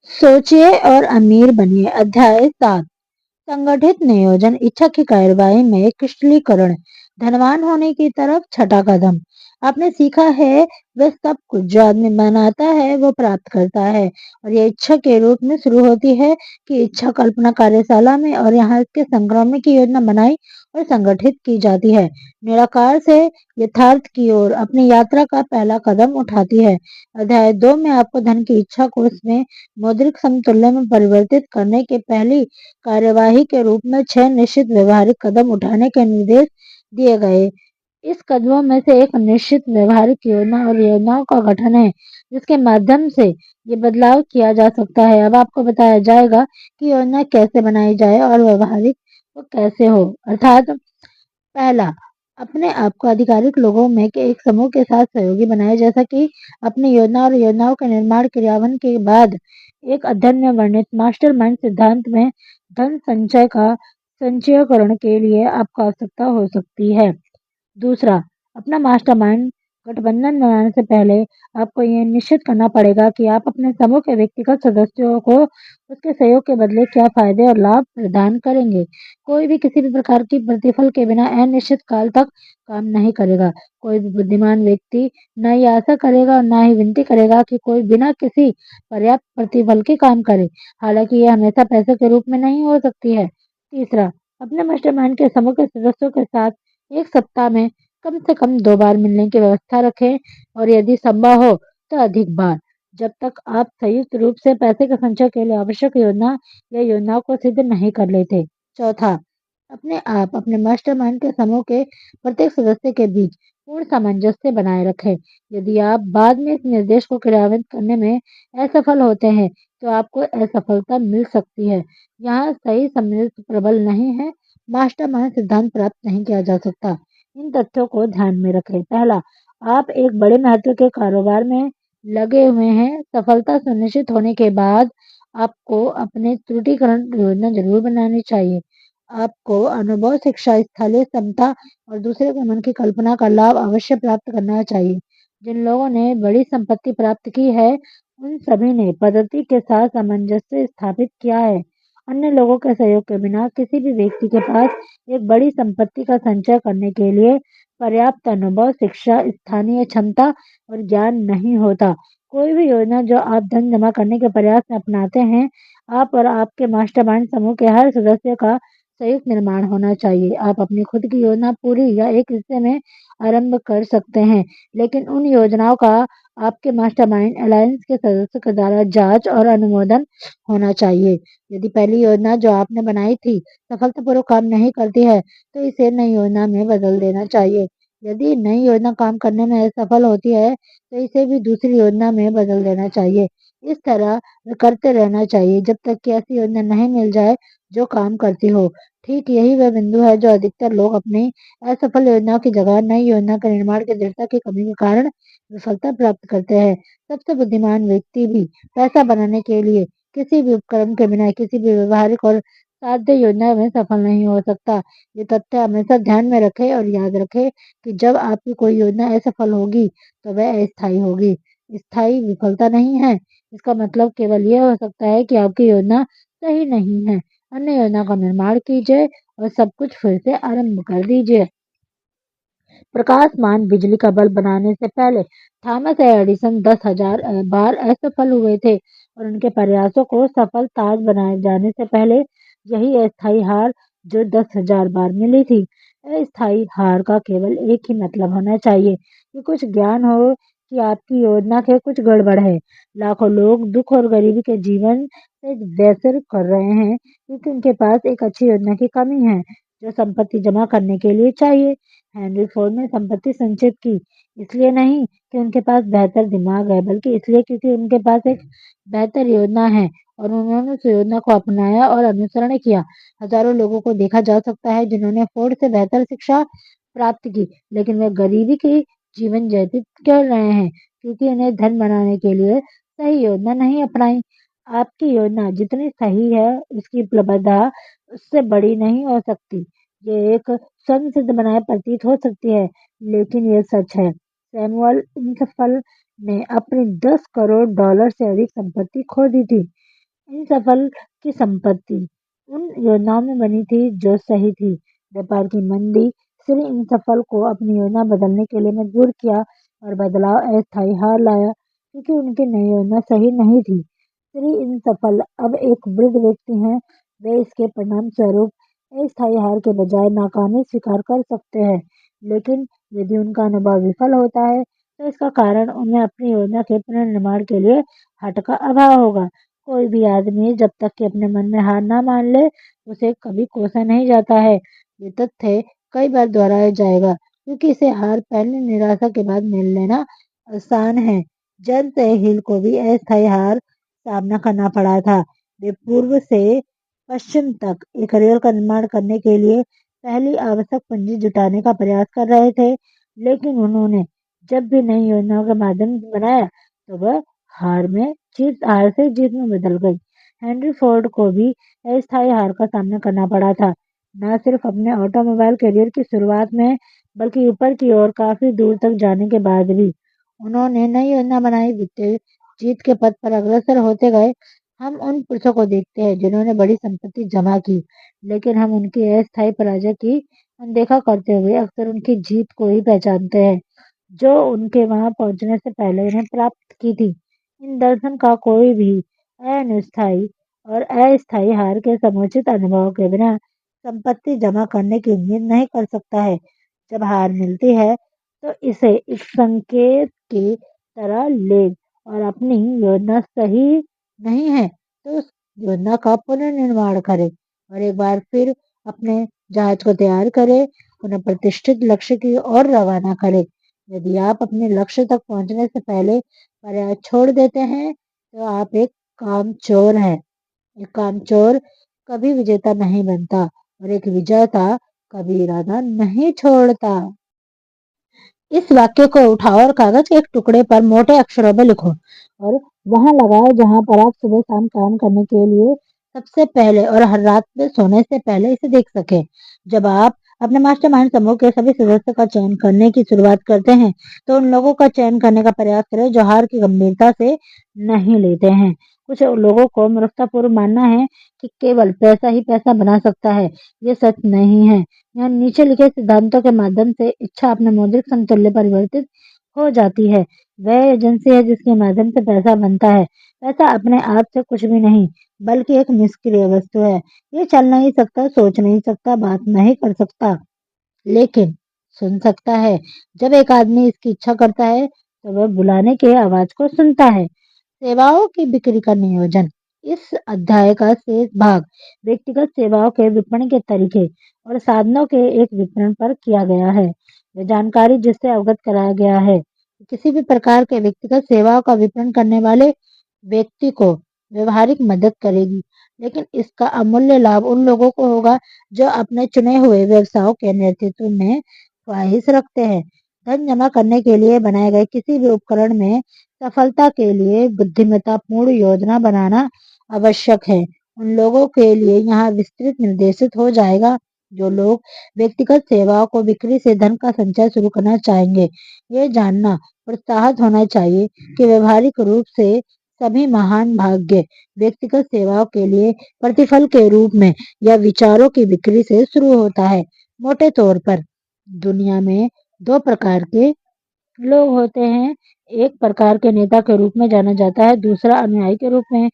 सोचिए और अमीर बनिए। अध्याय 7। संगठित नियोजन, इच्छा की कार्रवाई में क्रिस्टलीकरण, धनवान होने की तरफ छठा कदम। आपने सीखा है वह सब कुछ जो आदमी बनाता है वो प्राप्त करता है, और यह इच्छा के रूप में शुरू होती है कि इच्छा कल्पना कार्यशाला में और यहाँ इसके संक्रमण की योजना बनाई और संगठित की जाती है। निराकार से यथार्थ की ओर अपनी यात्रा का पहला कदम उठाती है। अध्याय 2 में आपको धन की इच्छा को उसमें मौद्रिक समतुल्य में परिवर्तित करने के पहली कार्यवाही के रूप में 6 निश्चित व्यवहारिक कदम उठाने के निर्देश दिए गए। इस कदमों में से एक निश्चित व्यवहारिक योजना और योजनाओं का गठन है, जिसके माध्यम से ये बदलाव किया जा सकता है। अब आपको बताया जाएगा कि योजना कैसे बनाई जाए और व्यवहारिक वो कैसे हो। अर्थात पहला, अपने आप को आधिकारिक लोगों में के एक समूह के साथ सहयोगी बनाए, जैसा कि अपनी योजना और योजनाओं के निर्माण क्रियान्वयन के बाद एक अध्ययन में वर्णित मास्टरमाइंड सिद्धांत में धन संचय का संचयकरण के लिए आपको आवश्यकता हो सकती है। दूसरा, अपना मास्टरमाइंड गठबंधन बनाने से पहले आपको यह निश्चित करना पड़ेगा कि आप अपने समूह के व्यक्तिगत सदस्यों को उसके सहयोग के बदले क्या फायदे और लाभ प्रदान करेंगे। कोई भी किसी भी प्रकार की प्रतिफल के बिना अनिश्चित काल तक काम नहीं करेगा। कोई भी बुद्धिमान व्यक्ति न ये आशा करेगा और न ही विनती करेगा कि कोई बिना किसी पर्याप्त प्रतिफल के काम करे। हालांकि यह हमेशा पैसे के रूप में नहीं हो सकती है। तीसरा, अपने मास्टरमाइंड के समूह के सदस्यों के साथ एक सप्ताह में कम से कम 2 बार मिलने की व्यवस्था रखें, और यदि संभव हो तो अधिक बार, जब तक आप संयुक्त रूप से पैसे के संचय के लिए आवश्यक योजना या योजनाओं को सिद्ध नहीं कर लेते। चौथा, अपने मास्टरमाइंड के समूह के प्रत्येक सदस्य के बीच पूर्ण सामंजस्य बनाए रखें। यदि आप बाद में इस निर्देश को क्रियान्वित करने में असफल होते हैं, तो आपको असफलता मिल सकती है। यहाँ सही सम्मिलित प्रबल नहीं है, मास्टरमाइंड सिद्धांत प्राप्त नहीं किया जा सकता। इन तथ्यों को ध्यान में रखें। पहला, आप एक बड़े महत्व के कारोबार में लगे हुए हैं। सफलता सुनिश्चित होने के बाद आपको अपने त्रुटिकरण योजना जरूर बनानी चाहिए। आपको अनुभव, शिक्षा, स्थलीय क्षमता और दूसरे के मन की कल्पना का लाभ अवश्य प्राप्त करना चाहिए। जिन लोगों ने बड़ी संपत्ति प्राप्त की है, उन सभी ने पद्धति के साथ सामंजस्य स्थापित किया है। अन्य लोगों के सहयोग के बिना किसी भी व्यक्ति के पास एक बड़ी संपत्ति का संचय करने के लिए पर्याप्त अनुभव, शिक्षा, स्थानीय क्षमता और ज्ञान नहीं होता। कोई भी योजना जो आप धन जमा करने के प्रयास में अपनाते हैं, आप और आपके मास्टरमाइंड समूह के हर सदस्य का संयुक्त निर्माण होना चाहिए। आप अपनी खुद की योजना पूरी या एक हिस्से में आरंभ कर सकते हैं, लेकिन उन योजनाओं का आपके मास्टरमाइंड अलायंस के सदस्यों के द्वारा जांच और अनुमोदन होना चाहिए। यदि पहली योजना जो आपने बनाई थी सफलतापूर्वक काम नहीं करती है, तो इसे नई योजना में बदल देना चाहिए। यदि नई योजना काम करने में असफल होती है, तो इसे भी दूसरी योजना में बदल देना चाहिए। इस तरह करते रहना चाहिए जब तक कि ऐसी योजना नहीं मिल जाए जो काम करती हो। ठीक यही वह बिंदु है जो अधिकतर लोग अपनी असफल योजनाओं की जगह नई योजना के निर्माण की दृढ़ता की कमी के कारण विफलता प्राप्त करते हैं। सबसे बुद्धिमान व्यक्ति भी पैसा बनाने के लिए किसी भी उपकरण के बिना किसी भी व्यवहारिक और साध्य योजना में सफल नहीं हो सकता। ये तथ्य हमेशा ध्यान में रखें और याद रखें कि जब आपकी कोई योजना असफल होगी, तो वह अस्थायी होगी। स्थायी विफलता नहीं है। इसका मतलब केवल यह हो सकता है कि आपकी योजना सही नहीं है। अन्य योजना का निर्माण कीजिए और सब कुछ फिर से आरंभ कर दीजिए। प्रकाशमान बिजली का बल्ब बनाने से पहले थॉमस एडिसन 10,000 बार असफल हुए थे, और उनके प्रयासों को सफल ताज बनाए जाने से पहले यही अस्थायी हार जो 10,000 बार मिली थी। अस्थायी हार का केवल एक ही मतलब होना चाहिए कि कुछ ज्ञान हो कि आपकी योजना के कुछ गड़बड़ है। लाखों लोग दुख और गरीबी के जीवन से व्यसर कर रहे हैं क्योंकि उनके पास एक अच्छी योजना की कमी है जो संपत्ति जमा करने के लिए चाहिए। हेनरी फोर्ड ने संपत्ति संचित की, इसलिए नहीं कि उनके पास बेहतर दिमाग है, बल्कि इसलिए क्योंकि उनके पास एक बेहतर योजना है और उन्होंने उस योजना को अपनाया और अनुसरण किया। हजारों लोगों को देखा जा सकता है जिन्होंने फोर्ड से बेहतर शिक्षा प्राप्त की, लेकिन वे गरीबी की जीवन व्यतीत कर रहे हैं क्योंकि उन्हें धन बनाने के लिए सही योजना नहीं अपनाई। आपकी योजना जितनी सही है, उसकी उपलब्धता उससे बड़ी नहीं हो सकती। ये एक स्वयं सिद्ध बनाए प्रतीत हो सकती है, लेकिन ये सच है। सैमुअल इंसफल ने अपनी $10 करोड़ से अधिक संपत्ति खो दी थी, इन सफल की संपत्ति उन योजनाओं में बनी थी जो सही थी। व्यापार की मंदी श्री इन सफल को अपनी योजना बदलने के लिए मजबूर किया और बदलाव अस्थायी हार लाया क्योंकि उनकी नई योजना सही नहीं थी। श्री इन सफल अब एक वृद्ध व्यक्ति हैं। वे इसके परिणाम स्वरूप अस्थायी हार के बजाय नाकामी स्वीकार कर सकते हैं। लेकिन यदि उनका अनुभव विफल होता है तो इसका कारण उन्हें अपनी योजना के पुनर्निर्माण के लिए हट का अभाव होगा। कोई भी आदमी जब तक कि अपने मन में हार ना मान ले उसे कभी कोसा नहीं जाता है। ये तथ्य कई बार दोहराया जाएगा क्योंकि इसे हार पहले निराशा के बाद मिल लेना आसान है। जन हिल को भी अस्थायी हार सामना करना पड़ा था। वे पूर्व से पश्चिम तक एक रेल का निर्माण करने के लिए पहली आवश्यक पूंजी जुटाने का प्रयास कर रहे थे। लेकिन उन्होंने जब भी नई योजनाओं के माध्यम बनाया तो वह हार से जीत में बदल गई। हेनरी फोर्ड को भी अस्थायी हार का सामना करना पड़ा था, न सिर्फ अपने ऑटोमोबाइल करियर की शुरुआत में बल्कि ऊपर की ओर काफी दूर तक जाने के बाद भी। उन्होंने नई योजना बनाई, वित्तीय जीत के पथ पर अग्रसर होते गए। हम उन पुरुषों को देखते हैं जिन्होंने बड़ी संपत्ति जमा की, लेकिन हम उनकी अस्थायी पराजय की अनदेखा करते हुए अक्सर उनकी जीत को ही पहचानते हैं जो उनके वहां पहुंचने से पहले उन्हें प्राप्त की थी। इन दर्शन का कोई भी अनिस्थायी और अस्थायी हार के समुचित अनुभव के बिना संपत्ति जमा करने की उम्मीद नहीं कर सकता है। जब हार मिलती है तो इसे एक संकेत की तरह ले और अपनी योजना सही नहीं है तो उस योजना का पुनर्निर्माण करें और एक बार फिर अपने जहाज को तैयार करें, उन्हें प्रतिष्ठित लक्ष्य की ओर रवाना करें। यदि आप अपने लक्ष्य तक पहुंचने से पहले प्रयास छोड़ देते हैं तो आप एक कामचोर हैं। एक कामचोर कभी विजेता नहीं बनता और एक विजेता कभी इरादा नहीं छोड़ता। इस वाक्य को उठाओ और कागज के एक टुकड़े पर मोटे अक्षरों में लिखो और वहां लगाओ जहां पर आप सुबह शाम काम करने के लिए सबसे पहले और हर रात में सोने से पहले इसे देख सके। जब आप अपने मास्टरमाइंड समूह के सभी सदस्यों का चयन करने की शुरुआत करते हैं तो उन लोगों का चयन करने का प्रयास करें जो हार की गंभीरता से नहीं लेते हैं। कुछ लोगों को मूर्खतापूर्व मानना है कि केवल पैसा ही पैसा बना सकता है। ये सच नहीं है। यहाँ नीचे लिखे सिद्धांतों के माध्यम से इच्छा अपने मौद्रिक समतुल्य परिवर्तित हो जाती है। वह एजेंसी है जिसके माध्यम से पैसा बनता है। पैसा अपने आप से कुछ भी नहीं बल्कि एक निष्क्रिय वस्तु है। ये चल नहीं सकता, सोच नहीं सकता, बात नहीं कर सकता, लेकिन सुन सकता है। जब एक आदमी इसकी इच्छा करता है तो वह बुलाने के आवाज को सुनता है। सेवाओं की बिक्री का नियोजन। इस अध्याय का शेष भाग व्यक्तिगत सेवाओं के विपणन के तरीके और साधनों के एक विवरण पर किया गया है। यह जानकारी जिससे अवगत कराया गया है किसी भी प्रकार के व्यक्तिगत सेवाओं का विपणन करने वाले व्यक्ति को व्यवहारिक मदद करेगी, लेकिन इसका अमूल्य लाभ उन लोगों को होगा जो अपने चुने हुए व्यवसायों के नेतृत्व में ख्वाहिश रखते हैं। धन जमा करने के लिए बनाए गए किसी भी उपकरण में सफलता के लिए बुद्धिमत्तापूर्ण योजना बनाना आवश्यक है। उन लोगों के लिए यहाँ विस्तृत निर्देशित हो जाएगा जो लोग व्यक्तिगत सेवाओं को बिक्री से धन का संचय शुरू करना चाहेंगे। ये जानना प्रोत्साहित होना चाहिए कि व्यवहारिक रूप से सभी महान भाग्य व्यक्तिगत सेवाओं के लिए प्रतिफल के रूप में या विचारों की बिक्री से शुरू होता है। मोटे तौर पर दुनिया में दो प्रकार के लोग होते हैं। एक प्रकार के नेता के रूप में जाना जाता है, दूसरा अनुयायी के रूप में।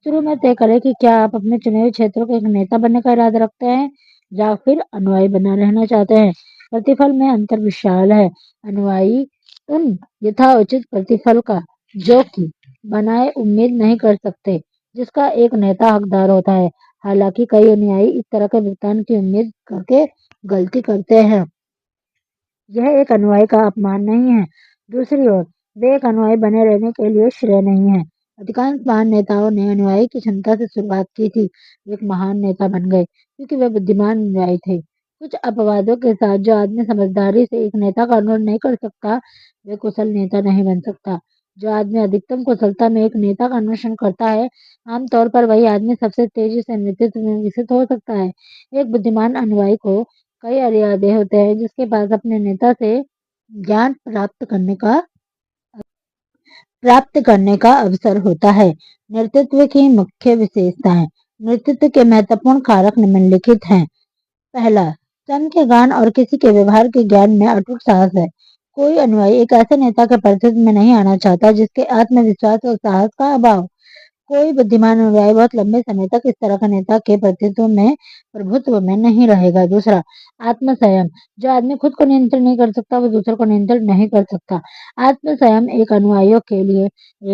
शुरू में तय करें कि क्या आप अपने चुने हुए क्षेत्रों का एक नेता बनने का इरादा रखते हैं या फिर अनुयायी बना रहना चाहते हैं। प्रतिफल में अंतर विशाल है। अनुयायी उन यथाउचित प्रतिफल का जो कि बनाए उम्मीद नहीं कर सकते जिसका एक नेता हकदार होता है। हालांकि कई अनुयायी इस तरह के भुगतान की उम्मीद करके गलती करते हैं। यह एक अनुयायी का अपमान नहीं है। दूसरी ओर वे एक अनुयायी बने रहने के लिए श्रेय नहीं है। अधिकांश महान नेताओं ने अनुयायी की क्षमता से शुरुआत की थी। वे एक महान नेता बन गए क्योंकि वे बुद्धिमान अनुयायी थे। कुछ अपवादों के साथ जो आदमी समझदारी से एक नेता का अनुसरण नहीं कर सकता वे कुशल नेता नहीं बन सकता। जो आदमी अधिकतम कुशलता में एक नेता का अनुसरण करता है आमतौर पर वही आदमी सबसे तेजी से नेतृत्व में विकसित हो सकता है। एक बुद्धिमान अनुयायी को कई मर्यादे होते हैं जिसके पास अपने नेता से ज्ञान प्राप्त करने का प्राप्त करने का अवसर होता है। नेतृत्व की मुख्य विशेषताएं। नेतृत्व के महत्वपूर्ण कारक निम्नलिखित हैं। पहला, स्वयं के ज्ञान और किसी के व्यवहार के ज्ञान में अटूट साहस है। कोई अनुयायी एक ऐसे नेता के प्रतिनिधित्व में नहीं आना चाहता जिसके आत्मविश्वास और साहस का अभाव। कोई बुद्धिमान अनुयायी बहुत लंबे समय तक इस तरह का नेता के प्रतिनिधित्व में प्रभुत्व में नहीं रहेगा। दूसरा, आत्मसंयम। जो आदमी खुद को नियंत्रण नहीं कर सकता वो दूसरों को नियंत्रण नहीं कर सकता। आत्मसंयम एक अनुयायियों के लिए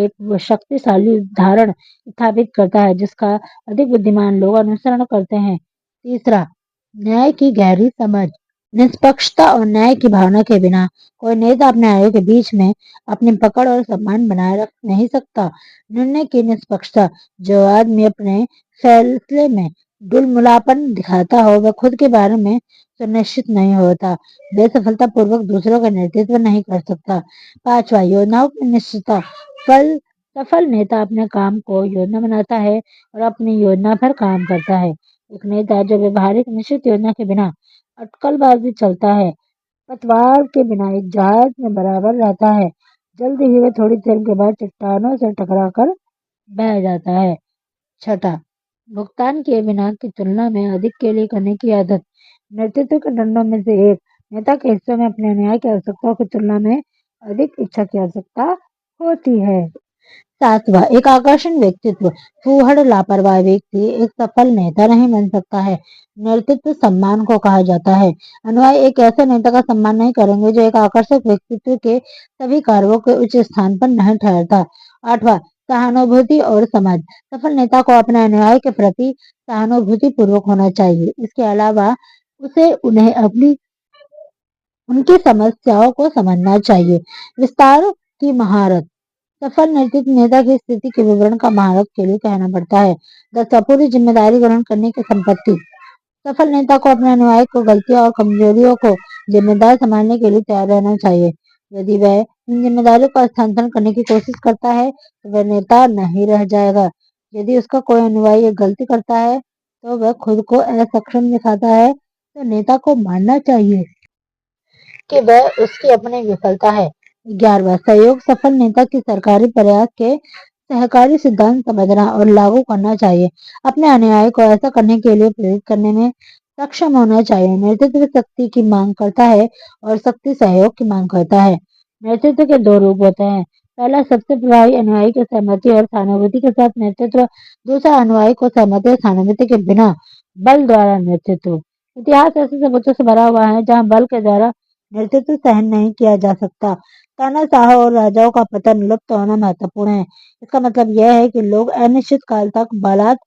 एक शक्तिशाली उदाहरण स्थापित करता है जिसका अधिक बुद्धिमान लोग अनुसरण करते हैं। तीसरा, न्याय की गहरी समझ। निष्पक्षता और न्याय की भावना के बिना कोई नेता अपने आयों के बीच में अपनी पकड़ और सम्मान बनाए रख नहीं सकता। निर्णय की निष्पक्षता। जो आदमी अपने फैसले में डुलमुलापन दिखाता हो वह खुद के बारे में सुनिश्चित नहीं होता। वे सफलतापूर्वक दूसरों का नेतृत्व नहीं कर सकता। पांचवा, योजनाओं की निश्चितता। फल सफल नेता अपने काम को योजना बनाता है और अपनी योजना पर काम करता है। एक नेता जो व्यवहारिक निश्चित योजना के बिना अटकलबाजी चलता है, पतवार के बिना एक जहाज में बराबर रहता है। जल्दी ही वह थोड़ी देर के बाद चट्टानों से टकराकर बह जाता है। छठा, भुगतान किए बिना की तुलना में अधिक के लिए करने की आदत। नेतृत्व के दंडों में से एक, नेता के हिस्सों में अपने अन्याय की आवश्यकताओं की तुलना में अधिक इच्छा की आवश्यकता होती है। सातवां, एक आकर्षण व्यक्तित्व। फूहड़ लापरवाह व्यक्ति एक सफल नेता नहीं बन सकता है। नेतृत्व सम्मान को कहा जाता है। अनुयायी एक ऐसे नेता का सम्मान नहीं करेंगे जो एक आकर्षक व्यक्तित्व के सभी कार्यों के उच्च स्थान पर नहीं ठहरता। आठवां, सहानुभूति और समझ। सफल नेता को अपने अनुयायी के प्रति सहानुभूति पूर्वक होना चाहिए। इसके अलावा उसे उन्हें अपनी उनकी समस्याओं को समझना चाहिए। विस्तार की महारत। सफल नेतृत्व नेता की स्थिति के विवरण का महारत के लिए कहना पड़ता है। 10, पूरी जिम्मेदारी ग्रहण करने की संपत्ति। सफल नेता को अपने अनुयायी को गलतियों और कमजोरियों को जिम्मेदार संभालने के लिए तैयार रहना चाहिए। यदि वह इन जिम्मेदारियों का हस्तांतरण करने की कोशिश करता है तो वह नेता नहीं रह जाएगा। यदि उसका कोई अनुयायी एक गलती करता है तो वह खुद को असक्षम दिखाता है तो नेता को मानना चाहिए कि वह उसकी अपनी विफलता है। 11वां, सहयोग। सफल नेता की सरकारी प्रयास के सहकारी सिद्धांत समझना और लागू करना चाहिए। अपने अनुयायी को ऐसा करने के लिए प्रेरित करने में सक्षम होना चाहिए। नेतृत्व शक्ति की मांग करता है और शक्ति सहयोग की मांग करता है। नेतृत्व के दो रूप होते हैं। पहला, सबसे प्रभावी अनुयायी की सहमति और सहानुभूति के साथ नेतृत्व। दूसरा, अनुयायी को सहमति और सहानुभूति के बिना बल द्वारा नेतृत्व। इतिहास ऐसे सबूतों से भरा हुआ है जहाँ बल के द्वारा नेतृत्व सहन नहीं किया जा सकता। तानाशाह और राजाओं का पतन लुप्त होना महत्वपूर्ण है। इसका मतलब यह है कि लोग अनिश्चित काल तक बलात्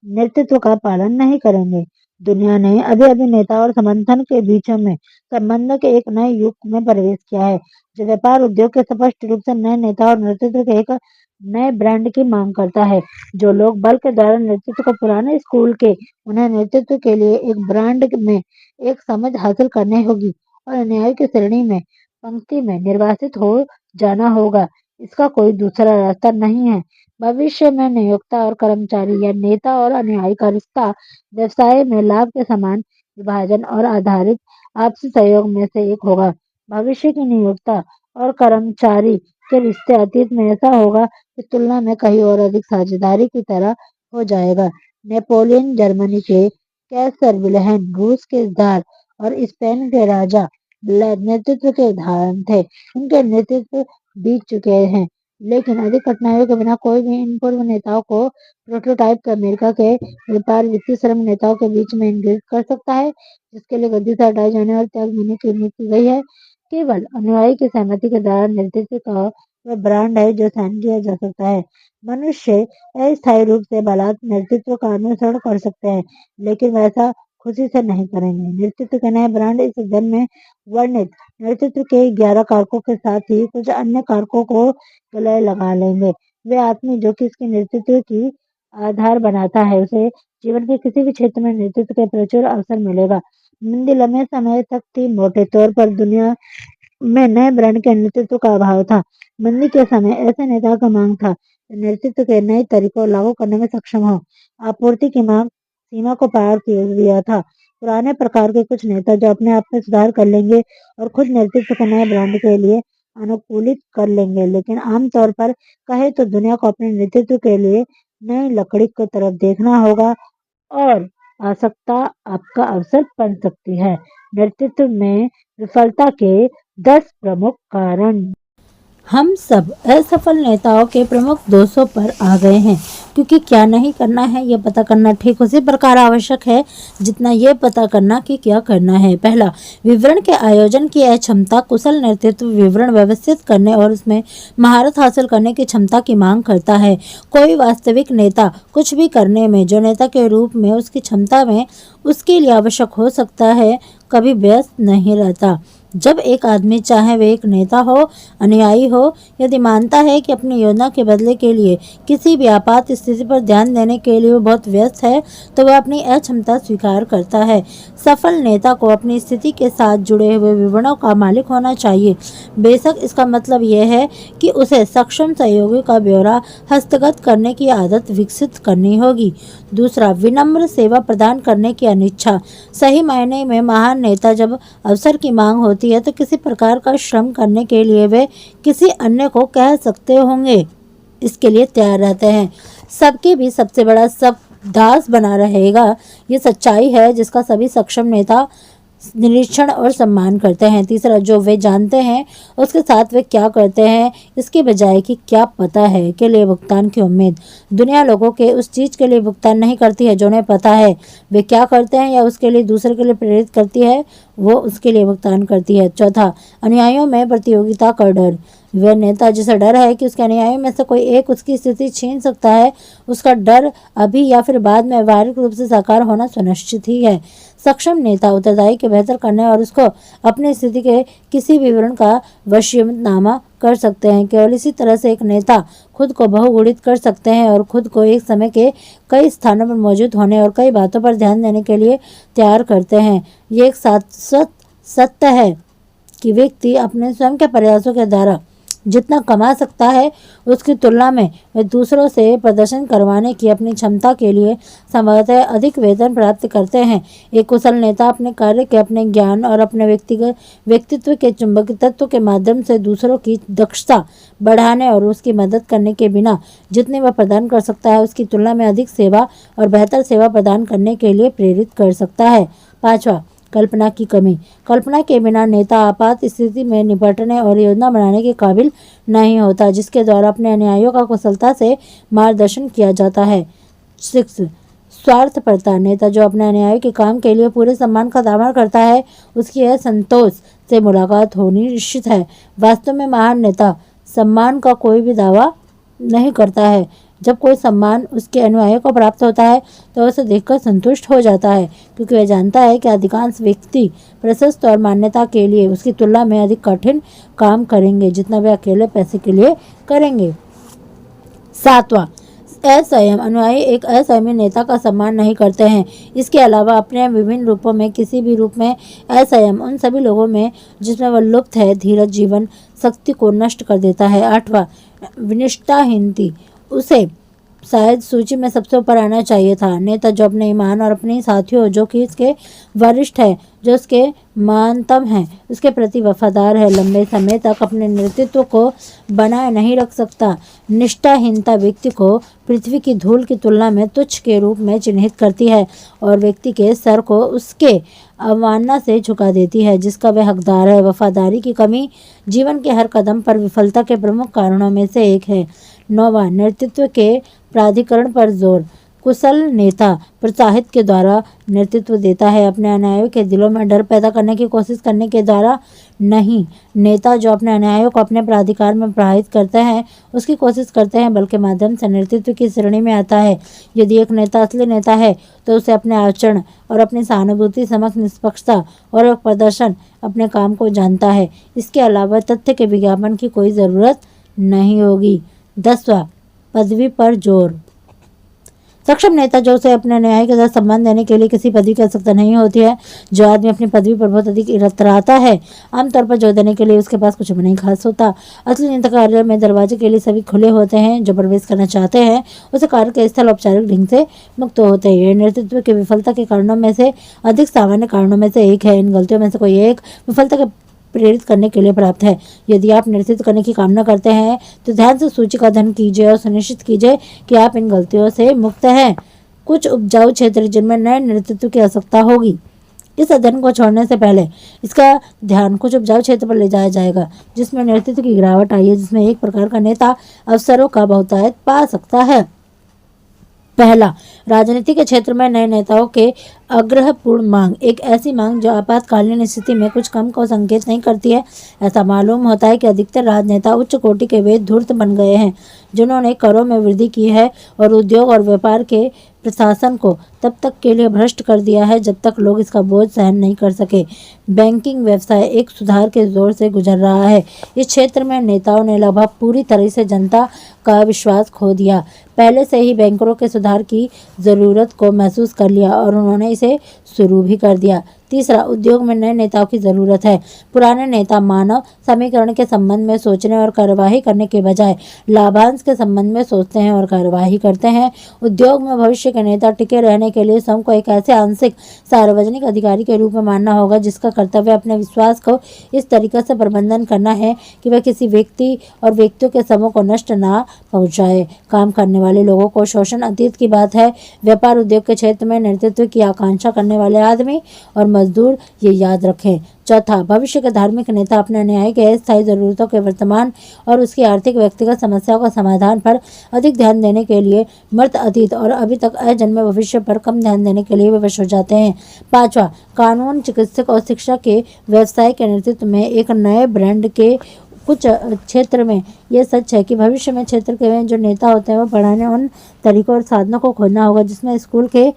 नेतृत्व का पालन नहीं करेंगे। दुनिया ने अभी अभी नेता और समर्थन के बीच में संबंध के एक नए युग में प्रवेश किया है जो व्यापार उद्योग के स्पष्ट रूप से नए नेता और नेतृत्व के एक नए ब्रांड की मांग करता है। जो लोग बल के द्वारा नेतृत्व को पुराने स्कूल के उन्हें नेतृत्व के लिए एक ब्रांड में एक समझ हासिल करनी होगी और न्याय की श्रेणी में पंक्ति में निर्वासित हो जाना होगा। इसका कोई दूसरा रास्ता नहीं है। भविष्य में नियोक्ता और कर्मचारी या नेता और अनुयायी का रिश्ता व्यवसाय में लाभ के समान विभाजन और आधारित आपसी सहयोग में से एक होगा। भविष्य की नियोक्ता और कर्मचारी के रिश्ते अतीत में ऐसा होगा कि तुलना में कहीं और अधिक साझेदारी की तरह हो जाएगा। नेपोलियन जर्मनी के कैसर विल्हेम रूस के जार और स्पेन के राजा नेतृत्व के उदाहरण थे। उनके नेतृत्व बीत चुके हैं लेकिन अधिक कठिनाइयों के बिना कोई भी इन पूर्व नेताओं को प्रोटोटाइप के अमेरिका के व्यापार वित्तीय श्रम नेताओं के बीच में इंगित कर सकता है जिसके लिए गद्दी से हटाए जाने और त्याग देने की उम्मीद की गई है। केवल अनुयायी की सहमति के द्वारा नेतृत्व का वह ब्रांड है जो सहन किया जा सकता है। मनुष्य अस्थायी रूप से बलात् नेतृत्व का अनुसरण कर सकते हैं लेकिन वैसा खुशी से नहीं करेंगे। नेतृत्व के नए ब्रांड इस अध्ययन में वर्णित नेतृत्व के 11 कारकों के साथ ही कुछ अन्य कारकों को गले लगा लेंगे। वे आदमी जो कि इसके नेतृत्व की आधार बनाता है उसे जीवन के किसी भी क्षेत्र में नेतृत्व के प्रचुर अवसर मिलेगा। मंदी लंबे समय तक थी। मोटे तौर पर दुनिया में नए ब्रांड के नेतृत्व का अभाव था। मंदी के समय ऐसे नेताओं का मांग था जो नेतृत्व के नए तरीकों लागू करने में सक्षम हो। आपूर्ति की मांग सीमा को पार कर दिया था। पुराने प्रकार के कुछ नेता जो अपने आप में सुधार कर लेंगे और खुद नेतृत्व के नए ब्रांड के लिए अनुकूलित कर लेंगे, लेकिन आमतौर पर कहे तो दुनिया को अपने नेतृत्व के लिए नई लकड़ी की तरफ देखना होगा और आवश्यकता आपका अवसर बन सकती है। नेतृत्व में विफलता के 10 प्रमुख कारण। हम सब असफल नेताओं के प्रमुख दोषों पर आ गए हैं, क्योंकि क्या नहीं करना है यह पता करना ठीक उसी प्रकार आवश्यक है जितना यह पता करना कि क्या करना है। पहला, विवरण के आयोजन की अक्षमता। कुशल नेतृत्व विवरण व्यवस्थित करने और उसमें महारत हासिल करने की क्षमता की मांग करता है। कोई वास्तविक नेता कुछ भी करने में जो नेता के रूप में उसकी क्षमता में उसके लिए आवश्यक हो सकता है कभी व्यस्त नहीं रहता। जब एक आदमी, चाहे वह एक नेता हो, अनुयायी हो, यदि मानता है कि अपनी योजना के बदले के लिए किसी भी आपात स्थिति पर ध्यान देने के लिए वो बहुत व्यस्त है, तो वह अपनी अक्षमता स्वीकार करता है। सफल नेता को अपनी स्थिति के साथ जुड़े हुए विवरणों का मालिक होना चाहिए। बेशक इसका मतलब यह है कि उसे सक्षम सहयोगी का ब्यौरा हस्तगत करने की आदत विकसित करनी होगी। दूसरा, विनम्र सेवा प्रदान करने की अनिच्छा। सही मायने में महान नेता जब अवसर की मांग होती है तो किसी प्रकार का श्रम करने के लिए वे किसी अन्य को कह सकते होंगे, इसके लिए तैयार रहते हैं। सबके भी सबसे बड़ा सब दास बना रहेगा। ये सच्चाई है जिसका सभी सक्षम नेता निरीक्षण और सम्मान करते हैं। तीसरा, जो वे जानते हैं उसके साथ वे क्या करते हैं इसके बजाय कि क्या पता है के लिए भुगतान की उम्मीद। दुनिया लोगों के उस चीज़ के लिए भुगतान नहीं करती है जो उन्हें पता है वे क्या करते हैं या उसके लिए दूसरे के लिए प्रेरित करती है, वो उसके लिए भुगतान करती है। चौथा, अनुयायियों में प्रतियोगिता का डर। वह नेता जिसे डर है कि उसके अनुयायियों में से कोई एक उसकी स्थिति छीन सकता है, उसका डर अभी या फिर बाद में व्यावहारिक रूप से साकार होना सुनिश्चित ही है। सक्षम नेता उत्तरदायी के बेहतर करने और उसको अपनी स्थिति के किसी विवरण का वशीयतनामा कर सकते हैं। केवल इसी तरह से एक नेता खुद को बहुगुणित कर सकते हैं और खुद को एक समय के कई स्थानों पर मौजूद होने और कई बातों पर ध्यान देने के लिए तैयार करते हैं। ये एक शाश्वत सत्य है कि व्यक्ति अपने स्वयं के प्रयासों के द्वारा जितना कमा सकता है उसकी तुलना में वे दूसरों से प्रदर्शन करवाने की अपनी क्षमता के लिए संभवतः अधिक वेतन प्राप्त करते हैं। एक कुशल नेता अपने कार्य के, अपने ज्ञान और अपने व्यक्तित्व के चुंबकीय तत्व के माध्यम से दूसरों की दक्षता बढ़ाने और उसकी मदद करने के बिना जितने वह प्रदान कर सकता है उसकी तुलना में अधिक सेवा और बेहतर सेवा प्रदान करने के लिए प्रेरित कर सकता है। पाँचवा, कल्पना की कमी। कल्पना के बिना नेता आपात स्थिति में निपटने और योजना बनाने के काबिल नहीं होता जिसके द्वारा अपने अनुयायियों का कुशलता से मार्गदर्शन किया जाता है। 6, स्वार्थपरता। नेता जो अपने अनुयायी के काम के लिए पूरे सम्मान का दावा करता है उसकी असंतोष से मुलाकात होनी निश्चित है। वास्तव में महान नेता सम्मान का कोई भी दावा नहीं करता है। जब कोई सम्मान उसके अनुयायियों को प्राप्त होता है तो उसे देखकर संतुष्ट हो जाता है, क्योंकि वह जानता है कि अधिकांश व्यक्ति प्रशस्ति और मान्यता के लिए उसकी तुलना में अधिक कठिन काम करेंगे जितना वे अकेले पैसे के लिए करेंगे। 7वां, असंयम। अनुयायी एक असंयमी नेता का सम्मान नहीं करते हैं। इसके अलावा अपने विभिन्न रूपों में किसी भी रूप में असंयम उन सभी लोगों में जिसमें वह लुप्त है धीरज जीवन शक्ति को नष्ट कर देता है। 8वां, विनिष्ठाहीनता। उसे शायद सूची में सबसे ऊपर आना चाहिए था। नेता जो अपने ईमान और अपने साथियों जो कि इसके वरिष्ठ है, जो उसके मानतम हैं, उसके प्रति वफादार है, लंबे समय तक अपने नेतृत्व को बनाए नहीं रख सकता। निष्ठाहीनता व्यक्ति को पृथ्वी की धूल की तुलना में तुच्छ के रूप में चिन्हित करती है और व्यक्ति के सर को उसके अवमानना से झुका देती है जिसका वह हकदार है। वफादारी की कमी जीवन के हर कदम पर विफलता के प्रमुख कारणों में से एक है। 9वां, नेतृत्व के प्राधिकरण पर जोर। कुशल नेता प्रोत्साहित के द्वारा नेतृत्व देता है, अपने अनुयायियों के दिलों में डर पैदा करने की कोशिश करने के द्वारा नहीं। नेता जो अपने अनुयायियों को अपने प्राधिकार में प्रभावित करते हैं उसकी कोशिश करते हैं बल्कि माध्यम से नेतृत्व की श्रेणी में आता है। यदि एक नेता असली नेता है तो उसे अपने आचरण और अपनी सहानुभूति समक्ष निष्पक्षता और प्रदर्शन अपने काम को जानता है। इसके अलावा तथ्य के विज्ञापन की कोई ज़रूरत नहीं होगी। 10वां, पदवी पर जोर। सक्षम नेता जो उसे अपने न्याय के साथ सम्मान देने के लिए किसी पदवी की आवश्यकता नहीं होती है। जो आदमी अपनी पदवी पर बहुत अधिक इतराता है आमतौर पर जोर देने के लिए उसके पास कुछ भी नहीं खास होता। असली नेता कार्यालय में दरवाजे के लिए सभी खुले होते हैं। जो प्रवेश करना चाहते हैं उसे कार्य के स्थल औपचारिक ढंग से मुक्त होते हैं। नेतृत्व की विफलता के कारणों में से अधिक सामान्य कारणों में से एक है। इन गलतियों में से कोई एक विफलता के प्रेरित करने के लिए प्राप्त है। यदि आप नेतृत्व करने की कामना करते हैं तो ध्यान से सूची का अध्ययन कीजिए और सुनिश्चित कीजिए कि आप इन गलतियों से मुक्त हैं। कुछ उपजाऊ क्षेत्र जिनमें नए नेतृत्व की आवश्यकता होगी। इस अध्ययन को छोड़ने से पहले इसका ध्यान कुछ उपजाऊ क्षेत्र पर ले जाया जाएगा जिसमें नेतृत्व की गिरावट आई है, जिसमें एक प्रकार का नेता अवसरों का बहुतायत पा सकता है। पहला, राजनीति के क्षेत्र में नए नेताओं के आग्रहपूर्ण मांग। एक ऐसी मांग जो आपातकालीन स्थिति में कुछ कम को संकेत नहीं करती है। ऐसा मालूम होता है कि अधिकतर राजनेता उच्च कोटि के वेद धूर्त बन गए हैं, जिन्होंने करों में वृद्धि की है और उद्योग और व्यापार के प्रशासन को तब तक के लिए भ्रष्ट कर दिया है जब तक लोग इसका बोझ सहन नहीं कर सके। बैंकिंग व्यवसाय एक सुधार के दौर से गुजर रहा है। इस क्षेत्र में नेताओं ने लगभग पूरी तरह से जनता का विश्वास खो दिया। पहले से ही बैंकरों के सुधार की ज़रूरत को महसूस कर लिया और उन्होंने इसे शुरू भी कर दिया। तीसरा, उद्योग में नए नेताओं की ज़रूरत है। पुराने नेता मानव समीकरण के संबंध में सोचने और कार्यवाही करने के बजाय लाभांश के संबंध में सोचते हैं और कार्यवाही करते हैं। उद्योग में भविष्य के नेता टिके रहने के लिए स्वयं को एक ऐसे आंशिक सार्वजनिक अधिकारी के रूप में मानना होगा जिसका कर्तव्य अपने विश्वास को इस तरीके से प्रबंधन करना है कि वह किसी व्यक्ति और व्यक्तियों के समूह को नष्ट ना पहुंचाए। काम करने वाले लोगों को शोषण अतीत की बात है। व्यापार उद्योग के क्षेत्र में नेतृत्व की आकांक्षा करने वाले आदमी और मजदूर ये याद रखें। चौथा, भविष्य के धार्मिक नेता अपने न्याय के स्थायी जरूरतों के वर्तमान और उसकी आर्थिक व्यक्तिगत समस्याओं का समाधान पर अधिक ध्यान देने के लिए मृत अतीत और अभी तक अजन्मे भविष्य पर कम ध्यान देने के लिए विवश हो जाते हैं। पांचवा, कानून, चिकित्सक और शिक्षा के व्यवसाय के नेतृत्व में एक नए ब्रांड के कुछ क्षेत्र में यह सच है कि भविष्य में क्षेत्र के जो नेता होते हैं वो पढ़ाने उन तरीकों और साधनों को खोजना होगा जिसमें स्कूल के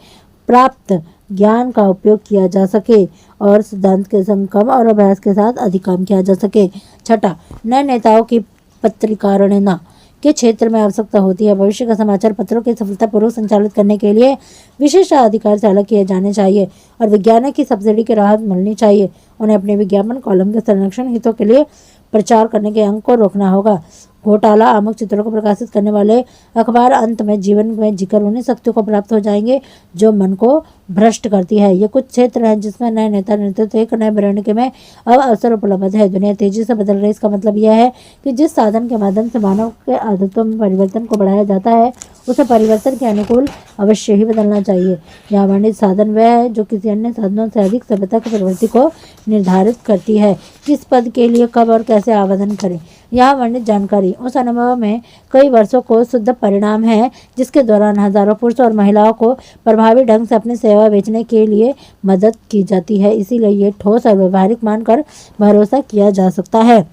प्राप्त ज्ञान का उपयोग किया जा सके और सिद्धांत के संग कम और अभ्यास के साथ अधिक काम किया जा सके। छठा, नए नेताओं की पत्रिकारणना के क्षेत्र में आवश्यकता होती है। भविष्य का समाचार पत्रों के सफलतापूर्वक संचालित करने के लिए विशेष अधिकार से अलग किए जाने चाहिए और वैज्ञानिक की सब्सिडी की राहत मिलनी चाहिए। उन्हें अपने विज्ञापन कॉलम के संरक्षण हितों के लिए प्रचार करने के अंक को रोकना होगा। घोटाला आमक चित्रों को प्रकाशित करने वाले अखबार अंत में जीवन में जिक्र उन्हीं शक्तियों को प्राप्त हो जाएंगे जो मन को भ्रष्ट करती है। ये कुछ क्षेत्र हैं जिसमें नए नेता नेतृत्व एक नए ब्रांड के में अब अवसर उपलब्ध है। दुनिया तेजी से बदल रही, इसका मतलब यह है कि जिस साधन के माध्यम से मानव के आदतों में परिवर्तन को बढ़ाया जाता है उसे परिवर्तन के अनुकूल अवश्य ही बदलना चाहिए। यहाँ वर्णित साधन वह है जो किसी अन्य साधनों से अधिक सभ्यता की प्रवृत्ति को निर्धारित करती है। किस पद के लिए कब और कैसे आवेदन करें, यहाँ वर्णित जानकारी उस अनुभव में कई वर्षों को शुद्ध परिणाम है जिसके दौरान हजारों पुरुषों और महिलाओं को प्रभावी ढंग से अपनी सेवा बेचने के लिए मदद की जाती है। इसीलिए ये ठोस और व्यवहारिक मानकर भरोसा किया जा सकता है।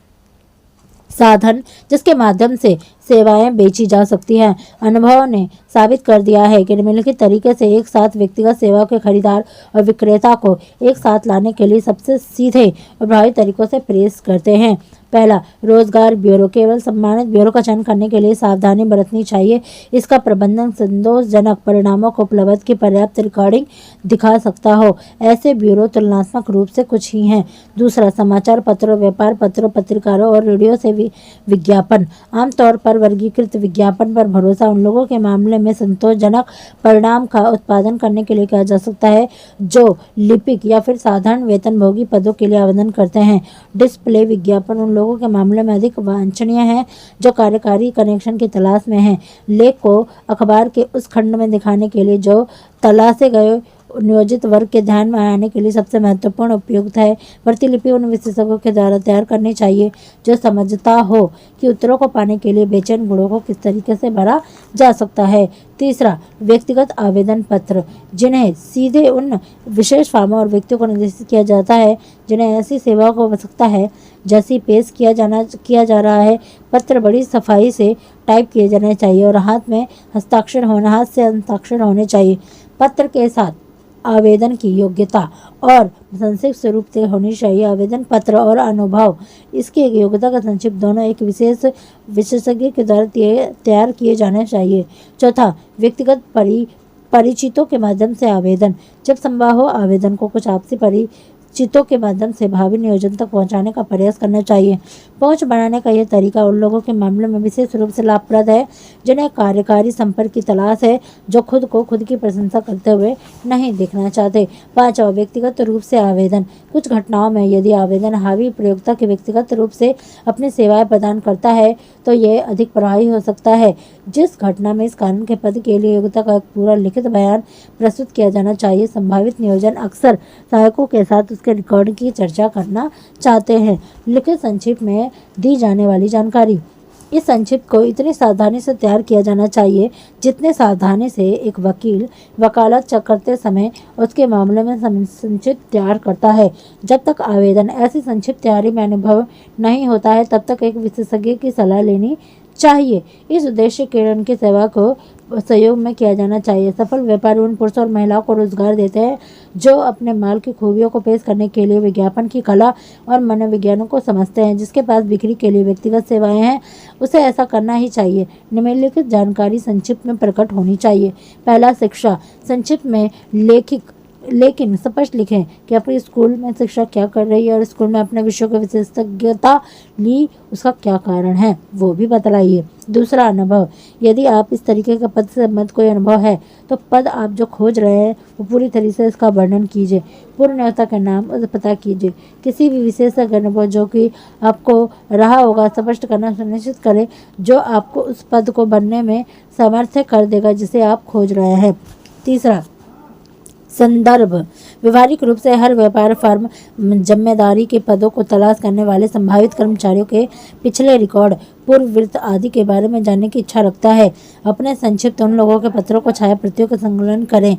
साधन जिसके माध्यम से सेवाएं बेची जा सकती हैं। अनुभव ने साबित कर दिया है कि निम्नलिखित तरीके से एक साथ व्यक्तिगत सेवा के खरीदार और विक्रेता को एक साथ लाने के लिए सबसे सीधे और प्रभावी तरीकों से प्रयास करते हैं। पहला, रोजगार ब्यूरो। केवल सम्मानित ब्यूरो का चयन करने के लिए सावधानी बरतनी चाहिए। इसका प्रबंधन संतोषजनक परिणामों को उपलब्ध की पर्याप्त रिकॉर्डिंग दिखा सकता हो। ऐसे ब्यूरो तुलनात्मक रूप से कुछ ही हैं। दूसरा, समाचार पत्रों, व्यापार पत्रों, पत्रिकारों और रेडियो से विज्ञापन। आमतौर पर वर्गीकृत विज्ञापन पर भरोसा उन लोगों के मामले में संतोषजनक परिणाम का उत्पादन करने के लिए किया जा सकता है जो लिपिक या फिर साधारण वेतनभोगी पदों के लिए आवेदन करते हैं। डिस्प्ले विज्ञापन उन लोगों के मामले में अधिक वांछनीय है जो कार्यकारी कनेक्शन की तलाश में हैं। लेख को अखबार के उस खंड में दिखाने के लिए जो तलाशे गए नियोजित वर्ग के ध्यान में आने के लिए सबसे महत्वपूर्ण उपयुक्त है। प्रतिलिपि उन विशेषज्ञों के द्वारा तैयार करनी चाहिए जो समझता हो कि उत्तरों को पाने के लिए बेचैन गुणों को किस तरीके से भरा जा सकता है। तीसरा, व्यक्तिगत आवेदन पत्र जिन्हें सीधे उन विशेष फर्मों और व्यक्तियों को निर्देशित किया जाता है जिन्हें ऐसी सेवाओं को आवश्यकता है जैसी पेश किया जा रहा है। पत्र बड़ी सफाई से टाइप किए जाने चाहिए और हाथ से हस्ताक्षर होने चाहिए। पत्र के साथ आवेदन की योग्यता और संक्षिप्त स्वरूप से होनी चाहिए। आवेदन पत्र और अनुभव इसकी योग्यता का संक्षिप्त दोनों एक विशेषज्ञ के द्वारा तैयार किए जाने चाहिए। चौथा, व्यक्तिगत परिचितों के माध्यम से आवेदन। जब संभव हो आवेदन को कुछ आपसी चितों के माध्यम से भावी नियोजन तक पहुंचाने का प्रयास करना चाहिए। पहुंच बढ़ाने का यह तरीका उन लोगों के मामले में विशेष रूप से लाभप्रद है जिन्हें कार्यकारी संपर्क की तलाश है, जो खुद को खुद की प्रशंसा करते हुए नहीं दिखना चाहते। 5वां, व्यक्तिगत रूप से आवेदन। कुछ घटनाओं में यदि आवेदन हावी प्रयोक्ता के व्यक्तिगत रूप से अपनी सेवाएं प्रदान करता है तो यह अधिक प्रभावी हो सकता है। जिस घटना में इस कानून के पद के लिए योग्यता का एक पूरा लिखित बयान प्रस्तुत किया जाना चाहिए, संभावित नियोजन अक्सर सहायकों के साथ उसके रिकॉर्ड की चर्चा करना चाहते हैं। लिखित संक्षिप्त में दी जाने वाली जानकारी। इस संक्षिप्त को इतनी सावधानी से तैयार किया जाना चाहिए जितने सावधानी से एक वकील वकालत करते समय उसके मामले में संक्षिप्त तैयार करता है। जब तक आवेदन ऐसी संक्षिप्त तैयारी में अनुभव नहीं होता है तब तक एक विशेषज्ञ की सलाह लेनी चाहिए। इस उद्देश्य के लिए उनकी सेवा को सहयोग में किया जाना चाहिए। सफल व्यापारी उन पुरुषों और महिलाओं को रोजगार देते हैं जो अपने माल की खूबियों को पेश करने के लिए विज्ञापन की कला और मनोविज्ञानों को समझते हैं। जिसके पास बिक्री के लिए व्यक्तिगत सेवाएं हैं उसे ऐसा करना ही चाहिए। निम्नलिखित जानकारी संक्षिप्त में प्रकट होनी चाहिए। पहला, शिक्षा। संक्षिप्त में लेकिन स्पष्ट लिखें कि अपने स्कूल में शिक्षा क्या कर रही है और स्कूल में अपने विषयों की विशेषज्ञता ली उसका क्या कारण है वो भी बतलाइए। दूसरा, अनुभव। यदि आप इस तरीके का पद से संबंधित कोई अनुभव है तो पद आप जो खोज रहे हैं वो पूरी तरीके से इसका वर्णन कीजिए। पूर्व नियोक्ता का नाम और पता कीजिए। किसी भी विशेषज्ञ अनुभव जो कि आपको रहा होगा स्पष्ट करना सुनिश्चित करें जो आपको उस पद को बनने में सामर्थ्य कर देगा जिसे आप खोज रहे हैं। तीसरा, संदर्भ। व्यवहारिक रूप से हर व्यापार फर्म जिम्मेदारी के पदों को तलाश करने वाले संभावित कर्मचारियों के पिछले रिकॉर्ड, पूर्व वृत्त आदि के बारे में जानने की इच्छा रखता है। अपने संक्षिप्त उन लोगों के पत्रों को छाया प्रतियों का संकलन करें।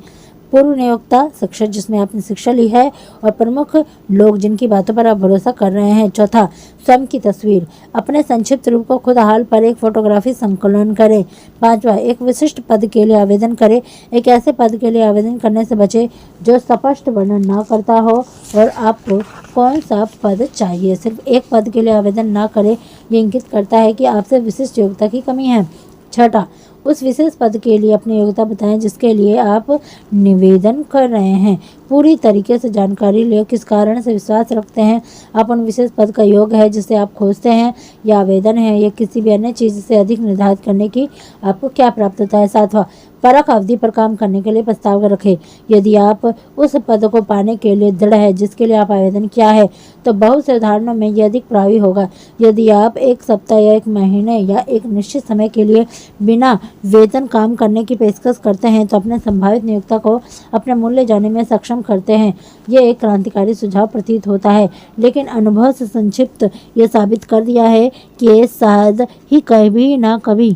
पूर्व नियोक्ता, शिक्षा जिसमें आपने शिक्षा ली है और प्रमुख लोग जिनकी बातों पर आप भरोसा कर रहे हैं। चौथा, स्वयं की तस्वीर। अपने संक्षिप्त रूप को खुद हाल पर एक फोटोग्राफी संकलन करें। 5वां, एक विशिष्ट पद के लिए आवेदन करें। एक ऐसे पद के लिए आवेदन करने से बचें जो स्पष्ट वर्णन ना करता हो और आपको कौन सा पद चाहिए। सिर्फ एक पद के लिए आवेदन ना करें, ये इंगित करता है कि आपसे विशिष्ट योग्यता की कमी है। छठा, उस विशेष पद के लिए अपनी योग्यता बताएं जिसके लिए आप निवेदन कर रहे हैं। पूरी तरीके से जानकारी ले किस कारण से विश्वास रखते हैं आप उन विशेष पद का योग्य है जिसे आप खोजते हैं, या आवेदन है या किसी भी अन्य चीज़ से अधिक निर्धारित करने की आपको क्या प्राप्तता है। 7वां, परख अवधि पर काम करने के लिए प्रस्ताव रखें। यदि आप उस पद को पाने के लिए दृढ़ है जिसके लिए आप आवेदन किया है तो बहुत से उदाहरणों में यह अधिक प्रभावी होगा। यदि आप 1 सप्ताह या 1 महीने या एक निश्चित समय के लिए बिना वेतन काम करने की पेशकश करते हैं तो अपने संभावित नियोक्ता को अपने मूल्य जानने में सक्षम करते हैं। यह एक क्रांतिकारी सुझाव प्रतीत होता है, लेकिन अनुभव से संक्षिप्त यह साबित कर दिया है कि ये शायद ही कभी ना कभी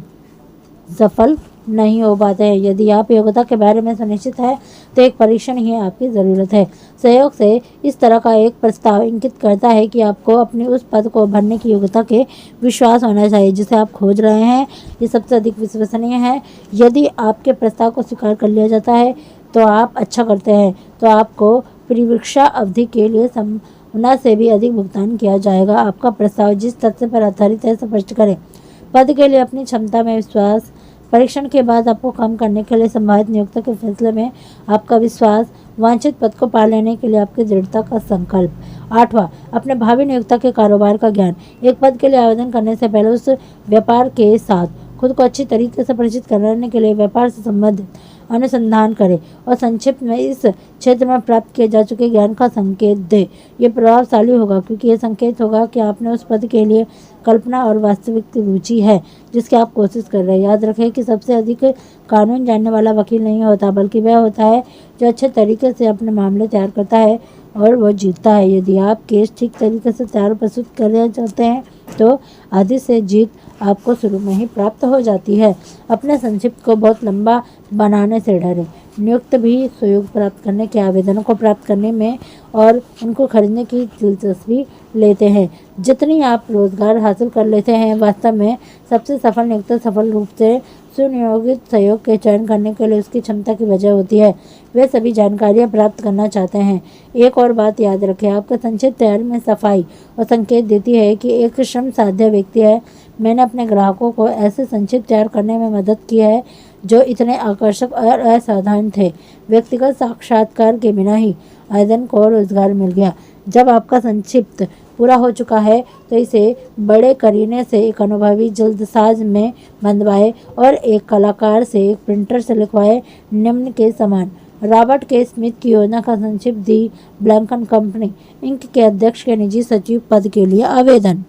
सफल नहीं हो पाते हैं। यदि आप योग्यता के बारे में सुनिश्चित है तो एक परीक्षण ही आपकी ज़रूरत है। सहयोग से इस तरह का एक प्रस्ताव इंगित करता है कि आपको अपने उस पद को भरने की योग्यता के विश्वास होना चाहिए जिसे आप खोज रहे हैं। ये सबसे अधिक विश्वसनीय है। यदि आपके प्रस्ताव को स्वीकार कर लिया जाता है तो आप अच्छा करते हैं, तो आपको परीक्षा अवधि के लिए संभावना से भी अधिक भुगतान किया जाएगा। आपका प्रस्ताव जिस तथ्य पर आधारित है स्पष्ट करें। पद के लिए अपनी क्षमता में विश्वास। परीक्षण के बाद आपको काम करने के लिए संभावित नियोक्ता के फैसले में आपका विश्वास। वांछित पद को पा लेने के लिए आपकी दृढ़ता का संकल्प। 8वां, अपने भावी नियोक्ता के कारोबार का ज्ञान। एक पद के लिए आवेदन करने से पहले उस व्यापार के साथ खुद को अच्छी तरीके से परिचित कराने के लिए व्यापार से संबंधित अनुसंधान करें और संक्षिप्त में इस क्षेत्र में प्राप्त किए जा चुके ज्ञान का संकेत दें। ये प्रभावशाली होगा क्योंकि यह संकेत होगा कि आपने उस पद के लिए कल्पना और वास्तविक रुचि है जिसकी आप कोशिश कर रहे हैं। याद रखें कि सबसे अधिक कानून जानने वाला वकील नहीं होता, बल्कि वह होता है जो अच्छे तरीके से अपने मामले तैयार करता है और वह जीतता है। यदि आप केस ठीक तरीके से तैयार प्रस्तुत करना चाहते हैं तो आधी से जीत आपको शुरू में ही प्राप्त हो जाती है। अपने संक्षिप्त को बहुत लंबा बनाने से डरें। नियुक्त भी सहयोग प्राप्त करने के आवेदनों को प्राप्त करने में और उनको खरीदने की दिलचस्पी लेते हैं। जितनी आप रोजगार हासिल कर लेते हैं, वास्तव में सबसे सफल नियुक्त सफल रूप से सुनियोजित सहयोग के चयन करने के लिए उसकी क्षमता की वजह होती है। वे सभी जानकारियाँ प्राप्त करना चाहते हैं। एक और बात याद रखें, आपके संक्षिप्त तैयारी में सफाई और संकेत देती है कि एक श्रम साध्य व्यक्ति है। मैंने अपने ग्राहकों को ऐसे संक्षिप्त तैयार करने में मदद की है जो इतने आकर्षक और असाधारण थे। व्यक्तिगत साक्षात्कार के बिना ही आवेदन को रोजगार मिल गया। जब आपका संक्षिप्त पूरा हो चुका है तो इसे बड़े करीने से एक अनुभवी जल्दसाज में बंधवाए और एक कलाकार से एक प्रिंटर से लिखवाए। निम्न के समान रॉबर्ट के स्मिथ की योजना का संक्षिप्त दी ब्लैंकन कंपनी इंक के अध्यक्ष के निजी सचिव पद के लिए आवेदन।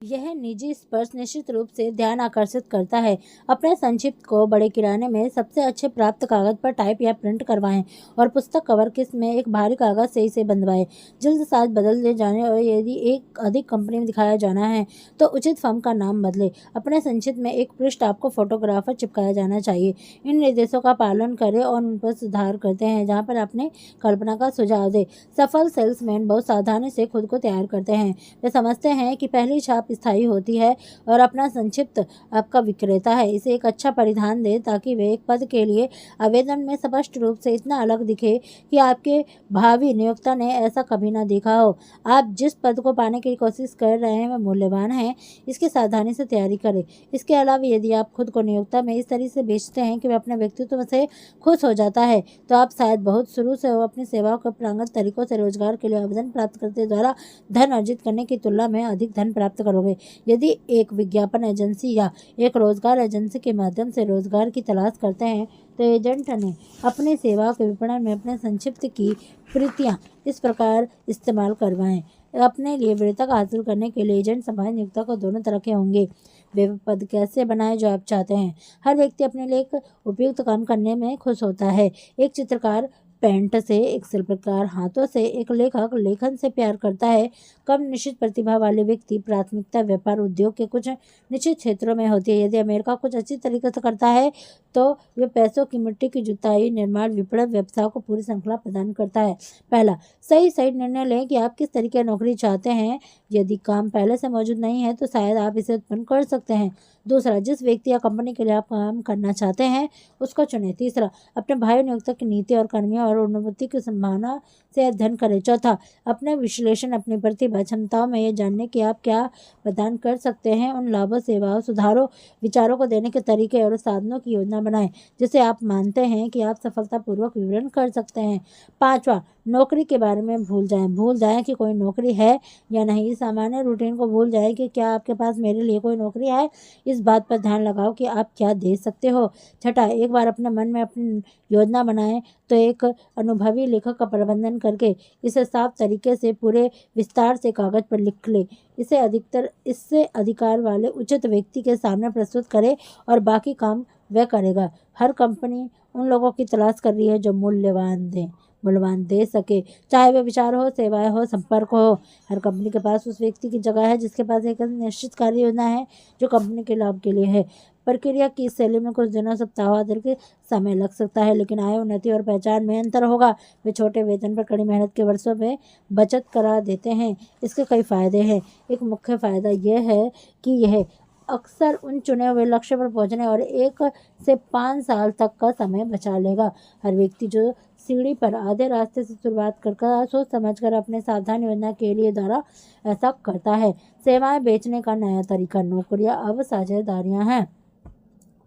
यह निजी स्पर्श निश्चित रूप से ध्यान आकर्षित करता है। अपने संक्षिप्त को बड़े किराने में सबसे अच्छे प्राप्त कागज पर टाइप या प्रिंट करवाएं और पुस्तक कवर किस में एक भारी कागज से इसे बंधवाएं। जल्द साज बदल दिए जाने और यदि एक अधिक कंपनी में दिखाया जाना है तो उचित फर्म का नाम बदले। अपने संक्षिप्त में एक पृष्ठ आपको फोटोग्राफर चिपकाया जाना चाहिए। इन निर्देशों का पालन करें और उन पर सुधार करते हैं जहाँ पर आपने कल्पना का सुझाव दे। सफल सेल्समैन बहुत सावधानी से खुद को तैयार करते हैं। वे समझते हैं कि पहली छाप स्थायी होती है और अपना संक्षिप्त आपका विक्रेता है। इसे एक अच्छा परिधान दें ताकि वे एक पद के लिए आवेदन में स्पष्ट रूप से इतना अलग दिखे कि आपके भावी नियोक्ता ने ऐसा कभी ना देखा हो। आप जिस पद को पाने की कोशिश कर रहे हैं वह मूल्यवान है, इसकी सावधानी से तैयारी करें। इसके अलावा यदि आप खुद को नियोक्ता में इस तरह से बेचते हैं कि वह अपने व्यक्तित्व से खुश हो जाता है तो आप शायद बहुत शुरू से अपनी सेवाओं के प्रांगत तरीकों से रोजगार के लिए आवेदन प्राप्त करते द्वारा धन अर्जित करने की तुलना में अधिक धन प्राप्त करोगे। यदि एक विज्ञापन एजेंसी या एक रोजगार एजेंसी के माध्यम से रोजगार की तलाश करते हैं तो एजेंट ने अपनी सेवाओं के विपणन में अपने संक्षिप्त की प्रतियां इस प्रकार इस्तेमाल करवाएं। अपने लिए वरीयता हासिल करने के लिए एजेंट समाज नियोक्ता को दोनों तरह के होंगे। वे पद कैसे बनाए जो आप चाहते हैं। हर व्यक्ति अपने लिए एक उपयुक्त काम करने में खुश होता है। एक चित्रकार पेंट से, एक शिल्पकार हाथों से, एक लेखक लेखन से प्यार करता है। कम निश्चित प्रतिभा वाले व्यक्ति प्राथमिकता व्यापार उद्योग के कुछ निश्चित क्षेत्रों में होती है। यदि अमेरिका कुछ अच्छी तरीके से करता है तो वे पैसों की मिट्टी की जुताई, निर्माण, विपणन व्यवसाय को पूरी श्रृंखला प्रदान करता है। पहला, सही निर्णय लें कि आप किस तरीके की नौकरी चाहते हैं। यदि काम पहले से मौजूद नहीं है तो शायद आप इसे उत्पन्न कर सकते हैं। दूसरा, जिस व्यक्ति या कंपनी के लिए आप काम करना चाहते हैं उसको चुनें। तीसरा, अपने भाई नियोक्ता की नीति और कर्मियों और उन्नति की संभावना से अध्ययन करें। चौथा, अपने विश्लेषण, अपनी प्रतिभा, क्षमताओं में यह जानने कि आप क्या प्रदान कर सकते हैं, उन लाभों, सेवाओं, सुधारों, विचारों को देने के तरीके और साधनों की योजना बनाएं जिसे आप मानते हैं कि आप सफलतापूर्वक विवरण कर सकते हैं। पांचवा, नौकरी के बारे में भूल जाएं कि कोई नौकरी है या नहीं। सामान्य रूटीन को भूल जाएं कि क्या आपके पास मेरे लिए कोई नौकरी है। इस बात पर ध्यान लगाओ कि आप क्या दे सकते हो। छठा, एक बार अपने मन में अपनी योजना बनाएं तो एक अनुभवी लेखक का प्रबंधन करके इसे साफ तरीके से पूरे विस्तार से कागज पर लिख ले। इससे अधिकार वाले उचित व्यक्ति के सामने प्रस्तुत करें और बाकी काम वह करेगा। हर कंपनी उन लोगों की तलाश कर रही है जो मूल्यवान दे सके, चाहे वह विचार हो, सेवाएं हो, संपर्क हो। हर कंपनी के पास उस व्यक्ति की जगह है जिसके पास एक निश्चित कार्य योजना है जो कंपनी के लाभ के लिए है। प्रक्रिया की इस शैली में कुछ दिनों, सप्ताहों आदि के समय लग सकता है, लेकिन आय, उन्नति और पहचान में अंतर होगा। वे छोटे वेतन पर कड़ी मेहनत के वर्षों में बचत करा देते हैं। इसके कई फायदे हैं। एक मुख्य फायदा यह है कि यह अक्सर उन चुने हुए लक्ष्य पर पहुंचने और 1 से 5 साल तक का समय बचा लेगा। हर व्यक्ति जो सीढ़ी पर आधे रास्ते से शुरुआत कर सोच समझकर अपने सावधान योजना के लिए द्वारा ऐसा करता है। सेवाएं बेचने का नया तरीका। नौकरियां अब साझेदारियां हैं।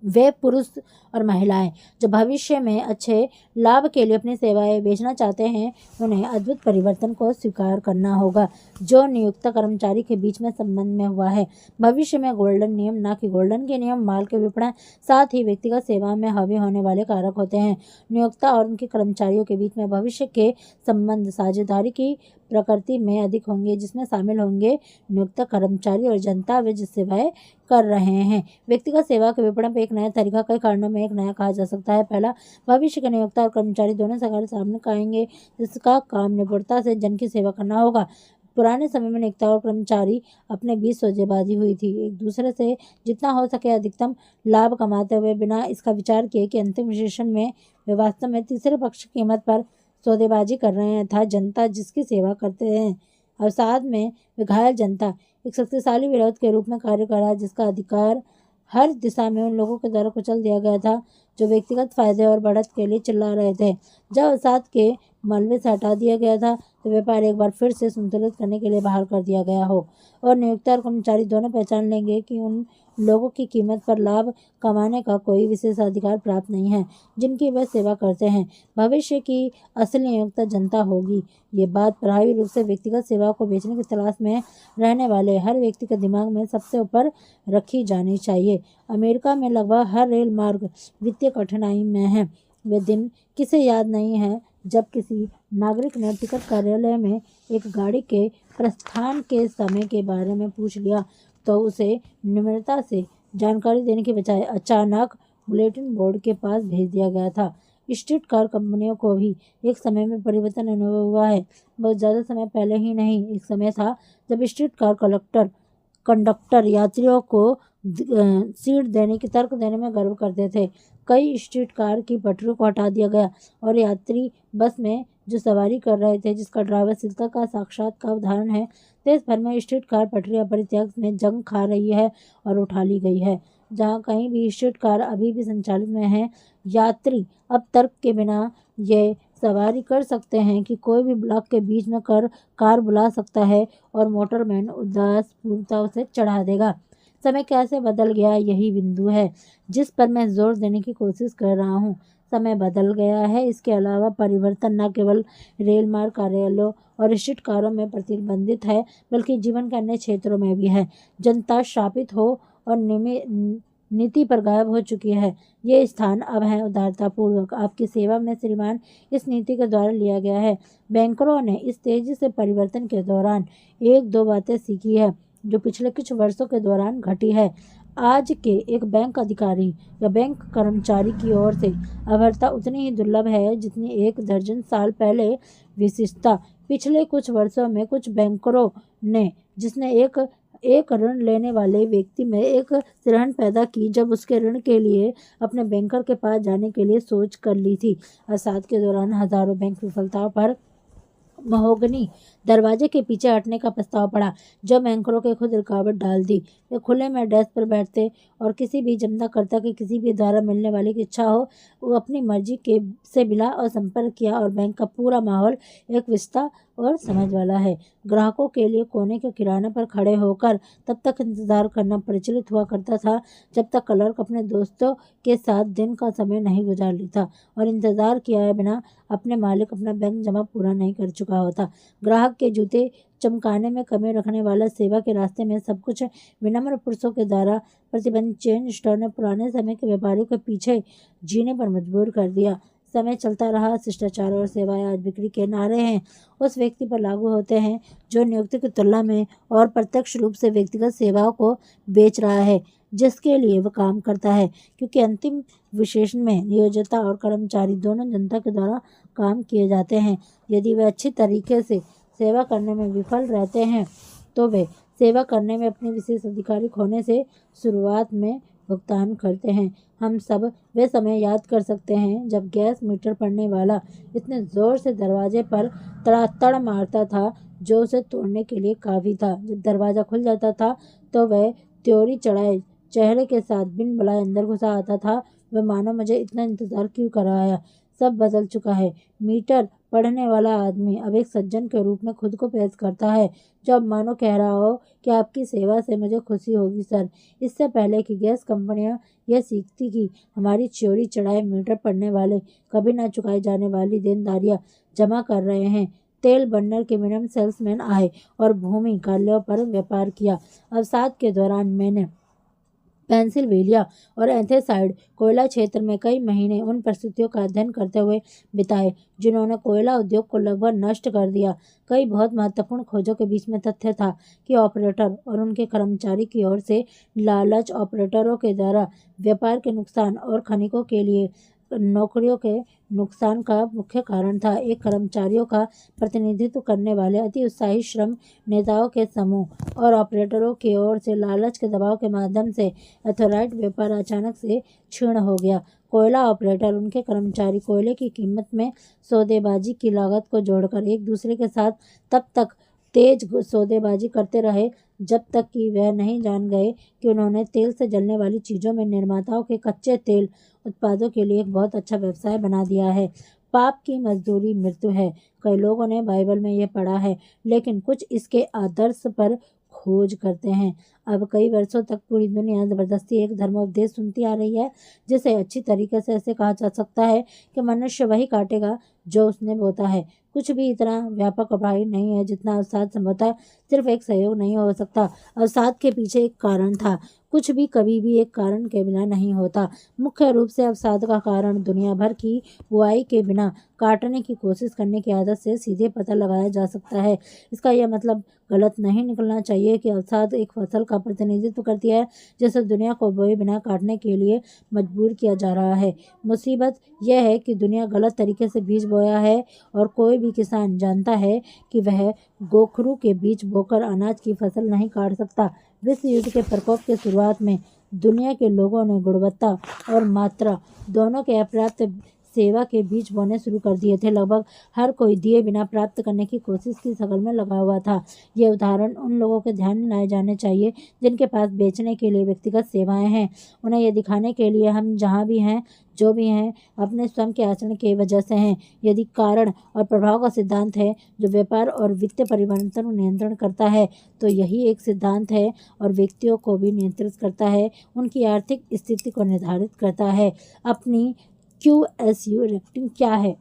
वे पुरुष और महिलाएं जो भविष्य में अच्छे लाभ के लिए अपनी सेवाएं बेचना चाहते हैं उन्हें अद्भुत परिवर्तन को स्वीकार करना होगा जो नियुक्त कर्मचारी के बीच में संबंध में हुआ है। भविष्य में गोल्डन नियम, ना कि गोल्डन के नियम, माल के विपणन, साथ ही व्यक्तिगत सेवा में हावी होने वाले कारक होते हैं। नियोक्ता और उनके कर्मचारियों के बीच में भविष्य के संबंध साझेदारी की प्रकृति में अधिक होंगे, जिसमें शामिल होंगे नियोक्ता, कर्मचारी और जनता वे जिस सेवाएं कर रहे हैं। व्यक्तिगत सेवा के विपणन पर एक नया तरीका कई कारणों में एक नया कहा जा सकता है। पहला, भविष्य के नियोक्ता और कर्मचारी दोनों सामने आएंगे जिसका काम निपुणता से जन की सेवा करना होगा। पुराने समय में नियोक्ता और कर्मचारी अपने बीच सौदेबाजी हुई थी, एक दूसरे से जितना हो सके अधिकतम लाभ कमाते हुए बिना इसका विचार किए कि अंतिम विश्लेषण में वे वास्तव में तीसरे पक्ष की कीमत पर सौदेबाजी कर रहे हैं था जनता जिसकी सेवा करते हैं। और साथ में वे घायल जनता एक शक्तिशाली विरोध के रूप में कार्य कर रहा है जिसका अधिकार हर दिशा में उन लोगों के द्वारा कुचल दिया गया था जो व्यक्तिगत फायदे और बढ़त के लिए चिल्ला रहे थे। जब अवसाद के मलबे से हटा दिया गया था तो व्यापार एक बार फिर से संतुलित करने के लिए बहाल कर दिया गया हो और नियोक्ता और कर्मचारी दोनों पहचान लेंगे कि उन लोगों की कीमत पर लाभ कमाने का कोई विशेष अधिकार प्राप्त नहीं है जिनकी वे सेवा करते हैं। भविष्य की असली नियोक्ता जनता होगी। ये बात प्रभावी रूप से व्यक्तिगत सेवाओं को बेचने की तलाश में रहने वाले हर व्यक्ति के दिमाग में सबसे ऊपर रखी जानी चाहिए। अमेरिका में लगभग हर रेल मार्ग वित्तीय कठिनाई में है। वे दिन किसे याद नहीं है जब किसी नागरिक ने टिकट कार्यालय में एक गाड़ी के प्रस्थान के समय के बारे में पूछ लिया तो उसे निम्रता से जानकारी देने के बजाय अचानक बुलेटिन बोर्ड के पास भेज दिया गया था। स्ट्रीट कार कंपनियों को भी एक समय में परिवर्तन अनुभव हुआ है। बहुत ज़्यादा समय पहले ही नहीं, एक समय था जब स्ट्रीट कार कंडक्टर यात्रियों को सीट देने की तर्क देने में गर्व करते थे। कई स्ट्रीट कार की पटरियों को हटा दिया गया और यात्री बस में जो सवारी कर रहे थे, जिसका ड्राइवर शीलता का साक्षात का उदाहरण है। देश भर में स्ट्रीट कार पटरियां परित्याग में जंग खा रही है और उठा ली गई है। जहां कहीं भी स्ट्रीट कार अभी भी संचालित में है, यात्री अब तर्क के बिना ये सवारी कर सकते हैं कि कोई भी ब्लॉक के बीच में कार बुला सकता है और मोटरमैन उदास पूर्णता उसे चढ़ा देगा। समय कैसे बदल गया, यही बिंदु है जिस पर मैं जोर देने की कोशिश कर रहा हूँ। समय बदल गया है। इसके अलावा परिवर्तन न केवल रेल मार्ग कार्यालयों और स्ट्रीट कारों में प्रतिबंधित है, बल्कि जीवन के अन्य क्षेत्रों में भी है। जनता शापित हो और नीति पर गायब हो चुकी है। ये स्थान अब है उदारतापूर्वक आपकी सेवा में श्रीमान इस नीति के द्वारा लिया गया है। बैंकरों ने इस तेजी से परिवर्तन के दौरान एक दो बातें सीखी है जो पिछले कुछ वर्षों के दौरान घटी है। आज के एक बैंक अधिकारी या बैंक कर्मचारी की ओर से अभद्रता उतनी ही दुर्लभ है जितनी एक दर्जन साल पहले विशिष्टता। पिछले कुछ वर्षों में कुछ बैंकरों ने जिसने एक ऋण लेने वाले व्यक्ति में एक सिरहन पैदा की जब उसके ऋण के लिए अपने बैंकर के पास जाने के लिए सोच कर ली थी। अवसाद के दौरान हजारों बैंक विफलताओं पर महोगनी दरवाजे के पीछे हटने का प्रस्ताव पड़ा जो बैंकरों के खुद रुकावट डाल दी। वे खुले में डेस्क पर बैठते और किसी भी जमाकर्ता की किसी भी द्वारा मिलने वाली की इच्छा हो वो अपनी मर्जी के से मिला और संपर्क किया और बैंक का पूरा माहौल एक विस्तार और समझ वाला है। ग्राहकों के लिए कोने के किराने पर खड़े होकर तब तक इंतजार करना प्रचलित हुआ करता था जब तक क्लर्क अपने दोस्तों के साथ दिन का समय नहीं गुजार लेता और इंतजार किए बिना अपने मालिक अपना बैंक जमा पूरा नहीं कर चुका होता। ग्राहक के जूते चमकाने में कमी रखने वाला सेवा के रास्ते में सब कुछ विनम्र पुरुषों के द्वारा प्रतिबंधित चेन स्टोर ने पुराने समय के व्यापारियों के पीछे जीने पर मजबूर कर दिया। समय चलता रहा, शिष्टाचार और सेवाएं आज बिक्री के नारे हैं उस व्यक्ति पर लागू होते हैं जो नियुक्ति की तुलना में और प्रत्यक्ष रूप से व्यक्तिगत सेवाओं को बेच रहा है जिसके लिए वह काम करता है, क्योंकि अंतिम विशेषण में नियोक्ता और कर्मचारी दोनों जनता के द्वारा काम किए जाते हैं। यदि वे अच्छी तरीके से सेवा करने में विफल रहते हैं तो वे सेवा करने में अपने विशेष अधिकारी खोने से शुरुआत में भुगतान करते हैं। हम सब वे समय याद कर सकते हैं जब गैस मीटर पढ़ने वाला इतने जोर से दरवाजे पर तड़ातड़ मारता था जो उसे तोड़ने के लिए काफ़ी था। जब दरवाज़ा खुल जाता था तो वह त्योरी चढ़ाए चेहरे के साथ बिन बुलाए अंदर घुसा आता था। वह मानो मुझे इतना इंतज़ार क्यों कराया। सब बदल चुका है। मीटर पढ़ने वाला आदमी अब एक सज्जन के रूप में खुद को पेश करता है जो अब मानो कह रहा हो कि आपकी सेवा से मुझे खुशी होगी सर। इससे पहले कि गैस कंपनियां यह सीखती कि हमारी चोरी चढ़ाए मीटर पढ़ने वाले कभी ना चुकाई जाने वाली देनदारियां जमा कर रहे हैं, तेल बर्नर के मिनिमम सेल्समैन आए और भूमि कार्यों पर व्यापार किया। अवसाद के दौरान मैंने पेंसिल्वेनिया और एंथेसाइड कोयला क्षेत्र में कई महीने उन परिस्थितियों का अध्ययन करते हुए बिताए जिन्होंने कोयला उद्योग को लगभग नष्ट कर दिया। कई बहुत महत्वपूर्ण खोजों के बीच में तथ्य था कि ऑपरेटर और उनके कर्मचारी की ओर से लालच ऑपरेटरों के द्वारा व्यापार के नुकसान और खनिकों के लिए नौकरियों के नुकसान का मुख्य कारण था। एक कर्मचारियों का प्रतिनिधित्व करने वाले अति उत्साही श्रम नेताओं के समूह और ऑपरेटरों की ओर से लालच के दबाव के माध्यम से एथोराइट व्यापार अचानक से क्षीण हो गया। कोयला ऑपरेटर उनके कर्मचारी कोयले की कीमत में सौदेबाजी की लागत को जोड़कर एक दूसरे के साथ तब तक तेज सौदेबाजी करते रहे जब तक कि वह नहीं जान गए कि उन्होंने तेल से जलने वाली चीज़ों में निर्माताओं के कच्चे तेल उत्पादों के लिए एक बहुत अच्छा व्यवसाय बना दिया है। पाप की मजदूरी मृत्यु है। कई लोगों ने बाइबल में यह पढ़ा है, लेकिन कुछ इसके आदर्श पर खोज करते हैं। अब कई वर्षों तक पूरी दुनिया जबरदस्ती एक धर्मोपदेश सुनती आ रही है, जिसे अच्छी तरीके से ऐसे कहा जा सकता है कि मनुष्य वही काटेगा जो उसने बोता है। कुछ भी इतना व्यापक अभावी नहीं है जितना अवसाद संभवतः सिर्फ एक सहयोग नहीं हो सकता। अवसाद के पीछे एक कारण था। कुछ भी कभी भी एक कारण के बिना नहीं होता। मुख्य रूप से अवसाद का कारण दुनिया भर की बुआई के बिना काटने की कोशिश करने की आदत से सीधे पता लगाया जा सकता है। इसका यह मतलब गलत नहीं निकलना चाहिए कि अवसाद एक फसल का प्रतिनिधित्व करती है जिसे दुनिया को बोए बिना काटने के लिए मजबूर किया जा रहा है। मुसीबत यह है कि दुनिया गलत तरीके से बीज बोया है और कोई भी किसान जानता है कि वह गोखरू के बीज बोकर अनाज की फसल नहीं काट सकता। विश्व युद्ध के प्रकोप के शुरुआत में दुनिया के लोगों ने गुणवत्ता और मात्रा दोनों के अपर्याप्त सेवा के बीज बोने शुरू कर दिए थे। लगभग हर कोई दिए बिना प्राप्त करने की कोशिश की शकल में लगा हुआ था। ये उदाहरण उन लोगों के ध्यान में लाए जाने चाहिए जिनके पास बेचने के लिए व्यक्तिगत सेवाएं हैं। उन्हें यह दिखाने के लिए हम जहाँ भी हैं, जो भी हैं, अपने स्वयं के आचरण की वजह से हैं। यदि कारण और प्रभाव का सिद्धांत है जो व्यापार और वित्तीय परिवर्तन को नियंत्रण करता है, तो यही एक सिद्धांत है और व्यक्तियों को भी नियंत्रित करता है, उनकी आर्थिक स्थिति को निर्धारित करता है। अपनी QSU रेटिंग क्या है?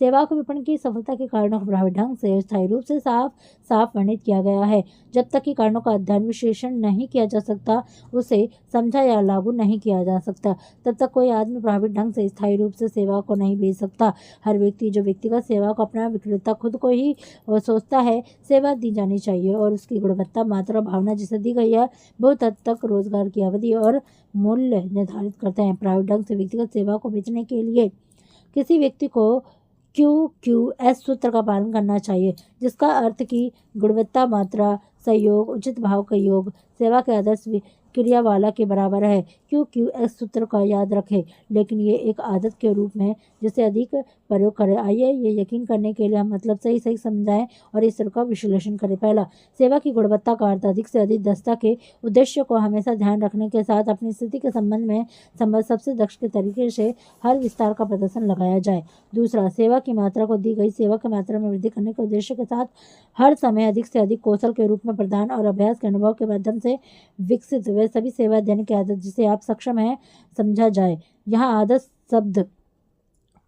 सेवा को विपणन की सफलता के कारणों को प्रभावी ढंग से स्थायी रूप से साफ वर्णित किया गया है। जब तक कि कारणों का अध्ययन विश्लेषण नहीं किया जा सकता, उसे समझा या लागू नहीं किया जा सकता, तब तक कोई आदमी प्रभावी ढंग से स्थायी रूप से सेवा को नहीं बेच सकता। हर व्यक्ति जो व्यक्तिगत सेवा को अपना विक्रेता खुद को ही सोचता है सेवा दी जानी चाहिए और उसकी गुणवत्ता, मात्रा, भावना जिसे दी गई है बहुत हद तक रोजगार की अवधि और मूल्य निर्धारित करते हैं। प्रभावी ढंग से व्यक्तिगत सेवा को बेचने के लिए किसी व्यक्ति को QQS सूत्र का पालन करना चाहिए, जिसका अर्थ की गुणवत्ता, मात्रा, सहयोग, उचित भाव का योग सेवा के आदर्श क्रिया वाला के बराबर है। QQS सूत्र का याद रखें, लेकिन ये एक आदत के रूप में जिसे अधिक प्रयोग करें। आइए ये यकीन करने के लिए हम मतलब सही समझाएं और इस तरह का विश्लेषण करें। पहला, सेवा की गुणवत्ता का अर्थ अधिक से अधिक दक्षता के उद्देश्य को हमेशा ध्यान रखने के साथ अपनी स्थिति के संबंध में सबसे दक्ष के तरीके से हर विस्तार का प्रदर्शन लगाया जाए। दूसरा, सेवा की मात्रा को दी गई सेवा की मात्रा में वृद्धि करने के उद्देश्य के साथ हर समय अधिक से अधिक कौशल के रूप में प्रदान और अभ्यास के अनुभव के माध्यम से विकसित वे सभी सेवा देने की आदत जिसे आप सक्षम हैं समझा जाए। यहाँ आदत शब्द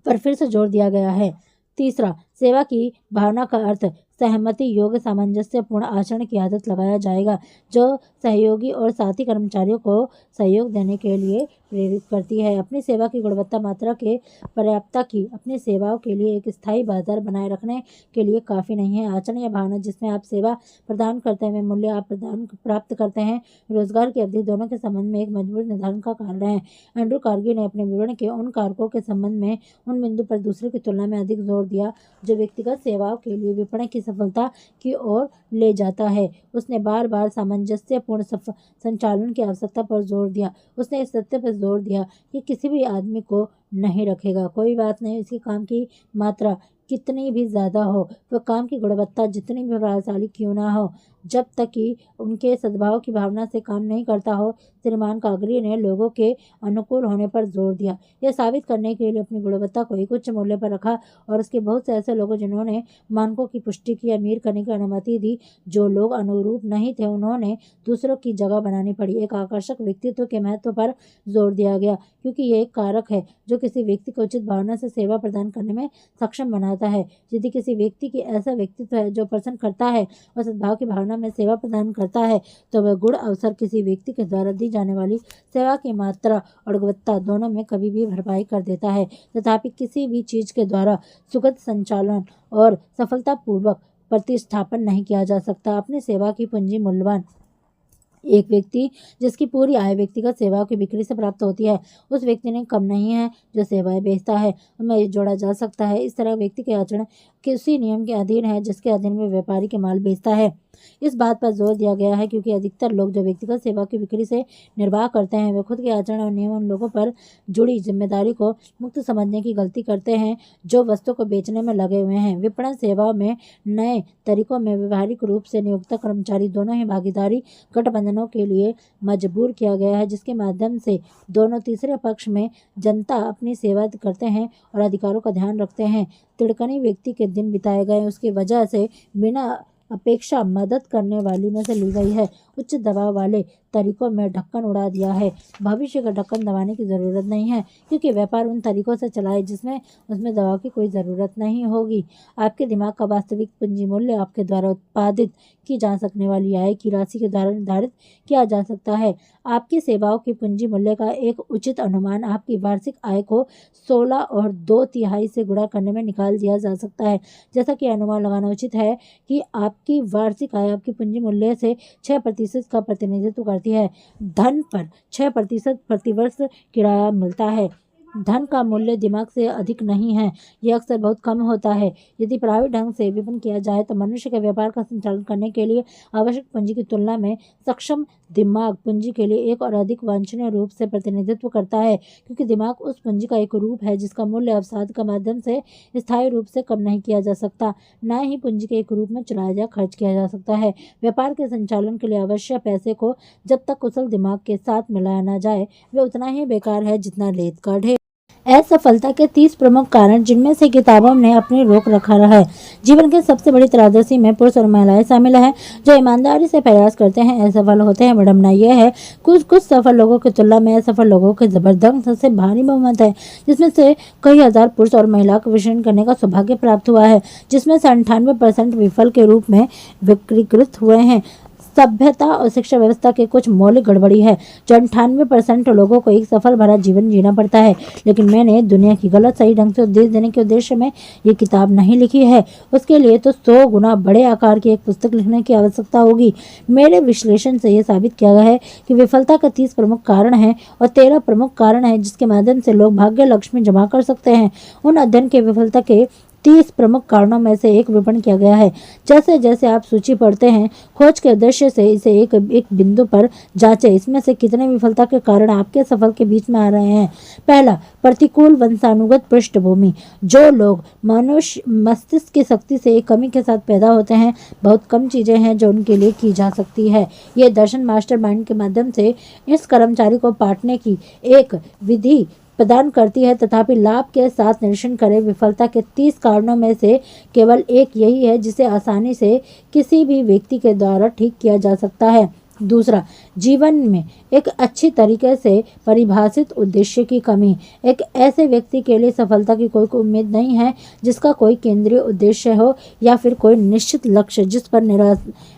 पर फिर से जोर दिया गया है। तीसरा, सेवा की भावना का अर्थ सहमति योग्य सामंजस्यपूर्ण आचरण की आदत लगाया जाएगा जो सहयोगी और साथी कर्मचारियों को सहयोग देने के लिए प्रेरित करती है। अपनी सेवा की गुणवत्ता, मात्रा के पर्याप्तता की अपनी सेवाओं के लिए एक स्थायी बाजार बनाए रखने के लिए काफ़ी नहीं है। आचरण या भावना जिसमें आप सेवा प्रदान करते हैं, मूल्य आप प्राप्त करते हैं, रोजगार की अवधि दोनों के संबंध में एक मजबूत निर्धारण का कारण है। एंड्रू कार्गी ने अपने विवरण के उन कारकों के संबंध में उन बिंदु पर दूसरे की तुलना में अधिक जोर दिया जो व्यक्तिगत सेवाओं के लिए विपणन की सफलता की ओर ले जाता है। उसने बार बार सामंजस्यपूर्ण संचालन की आवश्यकता पर जोर दिया। उसने इस सत्य पर जोर दिया कि किसी भी आदमी को नहीं रखेगा, कोई बात नहीं इसके काम की मात्रा कितनी भी ज़्यादा हो, वह काम की गुणवत्ता जितनी भी प्रभावशाली क्यों ना हो, जब तक कि उनके सद्भाव की भावना से काम नहीं करता हो। श्रीमान कागरी ने लोगों के अनुकूल होने पर जोर दिया, यह साबित करने के लिए अपनी गुणवत्ता को एक उच्च मूल्य पर रखा और उसके बहुत से ऐसे लोगों जिन्होंने मानकों की पुष्टि की, अमीर करने की अनुमति दी। जो लोग अनुरूप नहीं थे उन्होंने दूसरों की जगह बनानी पड़ी। एक आकर्षक व्यक्तित्व के महत्व पर जोर दिया गया क्योंकि यह एक कारक है जो किसी व्यक्ति को उचित भावना से सेवा प्रदान करने में सक्षम बनाता है। यदि किसी व्यक्ति की ऐसा व्यक्तित्व है जो प्रसन्न करता है और सद्भाव की भावना में सेवा प्रदान करता है, तो वह गुण अवसर किसी व्यक्ति के द्वारा दी जाने वाली सेवा की मात्रा और गुणवत्ता दोनों में कभी भी भरपाई कर देता है। तथापि किसी भी चीज के द्वारा सुगत संचालन और सफलतापूर्वक प्रतिस्थापन नहीं किया जा सकता। अपनी सेवा की पूंजी मूल्यवान एक व्यक्ति जिसकी पूरी आय व्यक्तिगत सेवाओं की बिक्री से प्राप्त होती है, उस व्यक्ति ने कम नहीं है जो सेवाएं बेचता है, उनमें जोड़ा जा सकता है। इस तरह व्यक्ति के आचरण किसी नियम के अधीन है जिसके अधीन में व्यापारी के माल बेचता है। इस बात पर जोर दिया गया है क्योंकि अधिकतर लोग जो व्यक्तिगत सेवा की बिक्री से निर्वाह करते हैं वे खुद के आचरण और नियम उन लोगों पर जुड़ी जिम्मेदारी को मुक्त समझने की गलती करते हैं जो वस्तु को बेचने में लगे हुए हैं। विपणन सेवा में नए तरीकों में व्यवहारिक रूप से नियोक्ता कर्मचारी दोनों ही भागीदारी गठबंधनों के लिए मजबूर किया गया है जिसके माध्यम से दोनों तीसरे पक्ष में जनता अपनी सेवा करते हैं और अधिकारों का ध्यान रखते हैं। तिड़कनी व्यक्ति के दिन बिताए गए उसकी वजह से बिना अपेक्षा मदद करने वाली में से ली गई है। उच्च दबाव वाले तरीकों में ढक्कन उड़ा दिया है। भविष्य का ढक्कन दबाने की जरूरत नहीं है क्योंकि व्यापार उन तरीकों से चलाए जिसमें उसमें दबाव की कोई जरूरत नहीं होगी। आपके दिमाग का वास्तविक पूंजी मूल्य आपके द्वारा उत्पादित की जा सकने वाली आय की राशि के द्वारा निर्धारित किया जा सकता है। आपकी सेवाओं की पूंजी मूल्य का एक उचित अनुमान आपकी वार्षिक आय को 16 और 2/3 से गुणा करने में निकाल दिया जा सकता है। जैसा कि अनुमान लगाना उचित है कि आपकी वार्षिक आय आपकी पूंजी मूल्य से 6% का प्रतिनिधित्व करती है। धन पर 6% प्रतिवर्ष किराया मिलता है। धन का मूल्य दिमाग से अधिक नहीं है, यह अक्सर बहुत कम होता है। यदि प्रभावी ढंग से विपणन किया जाए तो मनुष्य के व्यापार का संचालन करने के लिए आवश्यक पूंजी की तुलना में सक्षम दिमाग पूंजी के लिए एक और अधिक वांछनीय रूप से प्रतिनिधित्व करता है क्योंकि दिमाग उस पूंजी का एक रूप है जिसका मूल्य अवसाद के माध्यम से स्थायी रूप से कम नहीं किया जा सकता, न ही पूंजी के एक रूप में चलाया या खर्च किया जा सकता है। व्यापार के संचालन के लिए आवश्यक पैसे को जब तक कुशल दिमाग के साथ मिलाया न जाए वे उतना ही बेकार है जितना रेत का ढेर। असफलता के 30 प्रमुख कारण जिनमें से किताबों ने अपनी रोक रखा है। जीवन के सबसे बड़ी त्रासदी में पुरुष और महिलाएं शामिल हैं जो ईमानदारी से प्रयास करते हैं असफल होते हैं। विडंबना यह है कुछ सफल लोगों की तुलना में असफल लोगों के जबरदस्त से भारी बहुमत है जिसमें से कई हजार पुरुष और महिला को विचरण करने का सौभाग्य प्राप्त हुआ है जिसमें से 98% विफल के रूप में वर्गीकृत हुए हैं। सभ्यता और शिक्षा व्यवस्था के कुछ मौलिक गड़बड़ी है जो 98% लोगों को एक सफल भरा जीवन जीना पड़ता है। लेकिन मैंने दुनिया की गलत सही ढंग से उपदेश देने के उद्देश्य में ये किताब नहीं लिखी है। उसके लिए तो 100 गुना बड़े आकार की एक पुस्तक लिखने की आवश्यकता होगी। मेरे विश्लेषण से यह साबित किया गया है कि विफलता के 30 प्रमुख कारण हैं और 13 प्रमुख कारण हैं जिसके माध्यम से लोग भाग्य लक्ष्मी जमा कर सकते हैं। उन अध्ययन के विफलता के 30 प्रमुख कारणों में से एक विपणन किया गया है। जैसे जैसे आप सूची पढ़ते हैं खोज के उद्देश्य से इसे एक बिंदु पर जांचें इसमें से कितने विफलता के कारण आपके सफल के बीच में आ रहे हैं। पहला, प्रतिकूल वंशानुगत पृष्ठभूमि। जो लोग मनुष्य मस्तिष्क की शक्ति से एक कमी के साथ पैदा होते हैं बहुत कम चीजें हैं जो उनके लिए की जा सकती है। ये दर्शन मास्टरमाइंड के माध्यम से इस कर्मचारी को पाटने की एक विधि प्रदान करती है। तथापि लाभ के साथ निरीक्षण करें विफलता के 30 कारणों में से केवल एक यही है जिसे आसानी से किसी भी व्यक्ति के द्वारा ठीक किया जा सकता है। दूसरा, जीवन में एक अच्छी तरीके से परिभाषित उद्देश्य की कमी। एक ऐसे व्यक्ति के लिए सफलता की कोई उम्मीद नहीं है जिसका कोई केंद्रीय उद्देश्य हो या फिर कोई निश्चित लक्ष्य जिस पर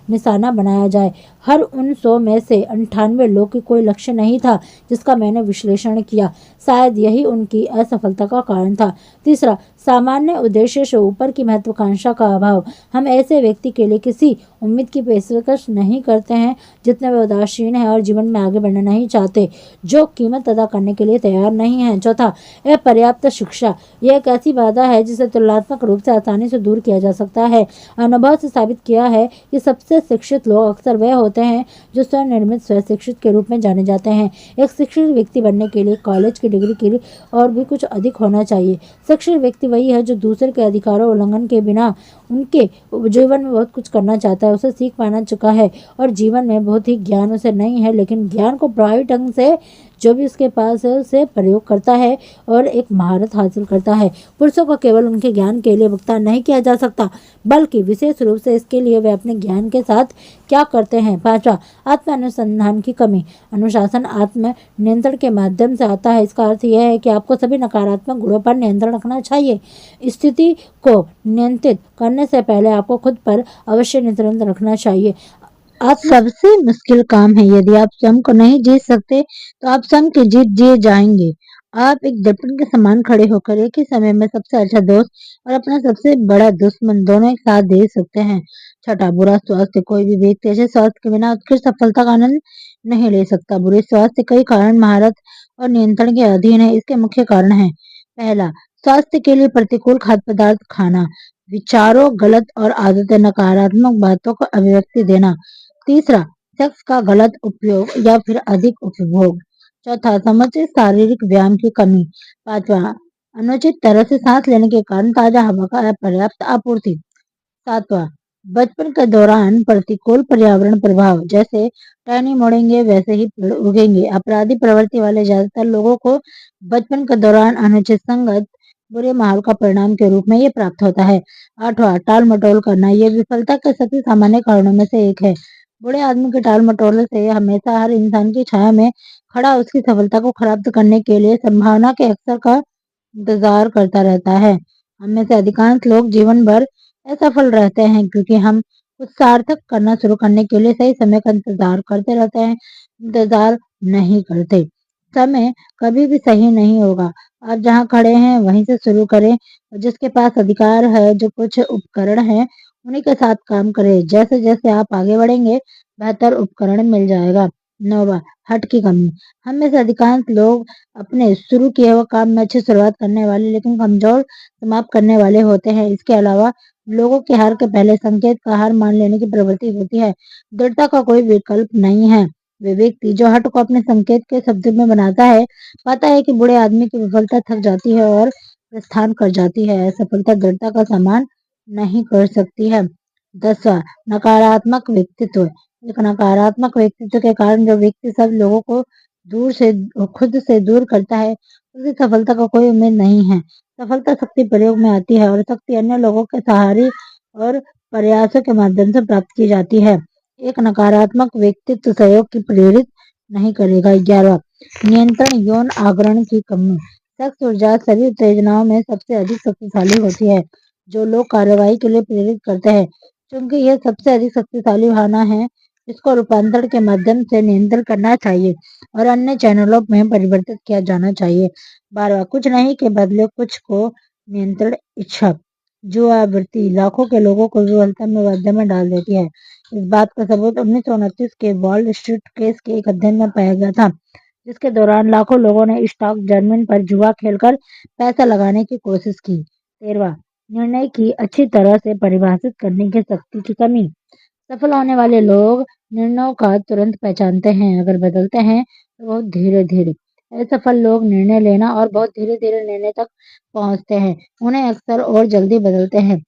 निशाना बनाया जाए। हर उन 100 में से 98 लोग की कोई लक्ष्य नहीं था जिसका मैंने विश्लेषण किया। शायद यही उनकी असफलता का कारण था। तीसरा, सामान्य उद्देश्य से ऊपर की महत्वाकांक्षा का अभाव। हम ऐसे व्यक्ति के लिए किसी उम्मीद की पेशकश नहीं करते हैं जितने वे उदासीन हैं और जीवन में आगे बढ़ना नहीं चाहते, जो कीमत अदा करने के लिए तैयार नहीं है। चौथा, अपर्याप्त शिक्षा। यह एक ऐसी बाधा है जिसे तुलनात्मक रूप से आसानी से दूर किया जा सकता है। अनुभव से साबित किया है कि सबसे शिक्षित लोग अक्सर वह होते हैं जो स्वयं निर्मित स्व शिक्षित के रूप में जाने जाते हैं। एक शिक्षित व्यक्ति बनने के लिए कॉलेज की डिग्री के लिए और भी कुछ अधिक होना चाहिए। शिक्षित व्यक्ति वही है जो दूसरे के अधिकारों उल्लंघन के बिना उनके जीवन में बहुत कुछ करना चाहता है, उसे सीख पाना चुका है और जीवन में बहुत ही ज्ञान उसे नहीं है लेकिन ज्ञान को प्रभावी ढंग से जो भी उसके पास है उसे प्रयोग करता है और एक महारत हासिल करता है। पुरुषों को केवल उनके ज्ञान के लिए भुगतान नहीं किया जा सकता बल्कि विशेष रूप से इसके लिए वे अपने ज्ञान के साथ क्या करते हैं। पांचवा, आत्म अनुसंधान की कमी। अनुशासन आत्म नियंत्रण के माध्यम से आता है। इसका अर्थ यह है कि आपको सभी नकारात्मक गुणों पर नियंत्रण रखना चाहिए। स्थिति को नियंत्रित करने से पहले आपको खुद पर अवश्य नियंत्रण रखना चाहिए। आप सबसे मुश्किल काम है। यदि आप स्वयं को नहीं जीत सकते तो आप स्वयं की जीत जी जाएंगे। आप एक दर्पण के समान खड़े होकर एक ही समय में सबसे अच्छा दोस्त और अपना सबसे बड़ा दुश्मन दोनों एक साथ देख सकते हैं। छठा, बुरा स्वास्थ्य। कोई भी व्यक्ति ऐसे स्वास्थ्य के बिना उत्कृष्ट सफलता का आनंद नहीं ले सकता। बुरे स्वास्थ्य कई कारण महारत और नियंत्रण के अधीन है। इसके मुख्य कारण हैं। पहला, स्वास्थ्य के लिए प्रतिकूल खाद्य पदार्थ खाना। विचारों, गलत और आदतें, नकारात्मक बातों को अभिव्यक्ति देना। तीसरा, सेक्स का गलत उपयोग या फिर अधिक उपभोग। चौथा, समुचित शारीरिक व्यायाम की कमी। पांचवा, अनुचित तरह से सांस लेने के कारण ताजा हवा का अपर्याप्त आपूर्ति। सातवां, बचपन के दौरान प्रतिकूल पर्यावरण प्रभाव, जैसे टहनी मोड़ेंगे वैसे ही पेड़ उगेंगे। अपराधी प्रवृत्ति वाले ज्यादातर लोगों को बचपन के दौरान अनुचित संगत बुरे माहौल का परिणाम के रूप में ये प्राप्त होता है। आठवां, टाल मटोल करना, ये विफलता के सबसे सामान्य कारणों में से एक है। बूढ़े आदमी के टाल मटोल से हमेशा हर इंसान की छाया में खड़ा उसकी सफलता को खराब करने के लिए संभावना के अवसर का इंतजार करता रहता है। हम में से अधिकांश लोग जीवन भर असफल रहते हैं क्योंकि हम कुछ सार्थक करना शुरू करने के लिए सही समय का इंतजार करते रहते हैं, इंतजार नहीं करते। समय कभी भी सही नहीं होगा। आप जहाँ खड़े हैं वहीं से शुरू करें और जिसके पास अधिकार है, जो कुछ उपकरण हैं, उन्हीं के साथ काम करें। जैसे जैसे आप आगे बढ़ेंगे, बेहतर उपकरण मिल जाएगा। नौवा, हट की कमी। हम में से अधिकांश लोग अपने शुरू किए हुए काम में अच्छी शुरुआत करने वाले लेकिन कमजोर समाप्त करने वाले होते हैं। इसके अलावा लोगों के हार के पहले संकेत का हार मान लेने की प्रवृत्ति होती है। दृढ़ता का कोई विकल्प नहीं है। वे व्यक्ति जो हट को अपने संकेत के शब्द में बनाता है, पाता है कि बूढ़े आदमी की विफलता थक जाती है और प्रस्थान कर जाती है। असफलता दृढ़ता का सामना नहीं कर सकती है। 10वां, नकारात्मक व्यक्तित्व। एक नकारात्मक व्यक्तित्व के कारण जो व्यक्ति सब लोगों को दूर से खुद से दूर करता है, उसकी सफलता का कोई उम्मीद नहीं है। सफलता शक्ति प्रयोग में आती है और शक्ति अन्य लोगों के सहारे और प्रयासों के माध्यम से प्राप्त की जाती है। एक नकारात्मक व्यक्तित्व सहयोग की प्रेरित नहीं करेगा। 11वां, नियंत्रण यौन आगरण की कमी। सेक्स ऊर्जा सभी उत्तेजनाओं में सबसे अधिक शक्तिशाली होती है जो लोग कार्रवाई के लिए प्रेरित करते हैं। क्योंकि यह सबसे अधिक शक्तिशाली भावना है, इसको रूपांतरण के माध्यम से नियंत्रण करना चाहिए और अन्य चैनलों में परिवर्तित किया जाना चाहिए। 12वां, कुछ नहीं के बदले कुछ को नियंत्रण इच्छा। जो आवृत्ति लाखों के लोगों को विफलता में बाध्य में डाल देती है। इस बात का सबूत 1929 के वॉल स्ट्रीट केस के एक अध्ययन में पाया गया था, जिसके दौरान लाखों लोगों ने स्टॉक जर्मन पर जुआ खेलकर पैसा लगाने की कोशिश की। 13वां, निर्णय की अच्छी तरह से परिभाषित करने की शक्ति की कमी। सफल होने वाले लोग निर्णयों का तुरंत पहचानते हैं, अगर बदलते हैं तो बहुत धीरे धीरे। असफल लोग निर्णय लेना और बहुत धीरे धीरे निर्णय तक पहुंचते हैं, उन्हें अक्सर और जल्दी बदलते हैं।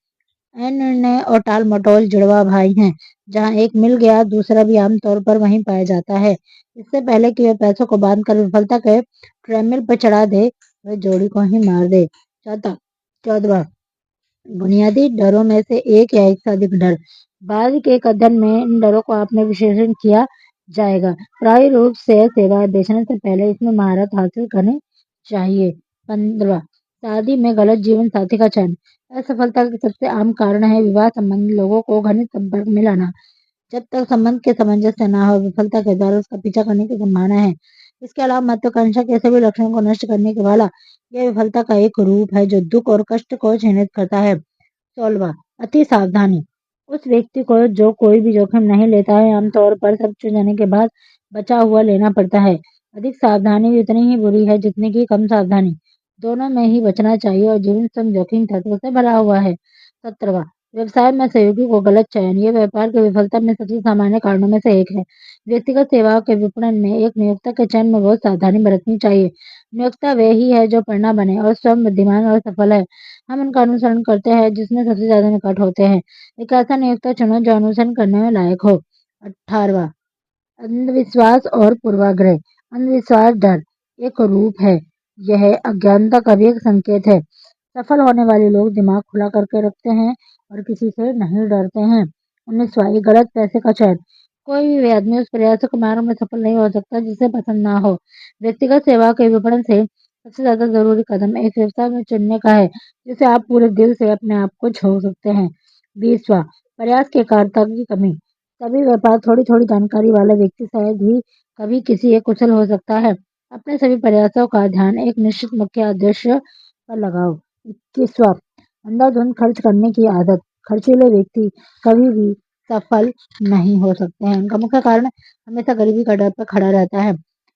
अनिर्णय और टाल मटोल जुड़वा भाई हैं, जहाँ एक मिल गया दूसरा भी आमतौर पर वहीं पाया जाता है। इससे पहले कि वे पैसों को बांधकर विफलता के ट्रेडमिल पर चढ़ा दे, वे जोड़ी को ही मार दे। 14वां, बुनियादी डरों में से एक या एक से अधिक डर। बाद के एक अध्ययन में इन डरों को आपने विश्लेषण किया जाएगा। प्रायोगिक रूप से सेवा बेचने से पहले इसमें महारत हासिल करनी चाहिए। 15वां, शादी में गलत जीवन साथी का चयन। असफलता का सबसे आम कारण है विवाह संबंधी लोगों को घनिष्ठ संपर्क में लाना। जब तक संबंध के सामंजस्य न हो, विफलता के द्वारा उसका पीछा करने की संभावना है। इसके अलावा महत्वाकांक्षा के सभी लक्षणों को नष्ट करने के वाला यह विफलता का एक रूप है जो दुख और कष्ट को चिन्हित करता है। 16वां, अति सावधानी। उस व्यक्ति को जो कोई भी जोखिम नहीं लेता है, आमतौर पर सब चुन जाने के बाद बचा हुआ लेना पड़ता है। अधिक सावधानी भी उतनी ही बुरी है जितनी की कम सावधानी। दोनों में ही बचना चाहिए और जीवन स्वयं जोखिम तत्व से भरा हुआ है। 17वां, व्यवसाय में सहयोगी को गलत चयन। यह व्यापार की विफलता में सबसे सामान्य कारणों में से एक है। व्यक्तिगत सेवाओं के विपणन में एक नियोक्ता के चयन में बहुत सावधानी बरतनी चाहिए। नियोक्ता वह ही है जो प्रेरणा बने और स्वयं बुद्धिमान और सफल है। हम उनका अनुसरण करते हैं जिसमें सबसे ज्यादा निकट होते हैं। एक ऐसा नियोक्ता चुनो जो अनुसरण करने में लायक हो। 18वां, अंधविश्वास और पूर्वाग्रह। अंधविश्वास डर एक रूप है। यह अज्ञानता का भी एक संकेत है। सफल होने वाले लोग दिमाग खुला करके रखते हैं और किसी से नहीं डरते हैं। 19वां, गलत पैसे का चयन। कोई भी आदमी उस प्रयासों के मार्ग में सफल नहीं हो सकता जिसे पसंद ना हो। व्यक्तिगत सेवा के विपणन से सबसे ज्यादा जरूरी कदम एक व्यवसाय में चुनने का है जिसे आप पूरे दिल से अपने आप को छोड़ सकते हैं। 20वां, प्रयास की एकाग्रता की कमी। सभी व्यापार थोड़ी थोड़ी जानकारी वाला व्यक्ति शायद ही कभी किसी एक कुशल हो सकता है। अपने सभी प्रयासों का ध्यान एक निश्चित मुख्य उद्देश्य पर लगाओ। 21वां, अंधाधुंध खर्च करने की आदत। खर्चीले व्यक्ति कभी भी सफल नहीं हो सकते हैं। उनका मुख्य कारण हमेशा गरीबी का डर पर खड़ा रहता है।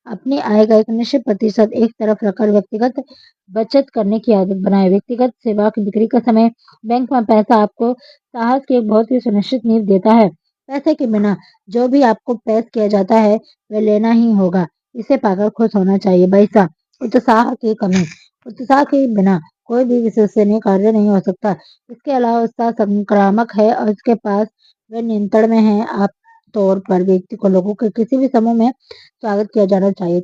अपनी आय का एक निश्चित प्रतिशत एक तरफ रखकर व्यक्तिगत बचत करने की आदत बनाएं। व्यक्तिगत सेवा की बिक्री का समय बैंक में पैसा आपको साहस की एक बहुत ही सुनिश्चित नींव देता है। पैसे के बिना जो भी आपको पेश किया जाता है वह लेना ही होगा। इसे पाकर खुश होना चाहिए। पैसा उत्साह की कमी। उत्साह के बिना कोई भी विश्वसनीय कार्य नहीं हो सकता। इसके अलावा उत्साह संक्रामक है और इसके पास वह नियंत्रण में है। आप तौर पर व्यक्ति को लोगों के किसी भी समूह में स्वागत किया जाना चाहिए।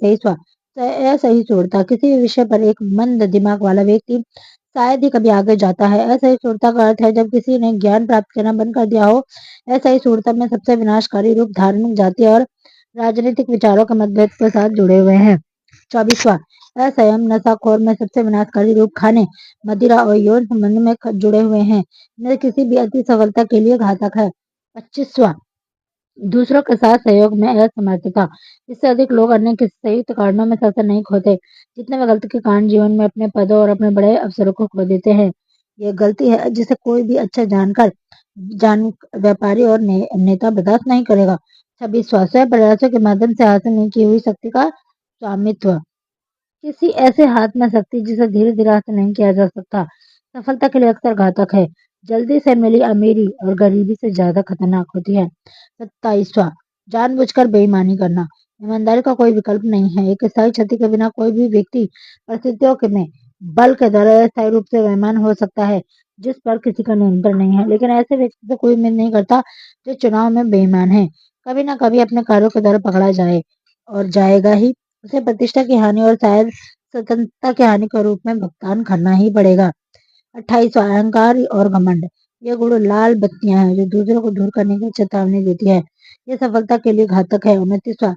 असहिष्णुता। किसी भी विषय पर एक मंद दिमाग वाला व्यक्ति शायद ही कभी आगे जाता है। असहिष्णुता का अर्थ है जब किसी ने ज्ञान प्राप्त करना बंद कर दिया हो। असहिष्णुता में सबसे विनाशकारी रूप धार्मिक, जातीय और राजनीतिक विचारों के मतभेद के साथ जुड़े हुए हैं। 24वां असंयम। नशाखोर में सबसे विनाशकारी रूप खाने, मदिरा और यौन संबंध में जुड़े हुए हैं। न किसी भी अति सफलता के लिए घातक है। 25वां दूसरों के साथ सहयोग में असमर्थता। इससे अधिक लोग अन्य किसी संयुक्त कारणों में शासन नहीं खोते जितने वे गलती के कारण जीवन में अपने पदों और अपने बड़े अवसरों को खो देते हैं। ये गलती है जिसे कोई भी अच्छा जान व्यापारी और नेता बर्दाश्त नहीं करेगा। 26वां स्वयं प्रयासों के माध्यम से हासिल नहीं की हुई शक्ति का स्वामित्व। किसी ऐसे हाथ में शक्ति जिसे धीरे धीरे हासिल नहीं किया जा सकता सफलता के लिए अक्सर घातक है। जल्दी से मिली अमीरी और गरीबी से ज्यादा खतरनाक होती है। 27वां जानबूझकर बेईमानी करना। ईमानदारी का कोई विकल्प नहीं है। एक स्थायी क्षति के बिना कोई भी व्यक्ति परिस्थितियों के में बल के द्वारा स्थायी रूप से बेईमान हो सकता है जिस पर किसी का नियंत्रण नहीं है। लेकिन ऐसे व्यक्ति से कोई उम्मीद नहीं करता जो चुनाव में बेईमान है। कभी ना कभी अपने कार्यों के द्वारा पकड़ा जाए और जाएगा ही। उसे प्रतिष्ठा की हानि और शायद स्वतंत्रता की हानि के रूप में भुगतान करना ही पड़ेगा। 28वां अहंकार और घमंड। ये गुण लाल बत्तियां हैं जो दूसरों को दूर करने की चेतावनी देती है। ये सफलता के लिए घातक है। 29वां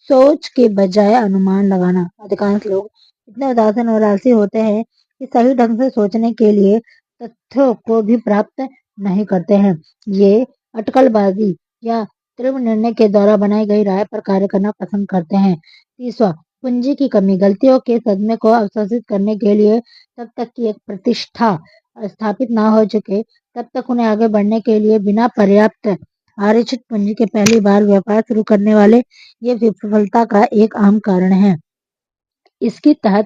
सोच के बजाय अनुमान लगाना। अधिकांश लोग इतने उदासीन और आलसी होते हैं कि सही ढंग से सोचने के लिए तथ्यों को भी प्राप्त नहीं करते हैं। ये अटकलबाजी या तीव्र निर्णय के द्वारा बनाई गई राय पर कार्य करना पसंद करते हैं। 30वां पूंजी की कमी। गलतियों के सदमे को अवशोषित करने के लिए तब तक कि एक प्रतिष्ठा स्थापित ना हो चुके तब तक उन्हें आगे बढ़ने के लिए बिना पर्याप्त आरक्षित पूंजी के पहली बार व्यापार शुरू करने वाले ये विफलता का एक आम कारण है। इसके तहत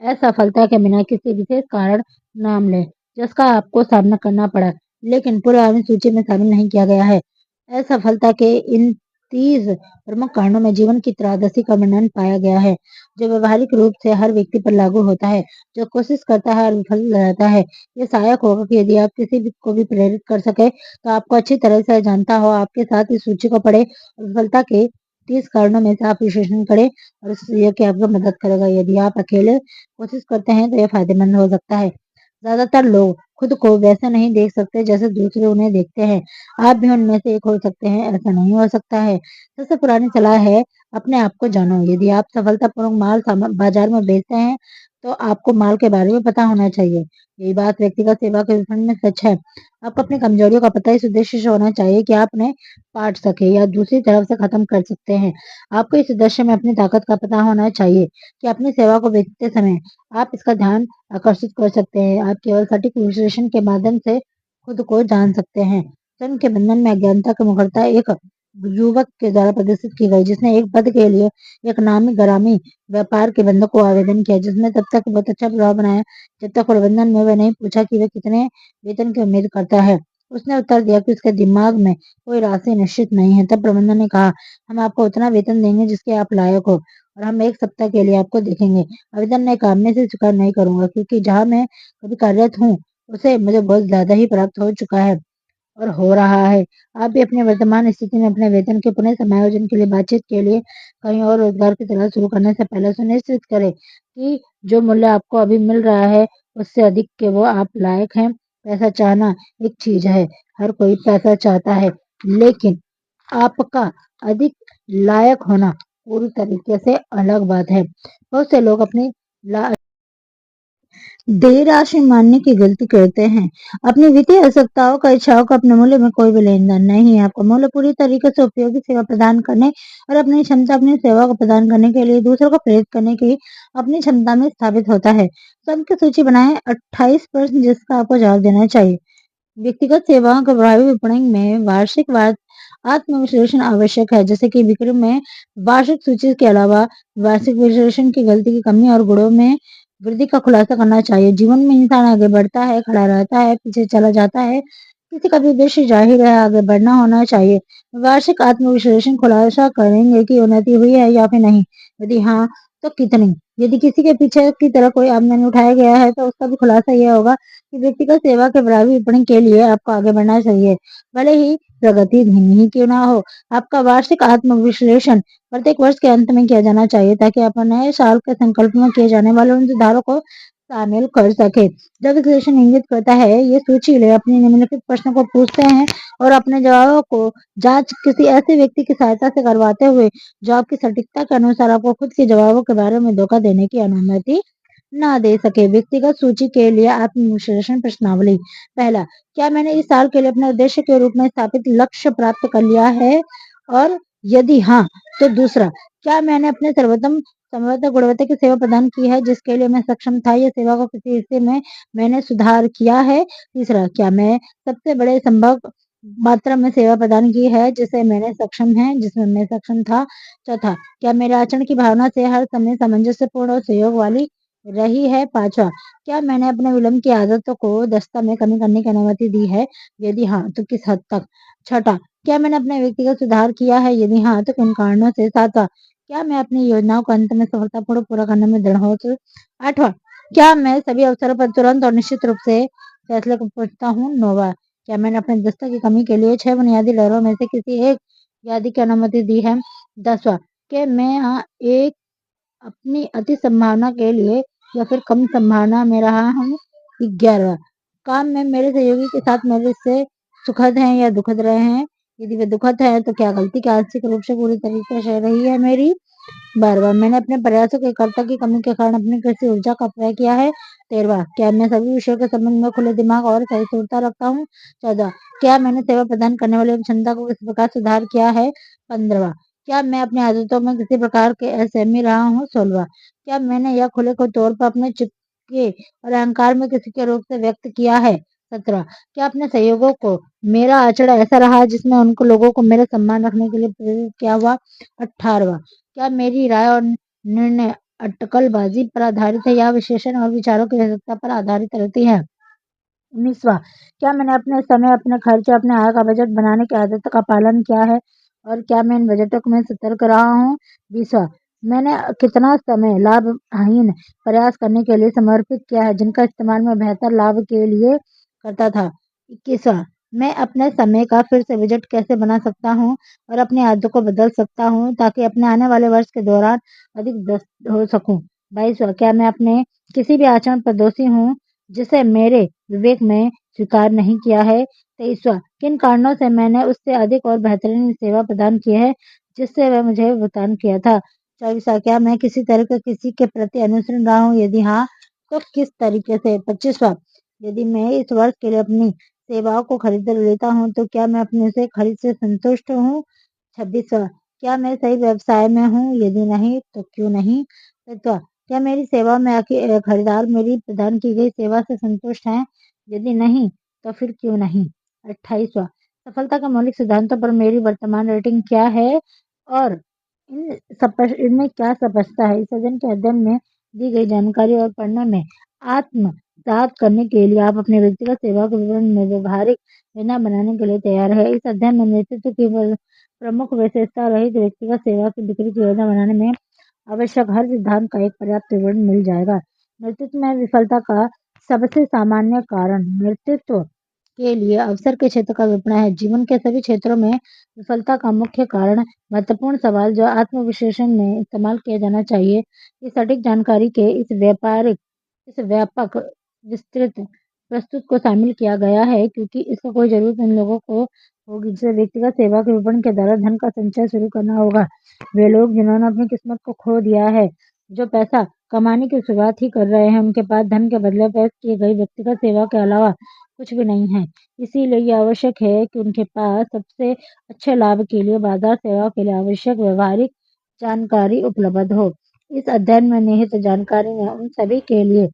असफलता के बिना किसी विशेष कारण नाम लें जिसका आपको सामना करना पड़ा लेकिन पुरानी सूची में शामिल नहीं किया गया है। असफलता के इन 30 प्रमुख कारणों में जीवन की त्रयोदशी का वर्णन पाया गया है जो व्यवहारिक रूप से हर व्यक्ति पर लागू होता है जो कोशिश करता है और विफल रहता है। ये सहायक होगा कि यदि आप किसी भी को भी प्रेरित कर सके तो आपको अच्छी तरह से जानता हो आपके साथ इस सूची को पढ़े और विफलता के 30 कारणों में से आप विश्लेषण करें और ये कि आपको मदद करेगा। यदि आप अकेले कोशिश करते हैं तो यह फायदेमंद हो सकता है। ज्यादातर लोग खुद को वैसे नहीं देख सकते जैसे दूसरे उन्हें देखते हैं। आप भी उनमें से एक हो सकते हैं। ऐसा नहीं हो सकता है। सबसे पुरानी सलाह है अपने आप को जानो। यदि आप सफलतापूर्वक माल बाजार में बेचते हैं तो आपको माल के बारे में पता होना चाहिए। यही बात व्यक्तिगत सेवा के विपणन में सच है। आपको अपनी कमजोरियों का पता इस उद्देश्य से होना चाहिए कि आप उन्हें पाट सके या दूसरी तरफ से खत्म कर सकते हैं। आपको इस उद्देश्य में अपनी ताकत का पता होना चाहिए कि अपनी सेवा को बेचते समय आप इसका ध्यान आकर्षित कर सकते हैं। आप केवल सटीक विश्लेषण के माध्यम से खुद को जान सकते हैं। स्वयं के बंधन में अज्ञानता की मुखरता एक युवक के द्वारा प्रदर्शित की गई जिसने एक पद के लिए एक नामी ग्रामी व्यापार के बंधक को आवेदन किया जिसने तब तक बहुत अच्छा प्रभाव बनाया जब तक प्रबंधन में वह नहीं पूछा कि वह कितने वेतन की उम्मीद करता है। उसने उत्तर दिया कि उसके दिमाग में कोई राशि निश्चित नहीं है। तब प्रबंधन ने कहा हम आपको उतना वेतन देंगे जिसके आप लायक हो और हम 1 सप्ताह के लिए आपको देखेंगे। आवेदन ने कहा मैं इसे स्वीकार नहीं करूंगा क्योंकि जहां मैं कभी कार्यरत हूँ उसे मुझे बहुत ज्यादा ही प्राप्त हो चुका है और हो रहा है। आप भी अपनी वर्तमान स्थिति में अपने वेतन के पुनः समायोजन के लिए बातचीत के लिए कहीं और रोजगार की तलाश शुरू करने से पहले सुनिश्चित करें कि जो मूल्य आपको अभी मिल रहा है उससे अधिक के वो आप लायक हैं। पैसा चाहना एक चीज है। हर कोई पैसा चाहता है लेकिन आपका अधिक लायक होना पूरी तरीके से अलग बात है। बहुत से लोग अपनी देय राशि मानने की गलती करते हैं। अपनी वित्तीय आवश्यकताओं का इच्छाओं का अपने मूल्य में कोई भी लेन देन नहीं है। आपका मूल्य पूरी तरीके से उपयोगी सेवा प्रदान करने और अपनी क्षमता अपनी सेवा को प्रदान करने के लिए दूसरों को प्रेरित करने की अपनी क्षमता में स्थापित होता है। स्वयं की सूची बनाएं 28 प्रश्न जिसका आपको जवाब देना चाहिए। व्यक्तिगत सेवाओं के प्रभावी विपणन में वार्षिक आत्म-विश्लेषण आवश्यक है, जैसे कि विक्रम में वार्षिक सूची के अलावा वार्षिक विश्लेषण की गलती की कमी और गुणों में वृद्धि का खुलासा करना चाहिए। जीवन में इंसान आगे बढ़ता है, खड़ा रहता है, पीछे चला जाता है। किसी का भी उद्देश्य जाहिर है, आगे बढ़ना होना चाहिए। वार्षिक आत्म-विश्लेषण खुलासा करेंगे कि उन्नति हुई है या फिर नहीं। यदि हाँ, तो कितनी? यदि किसी के पीछे की तरह कोई आमदनी उठाया गया है, तो उसका भी खुलासा यह होगा कि व्यक्तिगत सेवा के बराबरी विपणन के लिए आपको आगे बढ़ना चाहिए। भले ही प्रगति धीमी ही क्यों ना हो। आपका वार्षिक आत्म-विश्लेषण प्रत्येक वर्ष के अंत में किया जाना चाहिए, ताकि आप नए साल के संकल्प में किए जाने वाले उन सुधारों को शामिल कर सके। जब विश्लेषण इंगित करता है, ये सोचिए ले अपने निम्नलिखित प्रश्नों को पूछते हैं और अपने जवाबों को जांच किसी ऐसे व्यक्ति की सहायता से करवाते हुए जो आपकी सटीकता के अनुसार आपको खुद के जवाबों के बारे में धोखा देने की अनुमति ना दे सके। व्यक्तिगत सूची के लिए आत्म-विश्लेषण प्रश्नावली। पहला, क्या मैंने इस साल के लिए अपने उद्देश्य के रूप में स्थापित लक्ष्य प्राप्त कर लिया है? और यदि हाँ, तो दूसरा, क्या मैंने अपने सर्वोत्तम संभवतः गुणवत्ता की सेवा प्रदान की है जिसके लिए मैं सक्षम था, या सेवा को किसी हिस्से में मैंने सुधार किया है? तीसरा, क्या मैं सबसे बड़े संभव मात्रा में सेवा प्रदान की है जिसमें मैं सक्षम था? चौथा, क्या मेरे आचरण की भावना से हर समय सामंजस्यपूर्ण और सहयोग वाली रही है? पांचवा, क्या मैंने अपने विलंब की आदतों को दक्षता में कमी करने की अनुमति दी है? यदि हाँ, तो किस हद तक? छठा, क्या मैंने अपने व्यक्तिगत सुधार किया है? यदि हाँ, तो किन कारणों से? सातवां, क्या मैं अपनी योजनाओं को अंत में सफलतापूर्वक पूरा करने में दृढ़ हूँ? तो आठवां, क्या मैं सभी अवसरों पर तुरंत और निश्चित रूप से फैसले को पहुंचता हूँ? नौवां, क्या मैंने अपने दक्षता की कमी के लिए 6 बुनियादी लहरों में से किसी एक यादी की अनुमति दी है? 10वां, कि मैं एक अपनी अति संभावना के लिए या फिर कम संभावना में रहा हूँ? 11वां, काम में मेरे सहयोगी के साथ मेरे से सुखद हैं या दुखद रहे हैं? यदि वे दुखद हैं, तो क्या गलती की आंशिक रूप से पूरी तरीके से रही है मेरी? 12वां, मैंने अपने प्रयासों की एकरूपता की कमी के कारण अपनी कृषि ऊर्जा का अपव्यय किया है? 13वां, क्या मैं सभी विषयों के संबंध में खुले दिमाग और सहिष्णुता रखता हूँ? 14वां, क्या मैंने सेवा प्रदान करने वाली क्षमता को किसी प्रकार सुधार किया है? 15वां, क्या मैं अपनी आदतों में किसी प्रकार के असहमी रहा हूँ? 16वां, क्या मैंने यह खुले को तौर पर अपने चिपके और अहंकार में किसी के रूप से व्यक्त किया है? 17वां, क्या अपने सहयोगों को मेरा आचरण ऐसा रहा जिसमें उनको लोगों को मेरा सम्मान रखने के लिए प्रेरित किया हुआ? 18वां, क्या मेरी राय और निर्णय अटकलबाजी पर आधारित है या विश्लेषण और विचारों की विशेषता पर आधारित रहती है? 19वां, क्या मैंने अपने समय, अपने खर्च, अपने आय का बजट बनाने की आदत का पालन किया है और क्या मैं इन बजटों में सतर्क रहा हूँ? 20वां, मैंने कितना समय लाभहीन प्रयास करने के लिए समर्पित किया है जिनका इस्तेमाल मैं बेहतर लाभ के लिए करता था? 21वां, मैं अपने समय का फिर से बजट कैसे बना सकता हूँ और अपनी आदतों को बदल सकता हूँ ताकि अपने आने वाले वर्ष के दौरान अधिक दस्त हो सकूं? 22वां, क्या मैं अपने किसी भी आचरण पर दोषी हूँ जिसे मेरे विवेक में स्वीकार नहीं किया है? 23वां, किन कारणों से मैंने उससे अधिक और बेहतरीन सेवा प्रदान की है जिससे वह मुझे भुगतान किया था? 24वां, क्या मैं किसी तरह का किसी के प्रति अनुसरण रहा हूँ? यदि हाँ, तो किस तरीके से? 25वां, यदि मैं इस वर्ष के लिए अपनी सेवाओं को खरीद लेता हूँ, तो क्या मैं अपने से खरीद से संतुष्ट हूँ? 26वां, क्या मैं सही व्यवसाय में हूँ? यदि नहीं, तो क्यों नहीं? 27वां, क्या मेरी सेवा में खरीदार मेरी प्रदान की गई सेवा से संतुष्ट हैं? यदि नहीं, तो फिर क्यों नहीं? 28वां, सफलता के मौलिक सिद्धांतों पर मेरी वर्तमान रेटिंग क्या है और इनमें क्या स्पष्टता है? इस अध्ययन के अध्ययन में दी गई जानकारी और पढ़ने में आत्मसात करने के लिए आप अपने व्यक्तिगत सेवा के विवरण में व्यवहारिक योजना बनाने के लिए तैयार है। इस अध्ययन में नेतृत्व की प्रमुख विशेषता रहित व्यक्तिगत सेवा की बिक्री की योजना बनाने में आवश्यक हर सिद्धांत का एक पर्याप्त विवरण मिल जाएगा। नेतृत्व में विफलता का सबसे सामान्य कारण नेतृत्व के लिए अवसर के क्षेत्र का विपणन है। जीवन के सभी क्षेत्रों में विफलता का मुख्य कारण महत्वपूर्ण सवाल जो आत्म-विश्लेषण में इस्तेमाल किया जाना चाहिए। इस सटीक जानकारी के इस व्यापक विस्तृत प्रस्तुत को शामिल किया गया है क्योंकि इसका कोई ज़रूरत उन लोगों को होगी जिसे व्यक्तिगत सेवा के विपणन के द्वारा धन का संचय शुरू करना होगा। वे लोग जिन्होंने अपनी किस्मत को खो दिया है, जो पैसा कमाने की शुरुआत ही कर रहे हैं, उनके पास धन के बदले पेश की गई व्यक्तिगत सेवा के अलावा कुछ भी नहीं है। इसीलिए ये आवश्यक है कि उनके पास सबसे अच्छे लाभ के लिए बाजार सेवाओं के लिए आवश्यक व्यवहारिक जानकारी उपलब्ध हो। इस अध्ययन में निहित जानकारी में उन सभी के लिए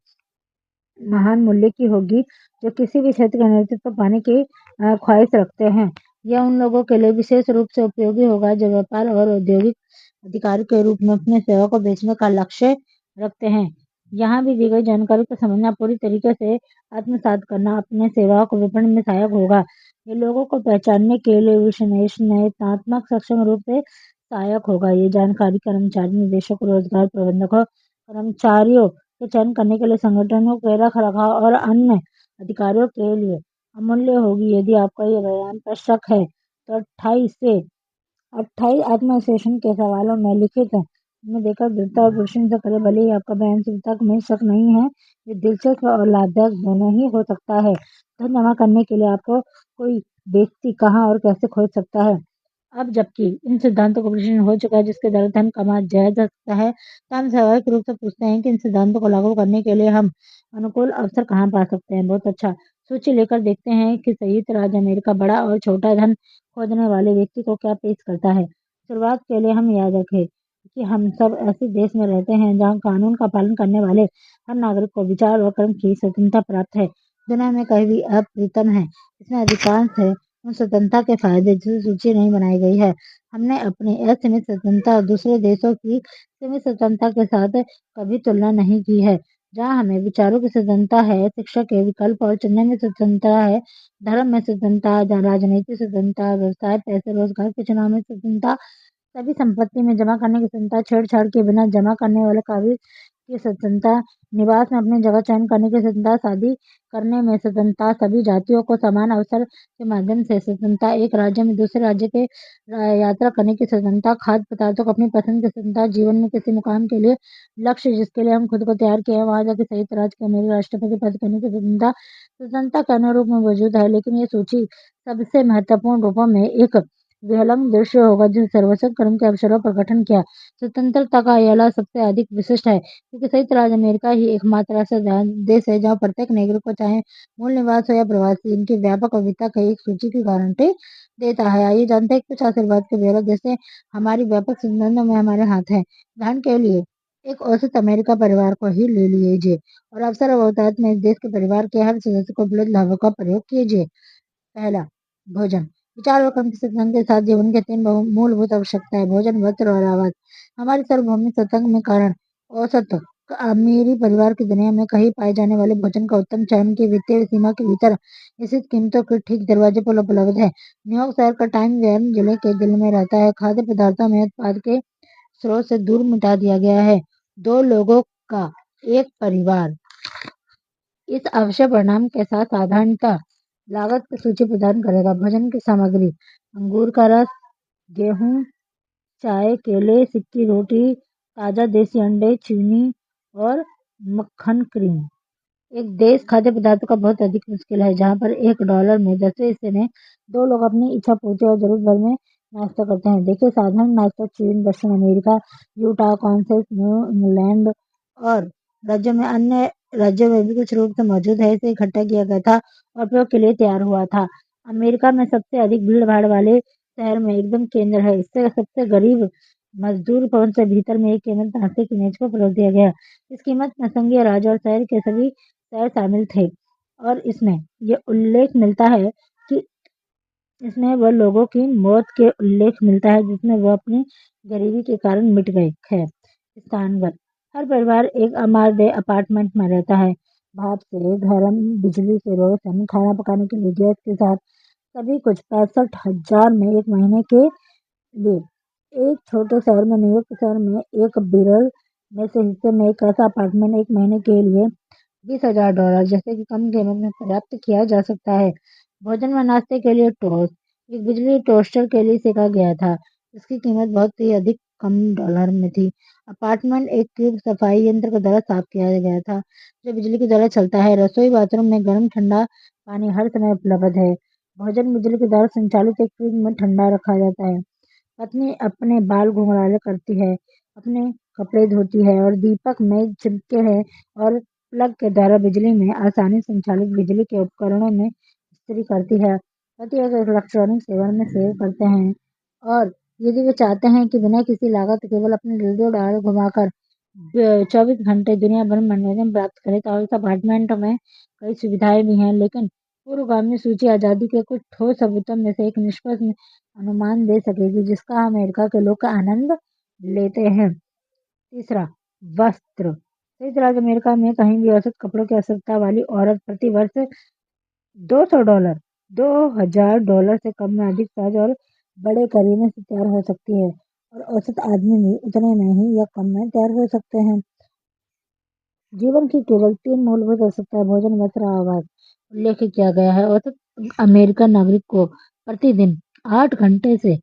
महान मूल्य की होगी जो किसी भी क्षेत्र का नेतृत्व पाने की ख्वाहिश रखते हैं। यह उन लोगों के लिए विशेष रूप से उपयोगी होगा जो व्यापार और औद्योगिक अधिकारी के रूप में अपने सेवा को बेचने का लक्ष्य रखते हैं। यहाँ भी दी गई जानकारी को समझना, पूरी तरीके से आत्मसात करना अपने सेवाओं को विपणन में सहायक होगा। ये लोगों को पहचानने के लिए विश्लेषणात्मक सक्षम रूप से सहायक होगा। ये जानकारी कर्मचारी, निदेशक, रोजगार प्रबंधकों, कर्मचारियों के चयन करने के लिए, संगठनों के रख रखाव और अन्य अधिकारियों के लिए अमूल्य होगी। यदि आपका ये बयान पर शक है तो 28 आत्मविश्लेषण के सवालों में लिखित में देकर दृढ़ता और प्रश्न से करें। भले ही आपका बयान सटीकता में शक नहीं है, ये दिलचस्प और लाभदायक दोनों ही हो सकता है। धन जमा करने के लिए आपको कोई व्यक्ति कहाँ और कैसे खोज सकता है? अब जबकि इन सिद्धांतों का प्रदर्शन हो चुका है जिसके द्वारा धन कमाया जा सकता है, तो हम स्वाभाविक रूप से पूछते हैं कि इन सिद्धांतों को लागू करने के लिए हम अनुकूल अवसर कहाँ पा सकते हैं। बहुत अच्छा, सूची लेकर देखते हैं कि संयुक्त राज्य अमेरिका बड़ा और छोटा धन खोजने वाले व्यक्ति को क्या पेश करता है। शुरुआत के लिए हम याद रखें कि हम सब ऐसे देश में रहते हैं जहाँ कानून का पालन करने वाले हर नागरिक को विचार और कर्म की स्वतंत्रता प्राप्त है। दुनिया में कहीं भी अप्रतिम है, इसमें अधिकांश है उन स्वतंत्रता के फायदे जिसकी सूची नहीं बनाई गई है। हमने अपनी असीमित स्वतंत्रता और दूसरे देशों की सीमित स्वतंत्रता के साथ कभी तुलना नहीं की है। जहाँ हमें विचारों की स्वतंत्रता है, शिक्षा के विकल्प और चुनने में स्वतंत्रता है, धर्म में स्वतंत्रता, जहाँ राजनीतिक स्वतंत्रता, व्यवसाय, पैसे, रोजगार के चुनाव में स्वतंत्रता, सभी संपत्ति में जमा करने की स्वतंत्रता, छेड़छाड़ के बिना जमा करने वाले काबिल की स्वतंत्रता, निवास में अपनी जगह चयन करने की स्वतंत्रता, शादी करने में स्वतंत्रता, सभी जातियों को समान अवसर के माध्यम से स्वतंत्रता, एक राज्य में दूसरे राज्य के यात्रा करने की स्वतंत्रता, खाद्य पदार्थों को अपनी पसंद की स्वतंत्रता, जीवन में किसी मुकाम के लिए लक्ष्य जिसके लिए हम खुद को तैयार किए हैं वहां जाकर संयुक्त राज्य के अमेरिकी राष्ट्रपति पद करने की स्वतंत्रता स्वतंत्रता के अनुरूप में मौजूद है। लेकिन ये सूची सबसे महत्वपूर्ण रूपों में एक विहंगम दृश्य होगा जिस सर्वोच्च क्रम के अवसरों पर गठन किया। स्वतंत्रता का यह सबसे अधिक विशिष्ट है क्योंकि संयुक्त राज्य अमेरिका ही एकमात्र ऐसा देश है जहाँ प्रत्येक नागरिक को, चाहे मूल निवास हो या प्रवासी, इनकी व्यापक विविधता की एक सूची की गारंटी देता है। आइए जानते हैं कुछ आशीर्वाद के ब्यौरे जैसे हमारी व्यापक संबंधों में हमारे हाथ है। उदाहरण के लिए एक औसत अमेरिका परिवार को ही ले लीजिए और अवसर और बहुतायत में इस देश के परिवार के हर सदस्य को उपलब्ध लाभों का प्रयोग कीजिए। पहला, भोजन। विचार और कर्म के सिद्धांत के साथ जीवन के तीन मूलभूत आवश्यकताएं भोजन, वस्त्र और आवास हमारी सार्वभौमिक सत्ता में कारण औसत अमीरी परिवार की दुनिया में कहीं पाए जाने वाले भोजन का उत्तम चयन की वित्तीय सीमा के भीतर स्थित कीमतों के ठीक दरवाजे पर उपलब्ध है। न्यूयॉर्क शहर का टाइम वेयर जिले के दिल में रहता है। खाद्य पदार्थों में उत्पाद के स्रोत से दूर मिटा दिया गया है। दो लोगों का एक परिवार इस आवश्यक परिणाम के साथ साधारणतः लागत की सूची प्रदान करेगा। भोजन की सामग्री: अंगूर का रस, गेहूं, चाय, केले, सिक्की रोटी, ताजा देसी अंडे, चीनी और मक्खन, क्रीम। एक देश खाद्य पदार्थों का बहुत अधिक मुश्किल है जहाँ पर $1 में 10वें हिस्से में दो लोग अपनी इच्छा पूर्ति और जरूरत भर में नाश्ता करते हैं। देखिए, साधारण नाश्ता चीन, दक्षिण America, Utah, Kansas, new England और राज्यों में अन्य राज्यों में भी कुछ रूप से मौजूद है। इसे इकट्ठा किया गया था और प्रयोग के लिए तैयार हुआ था। अमेरिका में सबसे अधिक भीड़ भाड़ वाले शहर में एकदम केंद्र है। इससे सबसे गरीब मजदूर पहुंच से भीतर में एक कीमत नाश्ते की मेज को परोस दिया गया। इस कीमत में संघीय राज्य और शहर के सभी शहर शामिल थे और इसमें यह उल्लेख मिलता है कि इसमें वह लोगों की मौत के उल्लेख मिलता है जिसमें वह अपनी गरीबी के कारण मिट गए। खैर, स्थानगत हर परिवार एक अमारदेह अपार्टमेंट में रहता है। भाप से गर्म, बिजली से रोशन, खाना पकाने के लिए गैस के साथ सभी कुछ 65,000 में एक महीने के लिए। एक छोटे शहर में, न्यूयॉर्क शहर में, एक बिरल में से हिस्से में एक ऐसा अपार्टमेंट एक महीने के लिए $20,000 जैसे कि कम कीमत में प्राप्त किया जा सकता है। भोजन में नाश्ते के लिए टोस्ट एक बिजली टोस्टर के लिए सीखा गया था जिसकी कीमत बहुत ही अधिक कम डॉलर में थी। अपार्टमेंट एक क्यूब सफाई यंत्र के द्वारा साफ किया गया था जो बिजली के द्वारा चलता है। रसोई बाथरूम में गर्म ठंडा पानी हर समय उपलब्ध है। भोजन बिजली के द्वारा संचालित एक फ्रिज में ठंडा रखा जाता है। पत्नी अपने बाल घुंघराले करती है, अपने कपड़े धोती है और दीपक में चिपके हैं और प्लग के द्वारा बिजली में आसानी संचालित बिजली के उपकरणों में इस्त्री करती है। पति एक इलेक्ट्रॉनिक सेवा में सेव करते हैं और यदि वे चाहते हैं कि बिना किसी लागत केवल अपने रेडियो डायल घुमाकर 24 घंटे दुनिया भर में मनोरंजन प्राप्त करें तो इस अपार्टमेंट में कई सुविधाएं भी हैं। लेकिन पूर्वगामी सूची आजादी के कुछ ठोस सबूतों में से एक निष्पक्ष अनुमान दे सकेगी जिसका अमेरिका के लोग आनंद लेते हैं। तीसरा, वस्त्र। संयुक्त राज्य अमेरिका में कहीं भी औसत कपड़ों की आवश्यकता वाली औरत प्रति वर्ष $200, $2000 से कम में अधिक साज और बड़े करीने से तैयार हो सकती है और औसत आदमी भी उतने में ही या कम में तैयार हो सकते हैं। जीवन की केवल 3 मूलभूत आवश्यकताएं भोजन, वस्त्र, आवास उल्लेख किया गया है। औसत अमेरिकन नागरिक को प्रतिदिन 8 घंटे से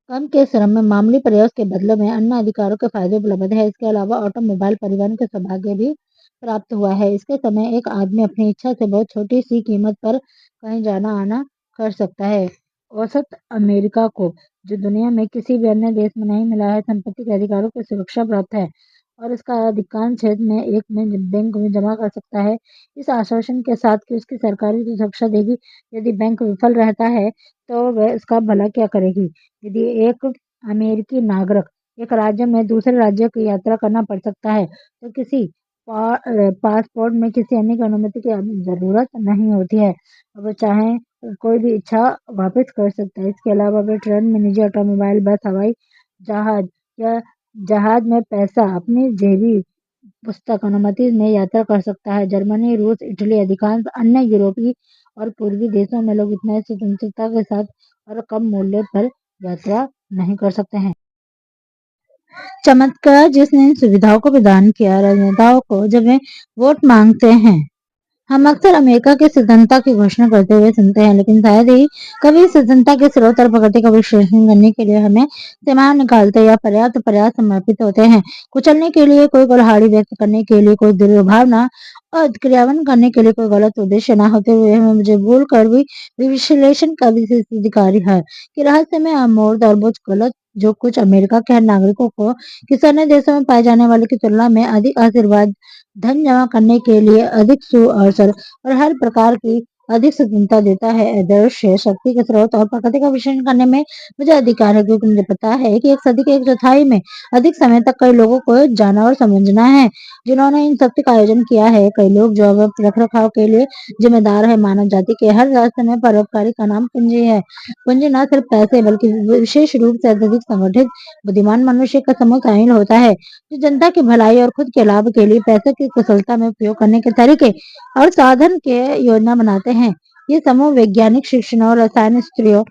कम के श्रम में मामूली प्रयास के बदले में अन्य अधिकारों के फायदे उपलब्ध है। इसके अलावा ऑटोमोबाइल परिवहन के सौभाग्य भी प्राप्त हुआ है। इसके समय एक आदमी अपनी इच्छा से बहुत छोटी सी कीमत पर कहीं जाना आना कर सकता है। औसत अमेरिका को जो दुनिया में किसी भी अन्य देश में नहीं मिला है, संपत्ति के अधिकारों की सुरक्षा प्राप्त है और इसका अधिकांश क्षेत्र में एक में बैंक में जमा कर सकता है, इस आश्वासन के साथ कि उसकी सरकारी सुरक्षा देगी। यदि बैंक विफल रहता है तो वह उसका भला क्या करेगी। यदि एक अमेरिकी नागरिक एक राज्य में दूसरे राज्य की यात्रा करना पड़ सकता है तो किसी पासपोर्ट में किसी अन्य की अनुमति की जरूरत नहीं होती है। अब वो चाहे कोई भी इच्छा वापस कर सकता है। इसके अलावा वे ट्रेन में, निजी ऑटोमोबाइल, बस, हवाई जहाज या जहाज में पैसा अपनी जेबी पुस्तक अनुमति में यात्रा कर सकता है। जर्मनी, रूस, इटली, अधिकांश अन्य यूरोपीय और पूर्वी देशों में लोग इतना स्वतंत्रता के साथ और कम मूल्य पर यात्रा नहीं कर सकते हैं। चमत्कार जिसने इन सुविधाओं को प्रदान किया राजनेताओं को जब वे वोट मांगते हैं। हम अक्सर अमेरिका की स्वतंत्रता की घोषणा करते हुए सुनते हैं, लेकिन शायद ही कभी स्वतंत्रता के स्रोत और प्रगति का विश्लेषण करने के लिए हमें सीमाएं निकालते या पर्याप्त प्रयास समर्पित होते हैं। कुचलने के लिए कोई कुल्हाड़ी, व्यक्त करने के लिए कोई दुर्भावना और क्रियान्वयन करने के लिए कोई गलत उद्देश्य न होते हुए हमें मुझे भूल कर भी विश्लेषण का विशेष अधिकारी है कि रहस्य में अमूर्त और बहुत गलत जो कुछ अमेरिका के हर नागरिकों को किसी अन्य देशों में पाए जाने वाले की तुलना में अधिक आशीर्वाद, धन जमा करने के लिए अधिक सुअवसर और हर प्रकार की अधिक स्वतंत्रता देता है। अदृश्य शक्ति के स्रोत और प्रकृति का विश्लेषण करने में मुझे अधिकार है क्योंकि मुझे पता है कि एक सदी के एक चौथाई में अधिक समय तक कई लोगों को जाना और समझना है जिन्होंने इन शक्ति का आयोजन किया है। कई लोग जो अब रख रखाव के लिए जिम्मेदार है। मानव जाति के हर रास्ते में परोपकारी का नाम पूंजी है। पूंजी न सिर्फ पैसे बल्कि विशेष रूप से अत्यधिक संगठित बुद्धिमान मनुष्य का समूह शामिल होता है जो जनता की भलाई और खुद के लाभ के लिए पैसे की कुशलता में उपयोग करने के तरीके और साधन के योजना बनाते हैं। ये समूह वैज्ञानिक, शिक्षणों, रसायन शास्त्रियों,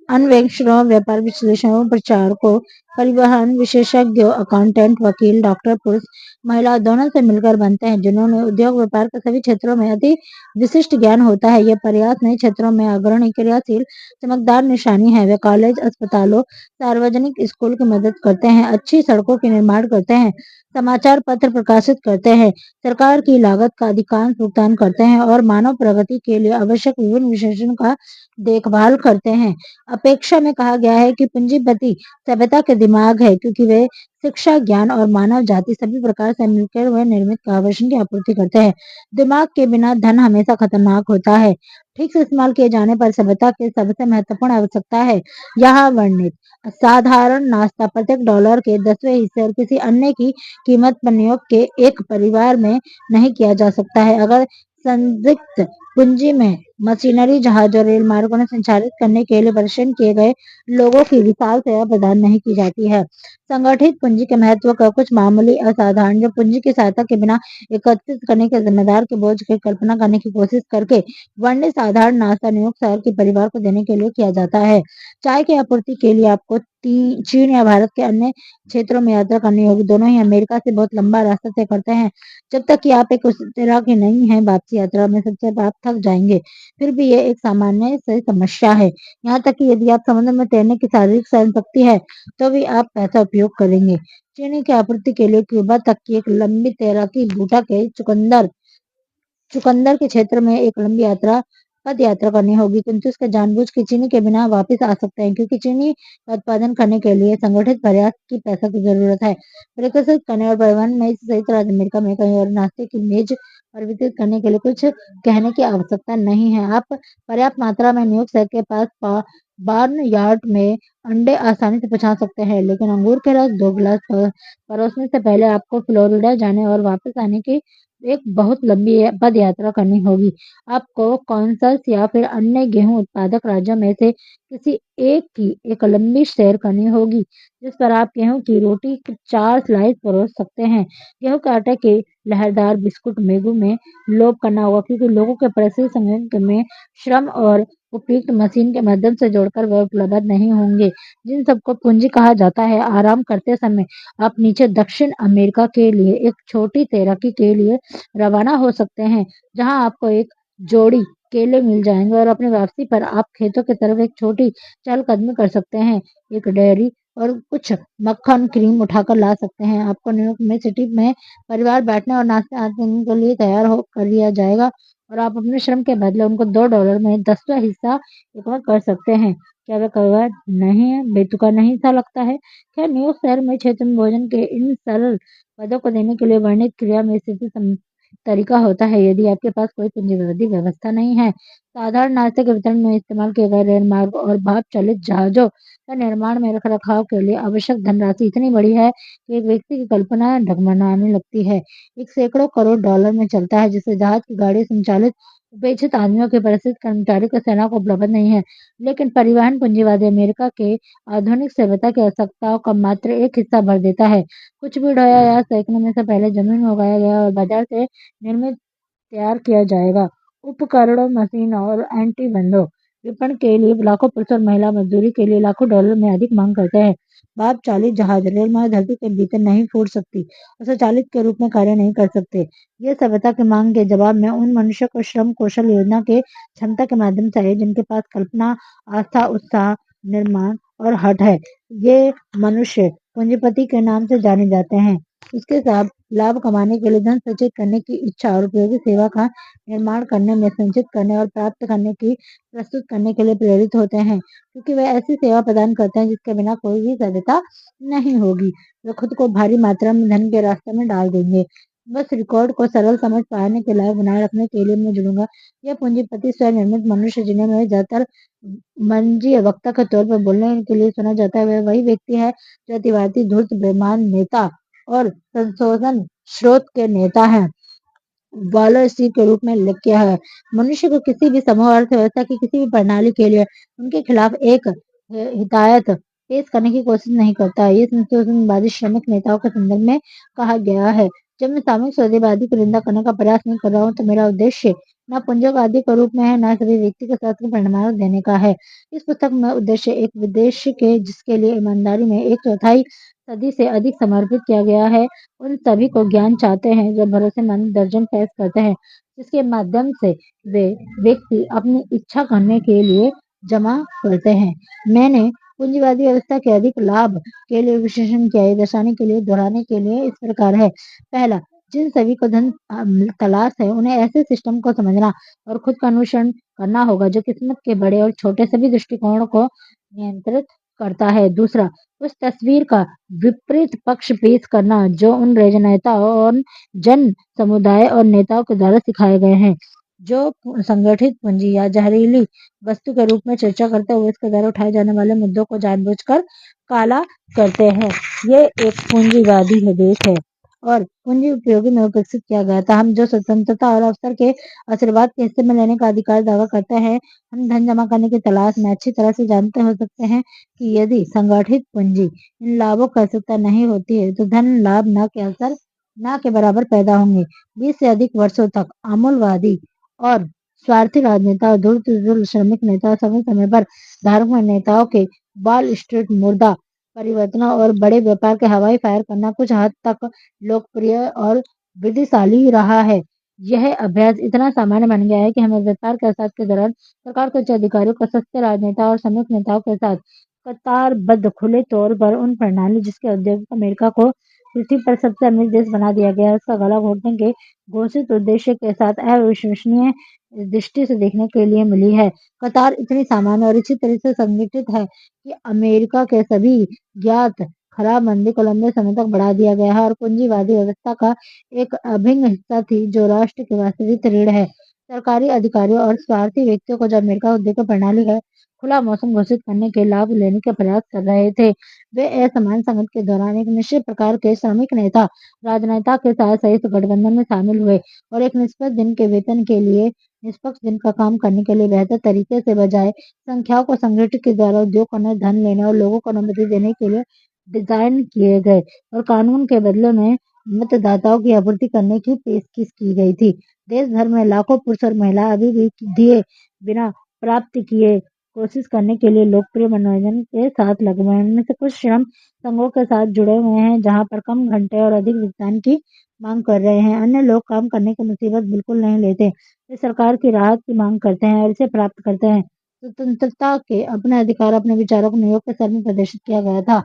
अन्वेषकों, व्यापार विश्लेषकों, प्रचारकों, परिवहन विशेषज्ञों, अकाउंटेंट, वकील, डॉक्टर, पुरुष, महिला दोनों से मिलकर बनते हैं जिन्होंने उद्योग व्यापार के सभी क्षेत्रों में अति विशिष्ट ज्ञान होता है। ये प्रयास नए क्षेत्रों में अग्रणी, क्रियाशील, चमकदार निशानी है। वे कॉलेज, अस्पतालों, सार्वजनिक स्कूल की मदद करते हैं, अच्छी सड़कों के निर्माण करते हैं, समाचार पत्र प्रकाशित करते हैं, सरकार की लागत का अधिकांश भुगतान करते हैं और मानव प्रगति के लिए आवश्यक विभिन्न विशेषण का देखभाल करते हैं। अपेक्षा में कहा गया है कि पूंजीपति सभ्यता के दिमाग है क्योंकि वे शिक्षा, ज्ञान और मानव जाति सभी प्रकार से मिलकर वह निर्मित आवश्यक की आपूर्ति करते हैं। दिमाग के बिना धन हमेशा खतरनाक होता है। ठीक से इस्तेमाल किए जाने पर सभ्यता की सबसे महत्वपूर्ण आवश्यकता है यहाँ वर्णित। साधारण नाश्ता प्रत्येक डॉलर के 10वें हिस्से और किसी अन्य की कीमत पर नियोग के एक परिवार में नहीं किया जा सकता है अगर संदिग्ध पूंजी में मशीनरी, जहाज और रेल मार्गों ने संचालित करने के लिए परिश्रम किए गए लोगों की विशाल सेवा प्रदान नहीं की जाती है। संगठित पूंजी के महत्व का कुछ मामूली असाधारण जो पूंजी की सहायता के बिना एकत्रित करने के जिम्मेदार के बोझ की कल्पना करने की कोशिश करके वर्णित साधारण नाश्ता न्यूयॉर्क शहर के परिवार को देने के लिए किया जाता है। चाय की आपूर्ति के लिए आपको चीन या भारत के अन्य क्षेत्रों में यात्रा करनी होगी। दोनों ही अमेरिका से बहुत लंबा रास्ता तय करते हैं। जब तक कि आप एक उस तरह की नहीं है वापसी यात्रा में सबसे आप थक जाएंगे। फिर भी ये एक सामान्य से समस्या है। यहाँ तक कि यदि आप समुद्र में तैरने की शारीरिक सहन शक्ति है तो भी आप पैसा उपयोग करेंगे। चीनी की आपूर्ति के लिए क्यूबा तक की एक लंबी तैराकी बूटा के चुकंदर चुकंदर के क्षेत्र में एक लंबी पद यात्रा करनी होगी, किंतु इसका जानबूझ के चीनी के बिना वापस आ सकते हैं क्योंकि चीनी का उत्पादन करने के लिए संगठित प्रयास की पैसा की जरूरत है। विकसित करने और परिवहन में इस संयुक्त राज्य अमेरिका में कहीं और नाश्ते की मेज और वितरित करने के लिए कुछ कहने की आवश्यकता नहीं है। आप पर्याप्त मात्रा में न्यूयॉर्क शहर के पास बार्न यार्ड में अंडे आसानी से पहुंचा सकते हैं, लेकिन अंगूर के रस 2 गिलास परोसने से पहले आपको फ्लोरिडा जाने और वापस आने की एक बहुत लंबी पद यात्रा करनी होगी। आपको कॉन्सल्स या फिर अन्य गेहूं उत्पादक राज्यों में से किसी एक की एक लंबी सैर करनी होगी, जिस पर आप गेहूं की रोटी के 4 स्लाइस परोस सकते हैं। गेहूं के आटे के लहरदार बिस्कुट मेगू में लोप करना होगा, क्योंकि लोगों के परिसर संयंत्र में श्रम और उपयुक्त मशीन के माध्यम से जोड़कर वह उपलब्ध नहीं होंगे। जिन सबको पूंजी कहा जाता है, आराम करते समय आप नीचे दक्षिण अमेरिका के लिए एक छोटी तैराकी के लिए रवाना हो सकते हैं, जहां आपको एक जोड़ी केले मिल जाएंगे और अपनी वापसी पर आप खेतों की तरफ एक छोटी चहलकदमी कर सकते हैं। एक डेयरी और कुछ मक्खन क्रीम उठाकर ला सकते हैं। आपको न्यूयॉर्क में सिटी में परिवार बैठने और नाश्ते आने के लिए तैयार हो कर लिया जाएगा, और आप अपने श्रम के बदले उनको $2 में 10वां हिस्सा एकत्र कर सकते हैं। क्या वह कई नहीं है, बेतुका नहीं सा लगता है? खैर, न्यूयॉर्क शहर में क्षेत्र में भोजन के इन सरल पदों को देने के लिए वर्णित क्रिया में स्थिति तरीका होता है। यदि आपके पास कोई पूंजीवादी व्यवस्था नहीं है, साधारण नाश्ते के वितरण में इस्तेमाल किए गए रेल मार्ग और भाप चालित जहाजों का निर्माण में रख रखाव के लिए आवश्यक धनराशि इतनी बड़ी है कि एक व्यक्ति की कल्पना डगमगाने लगती है। एक सैकड़ों करोड़ डॉलर में चलता है, जिसे जहाज की गाड़ी संचालित उपेक्षित आदमियों के प्रसिद्ध कर्मचारी को सेना को उपलब्ध नहीं है। लेकिन परिवहन पूंजीवादी अमेरिका के आधुनिक सभ्यता की आवश्यकताओं का मात्र एक हिस्सा भर देता है। कुछ भी ढोया या सेंकने से पहले जमीन में उगाया गया और बाजार से निर्मित तैयार किया जाएगा। उपकरणों, मशीन और एंटी-बंदों विपणन के लिए लाखों पुरुष और महिला मजदूरी के लिए लाखों डॉलर में अधिक मांग करते हैं। भाप चालित जहाज रेलमार्ग धरती के भीतर नहीं फूट सकती और स्वचालित के रूप में कार्य नहीं कर सकते। ये सभ्यता की मांग के जवाब में उन मनुष्य को श्रम कौशल योजना के क्षमता के माध्यम से है, जिनके पास कल्पना, आस्था, उत्साह, निर्माण और हठ है। ये मनुष्य पूंजीपति के नाम से जाने जाते हैं। इसके साथ लाभ कमाने के लिए धन सृजित करने की इच्छा और उपयोगी सेवा का निर्माण करने में संचित करने और प्राप्त करने की प्रस्तुत करने के लिए प्रेरित होते हैं, क्योंकि वे ऐसी सेवा प्रदान करते हैं जिसके बिना कोई भी सभ्यता नहीं होगी। वे खुद को भारी मात्रा में धन के रास्ते में डाल देंगे। बस रिकॉर्ड को सरल समझ पाने के लायक बनाए रखने के लिए मैं जुड़ूंगा। यह पूंजीपति स्वनिर्मित मनुष्य, जिन्हें मैं ज्यादातर मंजी वक्ता के तौर पर बोलने के लिए सुना जाता है, वह वही व्यक्ति है जो अतिवादी, धूर्त, बेईमान नेता और संशोधन स्रोत के नेता हैं, वॉल स्ट्रीट के रूप में उल्लेख किया है। मनुष्य को किसी भी समूह अर्थव्यवस्था की किसी भी प्रणाली के लिए उनके खिलाफ एक हिदायत पेश करने की कोशिश नहीं करता। ये संशोधनवादी श्रमिक नेताओं के संदर्भ में कहा गया है। जब मैं सामूहिक सौदेबाजी की निंदा करने का प्रयास नहीं कर रहा हूँ, तो मेरा उद्देश्य न पूंजीवादी के रूप में है, न सभी व्यक्ति के साथ परिणाम देने का है। इस पुस्तक में उद्देश्य एक विदेश के जिसके लिए ईमानदारी में एक चौथाई सदी से अधिक समर्पित किया गया है, उन सभी को ज्ञान चाहते हैं जो भरोसेमंद दर्जन पेश करते हैं, जिसके माध्यम से वे व्यक्ति अपनी इच्छा करने के लिए जमा करते हैं। मैंने पूंजीवादी व्यवस्था के अधिक लाभ के लिए विश्लेषण किया। ये दर्शाने के लिए, दोहराने के लिए इस प्रकार है। पहला, जिन सभी को धन तलाश है, उन्हें ऐसे सिस्टम को समझना और खुद का अनुसरण करना होगा जो किस्मत के बड़े और छोटे सभी दृष्टिकोणों को नियंत्रित करता है। दूसरा, उस तस्वीर का विपरीत पक्ष पेश करना जो उन राजनेताओं और जन समुदाय और नेताओं के द्वारा सिखाए गए हैं, जो संगठित पूंजी या जहरीली वस्तु के रूप में चर्चा करते हुए इसके द्वारा उठाए जाने वाले मुद्दों को जानबूझकर काला करते हैं। ये एक पूंजीवादी देश है और पूंजी उपयोगी में विकसित किया गया था। हम जो स्वतंत्रता और अवसर के आशीर्वाद के हिस्से में लेने का अधिकार दावा करते हैं, हम धन जमा करने की तलाश में अच्छी तरह से जानते हो सकते हैं कि यदि संगठित पूंजी इन लाभों की आवश्यकता नहीं होती है, तो धन लाभ न के अवसर न के बराबर पैदा होंगे। 20 से अधिक वर्षों तक आमूलवादी और स्वार्थी राजनेता, धूर्त श्रमिक नेता, समय समय पर धार्मिक नेताओं के वॉल स्ट्रीट मुद्रा परिवर्तनों और बड़े व्यापार के हवाई फायर करना कुछ हद तक लोकप्रिय और विधिशाली रहा है। यह अभ्यास इतना सामान्य बन गया है कि हमें व्यापार के अवसाद के दौरान सरकार के उच्च अधिकारियों को सस्ते राजनेता और श्रमिक नेताओं के साथ कतारबद्ध खुले तौर पर उन प्रणाली जिसके औद्योगिक अमेरिका को पृथ्वी पर सबसे अमीर देश बना दिया गया है, उसका गला घोटने के घोषित उद्देश्य के साथ अविश्वसनीय दृष्टि से देखने के लिए मिली है। कतार इतनी सामान्य और अच्छी तरह से संगठित है कि अमेरिका के सभी ज्ञात खराब मंदी को लंबे समय तक बढ़ा दिया गया है और पूंजीवादी व्यवस्था का एक अभिन्न हिस्सा थी, जो राष्ट्र की वास्तविक रीढ़ है। सरकारी अधिकारियों और स्वार्थी व्यक्तियों को जो अमेरिका उद्योग प्रणाली है खुला मौसम घोषित करने के लाभ लेने के प्रयास कर रहे थे। वे असमान संकट के दौरान एक निश्चित प्रकार के श्रमिक नेता, राजनेता के साथ संयुक्त गठबंधन में शामिल हुए और एक निष्पक्ष दिन के वेतन के लिए निष्पक्ष दिन का काम करने के लिए बेहतर तरीके से बजाय संख्याओं को संगठित के द्वारा उद्योग करने, धन लेने और लोगों को अनुमति देने के लिए डिजाइन किए गए और कानून के बदले में मतदाताओं की आपूर्ति करने की पेशकश की गई थी। देश भर में लाखों पुरुष और महिला अभी भी दिए बिना प्राप्त किए कोशिश करने के लिए लोकप्रिय मनोरंजन के साथ लगे हुए हैं। इनमें से कुछ श्रम संघों के साथ जुड़े हुए हैं जहां पर कम घंटे और अधिक भुगतान की मांग कर रहे हैं। अन्य लोग काम करने की मुसीबत बिल्कुल नहीं लेते। वे सरकार की राहत की मांग करते हैं और इसे प्राप्त करते हैं। स्वतंत्रता के अपने अधिकार अपने विचारों को न्यूयॉर्क के शहर में प्रदर्शित किया गया था,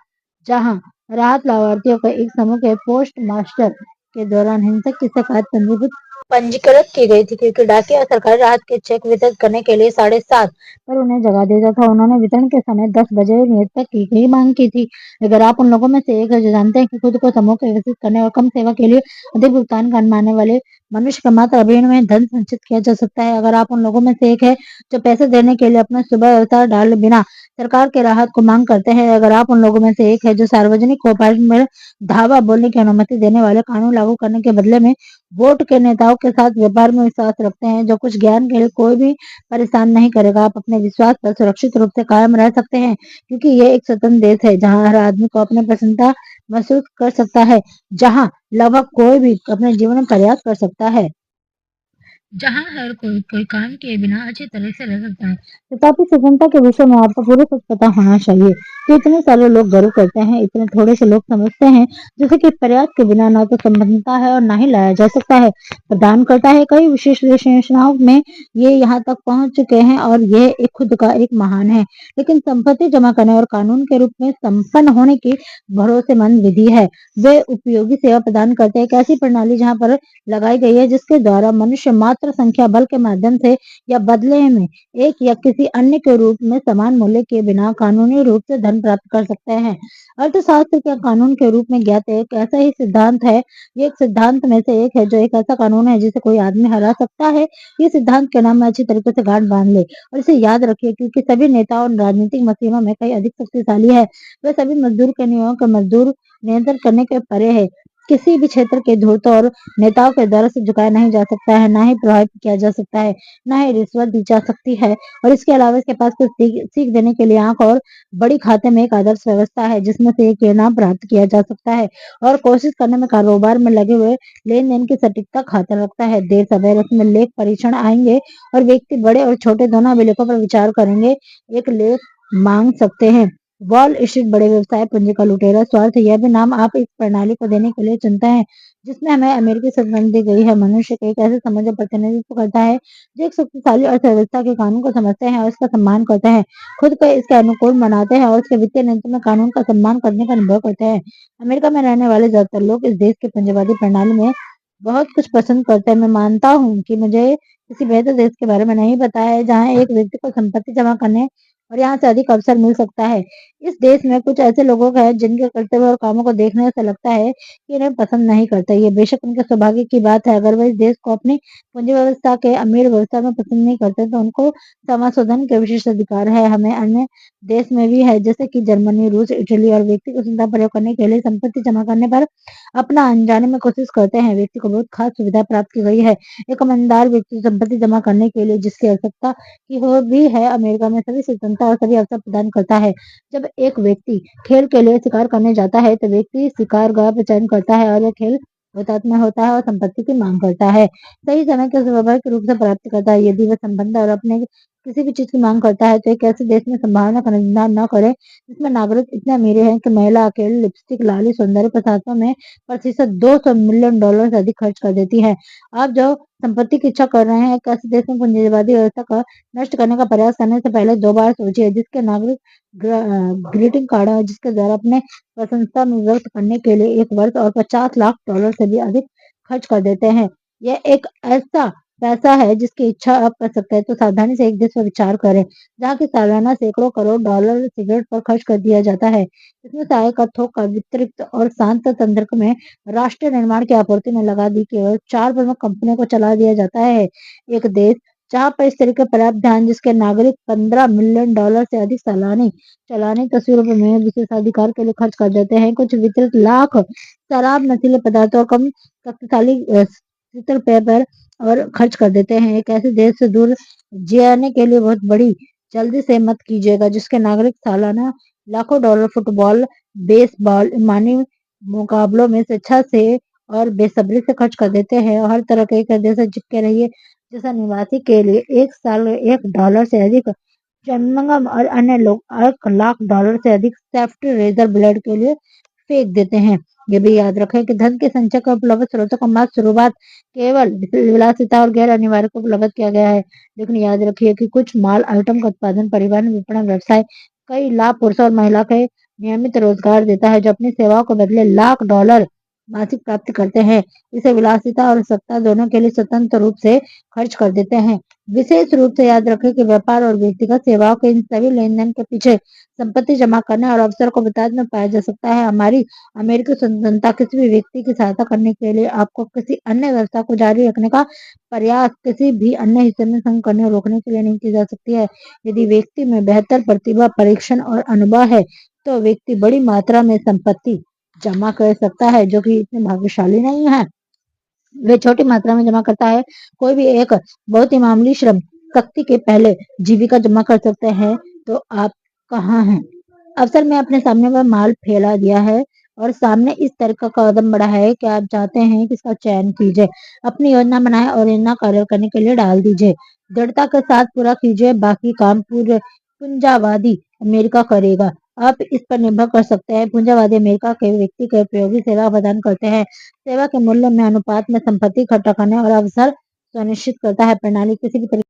जहां राहत लाभार्थियों के एक समूह के पोस्ट मास्टर के दौरान हिंसक की शिकायत पंजीकृत की गई थी क्योंकि डाकिया सरकारी राहत के चेक वितरित करने के लिए 7:30 पर उन्हें जगा देता था। उन्होंने वितरण के समय 10 बजे नियत तक की गई मांग की थी। अगर आप उन लोगों में से एक है जो जानते हैं कि खुद को समूह को विकसित करने और कम सेवा के लिए अधिक भुगतान करने वाले मनुष्य का मात्र ऋण में धन संचित किया जा सकता है, अगर आप उन लोगों में से एक है जो पैसे देने के लिए अपना सुबह अवतार डाले बिना सरकार के राहत को मांग करते हैं, अगर आप उन लोगों में से एक है जो सार्वजनिक कोऑपरेशन में धावा बोलने की अनुमति देने वाले कानून लागू करने के बदले में वोट के नेताओं के साथ व्यापार में विश्वास रखते हैं जो कुछ ज्ञान के लिए कोई भी परेशान नहीं करेगा, आप अपने विश्वास पर सुरक्षित रूप से कायम रह सकते हैं क्योंकि ये एक स्वतंत्र देश है जहां हर आदमी को अपनी प्रसन्नता महसूस कर सकता है, जहां लगभग कोई भी अपने जीवन में प्रयास कर सकता है, जहाँ हर कोई कोई काम किए बिना अच्छी तरह से रह सकता है। तथापि स्वतंत्रता के विषय में आपको पूरा सच पता होना चाहिए कि इतने सारे लोग गर्व करते हैं, इतने थोड़े से लोग समझते हैं जैसे कि प्रयास के बिना ना तो संबंधता है और ना ही लाया जा सकता है। प्रदान करता है कई विशेष विशेषणाओं में ये यहाँ तक पहुंच चुके हैं और ये एक खुद का एक महान है, लेकिन संपत्ति जमा करने और कानून के रूप में संपन्न होने की भरोसेमंद विधि है। वे उपयोगी सेवा प्रदान करते हैं, एक ऐसी प्रणाली जहाँ पर लगाई गई है जिसके द्वारा मनुष्य मात्र संख्या बल के माध्यम से या बदले में एक या किसी अन्य के रूप में समान मूल्य के बिना कानूनी रूप से धन प्राप्त कर सकते हैं। अर्थशास्त्र के कानून के रूप में ज्ञात एक ऐसा ही सिद्धांत है। ये एक सिद्धांत में से एक है जो एक ऐसा कानून है जिसे कोई आदमी हरा सकता है। ये सिद्धांत के नाम में अच्छी तरीके से गांठ बांध ले और इसे याद रखिए क्योंकि सभी नेता और राजनीतिक मशीनों में कई अधिक शक्तिशाली है। वे सभी मजदूर के नियमों के मजदूर नियंत्रण करने के परे है। किसी भी क्षेत्र के धूर्त और नेताओं के द्वारा से झुकाया नहीं जा सकता है, ना ही प्रभावित किया जा सकता है, ना ही रिश्वत दी जा सकती है और इसके अलावा इसके पास कुछ सीख देने के लिए आंख और बड़ी खाते में एक आदर्श व्यवस्था है जिसमें से एक इनाम प्राप्त किया जा सकता है और कोशिश करने में कारोबार में लगे हुए लेन देन की सटीकता खातिर रखता है। देर सवेर उसमें लेख परीक्षण आएंगे और व्यक्ति बड़े और छोटे दोनों अभिलेखों पर विचार करेंगे, एक लेख मांग सकते हैं। वॉल स्ट्रीट बड़े व्यवसाय पूंजी का लुटेरा स्वार्थ यह भी नाम आप इस प्रणाली को देने के लिए चुनते हैं जिसमें हमें अमेरिकी संविधान दी गई है। मनुष्य के एक ऐसे समाज का प्रतिनिधित्व करता है जो एक शक्तिशाली अर्थव्यवस्था के कानून को समझते हैं और इसका सम्मान करते हैं, खुद को इसके अनुकूल बनाते हैं और इसके वित्तीय नियंत्रण में कानून का सम्मान करने का अनुभव करते हैं। अमेरिका में रहने वाले ज्यादातर लोग इस देश के पूंजीवादी प्रणाली में बहुत कुछ पसंद करते हैं। मैं मानता हूँ कि मुझे किसी बेहतर देश के बारे में नहीं पता है जहाँ एक व्यक्ति को संपत्ति जमा करने और यहाँ से अधिक अवसर मिल सकता है। इस देश में कुछ ऐसे लोगों का है जिनके कर्तव्य और कामों को देखने से लगता है कि इन्हें पसंद नहीं करते। ये बेशक उनके सौभाग्य की बात है। अगर वे इस देश को अपनी पूंजी व्यवस्था के अमीर व्यवस्था में पसंद नहीं करते तो उनको समाशोधन के विशेष अधिकार है। हमें अन्य देश में भी है जैसे कि जर्मनी, रूस, इटली और व्यक्ति को सुविधा प्रयोग करने के लिए संपत्ति जमा करने पर अपना अनजाने में कोशिश करते हैं। व्यक्ति को बहुत खास सुविधा प्राप्त की गई है। एक ईमानदार व्यक्ति संपत्ति जमा करने के लिए जिसकी आवश्यकता की वो भी है अमेरिका में सभी स्वतंत्रता और सभी अवसर प्रदान करता है। जब एक व्यक्ति खेल के लिए शिकार करने जाता है तो व्यक्ति शिकारगाह का चयन करता है और वह खेल हुतात्मा होता है और संपत्ति की मांग करता है, सही समय के स्वाभाविक रूप से प्राप्त करता है। यदि वह संबंध और अपने किसी भी चीज की मांग करता है तो एक ऐसे देश में संभावना का निर्धारण न करे जिसमें नागरिक इतने अमीर हैं कि महिला अकेले लिपस्टिक, लाली, सौंदर्य प्रसाधनों में प्रतिशत $200 मिलियन से अधिक खर्च कर देती है। आप जो संपत्ति की इच्छा कर रहे हैं, एक ऐसे देश में पूंजीवादी व्यवस्था का नष्ट करने का प्रयास करने से पहले 2 बार सोचिए जिसके नागरिक ग्रीटिंग कार्ड है जिसके द्वारा अपने प्रशंसा में व्यक्त करने के लिए 1 वर्ष और $50 लाख से भी अधिक खर्च कर देते हैं। यह एक ऐसा पैसा है जिसकी इच्छा आप कर सकते हैं, तो सावधानी से एक देश पर विचार करें जहाँ की सालाना सैकड़ों करोड़ डॉलर सिगरेट पर खर्च कर दिया जाता है। इसमें से आय का थोक का वितरित और शांत तंत्र में राष्ट्र निर्माण की आपूर्ति में लगा दी केवल 4 प्रमुख कंपनियों को चला दिया जाता है। एक देश जहाँ पर इस तरह के प्रावधान जिसके नागरिक $15 मिलियन से अधिक सालानी चालानी तस्वीरों पर में विशेषाधिकार के लिए खर्च कर देते हैं। कुछ वितरित लाख शराब, नशीले पदार्थों और कम शक्तिशाली शीतल पेय पर और खर्च कर देते हैं। एक ऐसे देश से दूर जाने के लिए बहुत बड़ी जल्दी से मत कीजिएगा जिसके नागरिक सालाना लाखों डॉलर फुटबॉल, बेसबॉल, इमानी मुकाबलों में स्वेच्छा से और बेसब्री से खर्च कर देते हैं और हर तरह के एक देश से चिपके रहिए जैसा निवासी के लिए एक साल $1 से अधिक च्युइंगम और अन्य लोग $1 लाख से अधिक सेफ्टी रेजर ब्लेड के लिए फेंक देते हैं। ये भी याद रखें कि धन के संचय का उपलब्ध स्रोतों का मात्र शुरुआत केवल विलासिता और गैर अनिवार्य को उपलब्ध किया गया है। लेकिन याद रखिए कि कुछ माल आइटम का उत्पादन, परिवहन, विपणन व्यवसाय कई लाख पुरुषों और महिला के नियमित रोजगार देता है जो अपनी सेवाओं के बदले लाख डॉलर मासिक प्राप्त करते हैं। इसे विलासिता और सत्ता दोनों के लिए स्वतंत्र रूप से खर्च कर देते हैं। विशेष रूप से याद रखें कि व्यापार और व्यक्तिगत सेवाओं के इन सभी लेन-देन के पीछे संपत्ति जमा करने और अवसर को बताने में पाया जा सकता है। हमारी अमेरिकी स्वतंत्रता किसी भी व्यक्ति की सहायता करने के लिए आपको किसी अन्य व्यवस्था को जारी रखने का प्रयास किसी भी अन्य हिस्से में संघ करने और रोकने के लिए नहीं की जा सकती है। यदि व्यक्ति में बेहतर प्रतिभा, परीक्षण और अनुभव है तो व्यक्ति बड़ी मात्रा में संपत्ति जमा कर सकता है जो कि इतने भाग्यशाली नहीं है वे छोटी मात्रा में जमा करता है। कोई भी एक बहुत ही मामूली श्रम शक्ति के पहले जीविका जमा कर सकते हैं तो आप कहाँ हैं? अवसर में अपने सामने वह माल फैला दिया है और सामने इस तरह का कदम बढ़ा है कि आप चाहते हैं कि इसका चयन कीजिए, अपनी योजना बनाएं और योजना कार्य करने के लिए डाल दीजिए, दृढ़ता के साथ पूरा कीजिए, बाकी काम पूरे पूंजावादी अमेरिका करेगा। आप इस पर निर्भर कर सकते हैं। पूंजावादी अमेरिका के व्यक्ति के उपयोगी सेवा प्रदान करते हैं। सेवा के मूल्य में अनुपात में संपत्ति इकट्ठा करने और अवसर सुनिश्चित करता है। प्रणाली किसी भी तरह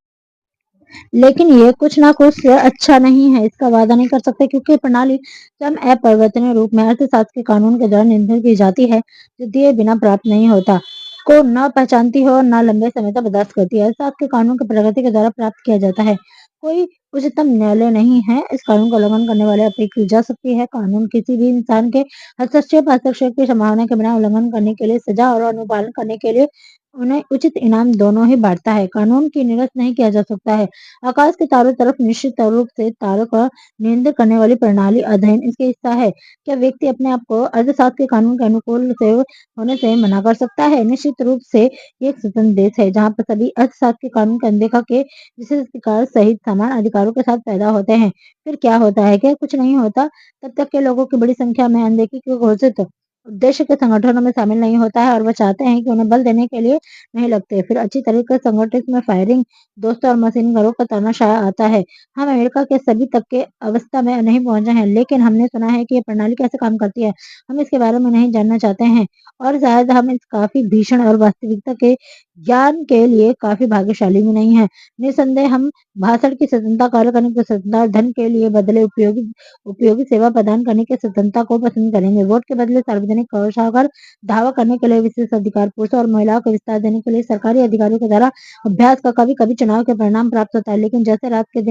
लेकिन ये कुछ ना कुछ से अच्छा नहीं है, इसका वादा नहीं कर सकते क्योंकि प्रणाली स्वयं अपरिवर्तनीय रूप में अर्थशास्त्र के कानून के द्वारा निर्धारित की जाती है जो दिए बिना प्राप्त नहीं होता, को न पहचानती हो और न लंबे समय तक बर्दाश्त करती है। अर्थशास्त्र के कानून की प्रगति के द्वारा प्राप्त किया जाता है। कोई उच्चतम न्यायालय नहीं है। इस कानून का उल्लंघन करने वाले अपील की जा सकती है। कानून किसी भी इंसान के हस्तक्षेप की संभावना के बिना उल्लंघन करने के लिए सजा और अनुपालन करने के लिए उन्हें उचित इनाम दोनों ही बांटता है। कानून की निरस्त नहीं किया जा सकता है। आकाश के चारों तरफ निश्चित रूप से तारों का नियंत्रण करने वाली प्रणाली अध्ययन इसके हिस्सा है। क्या व्यक्ति अपने आप को अर्थशास्त्र के कानून के अनुकूल से होने से मना कर सकता है? निश्चित रूप से ये एक स्वतंत्र देश है जहाँ पर सभी अर्थशास्त्र के कानून की अनदेखा के विशेष अधिकार सहित समान अधिकारों के साथ पैदा होते हैं। फिर क्या होता है? क्या कुछ नहीं होता? तब तक के लोगों की बड़ी संख्या में अनदेखी के घोषित उद्देश्य के संगठनों में शामिल नहीं होता है और वो चाहते हैं कि उन्हें बल देने के लिए नहीं लगते। फिर अच्छी तरीके से संगठित में फायरिंग, दोस्तों और मशीन घरों का तानाशाह आता है। हम अमेरिका के सभी तक के अवस्था में नहीं पहुंचे हैं लेकिन हमने सुना है कि ये प्रणाली कैसे काम करती है। हम इसके बारे में नहीं जानना चाहते हैं और शायद हम इस काफी भीषण और वास्तविकता के ज्ञान के लिए काफी भाग्यशाली भी नहीं है। निसंदेह हम भाषण की स्वतंत्रता, कार्य करने की स्वतंत्रता और धन के लिए बदले उपयोगी उपयोगी सेवा प्रदान करने की स्वतंत्रता को पसंद करेंगे। वोट के बदले सार्वजनिक कोषागार दावा करने के लिए विशेष अधिकार, पुरुषों और महिलाओं को विस्तार देने के लिए सरकारी अधिकारियों के द्वारा अभ्यास का कभी कभी चुनाव के परिणाम प्राप्त होता है लेकिन जैसे रात के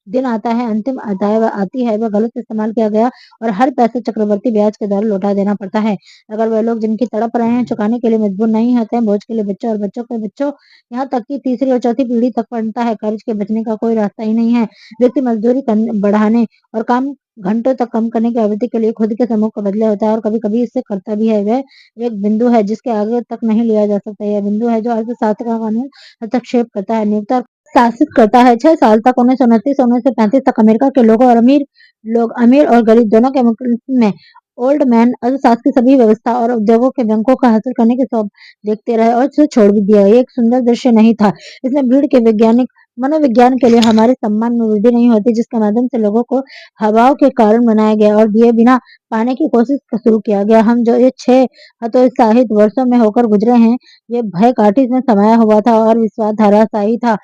दिन आता है, अंतिम अध्याय आती है, वह गलत इस्तेमाल किया गया और हर पैसे चक्रवर्ती ब्याज के द्वारा लौटा देना पड़ता है। अगर वह लोग जिनकी तड़प रहे हैं चुकाने के लिए मजबूर नहीं होते हैं, बोझ के लिए बच्चों और बच्चों के बच्चों, यहाँ तक कि तीसरी और चौथी पीढ़ी तक बनता है, कर्ज के बचने का कोई रास्ता ही नहीं है। व्यक्ति मजदूरी बढ़ाने और काम घंटों तक कम करने की अवधि के लिए खुद के समूह को बदले होता है और कभी-कभी इससे करता भी है। वह एक बिंदु है जिसके आगे तक नहीं लिया जा सकता। यह बिंदु है जो अर्थशास्त्र का कानून हस्तक्षेप करता है, नियोक्ता और शासित करता है। 6 साल तक 1929 से 1935 तक अमेरिका के लोगों और अमीर और गरीब दोनों के मुल्क में ओल्ड मैन अर्थशास्त्र की सभी व्यवस्था और उद्योगों के बैंकों का हासिल करने के सब देखते रहे और इसे छोड़ भी दिया। ये एक सुंदर दृश्य नहीं था। इसमें भीड़ के वैज्ञानिक मनोविज्ञान के लिए हमारे सम्मान में वृद्धि नहीं होती जिसके माध्यम से लोगों को हवाओं के कारण बनाया गया और दिए बिना पाने की कोशिश शुरू किया गया। हम जो ये 6 हतोत्साहित वर्षों में होकर गुजरे हैं, ये भय काठी में समाया हुआ था और विश्वास धराशायी था।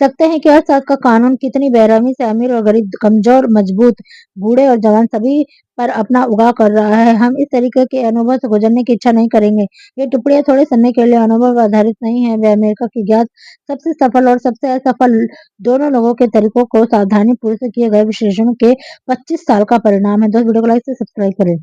सकते हैं कि अर्थशास्त्र का कानून कितनी बेरहमी से अमीर और गरीब, कमजोर, मजबूत, बूढ़े और जवान सभी पर अपना उगा कर रहा है। हम इस तरीके के अनुभव से गुजरने की इच्छा नहीं करेंगे। ये टिप्पणियां थोड़े समय के लिए अनुभव आधारित नहीं है। वे अमेरिका की ज्ञात सबसे सफल और सबसे असफल दोनों लोगों के तरीकों को सावधानी पूर्वक किए गए विश्लेषण के 25 साल का परिणाम है। दोस्त वीडियो को लाइक से सब्सक्राइब करें।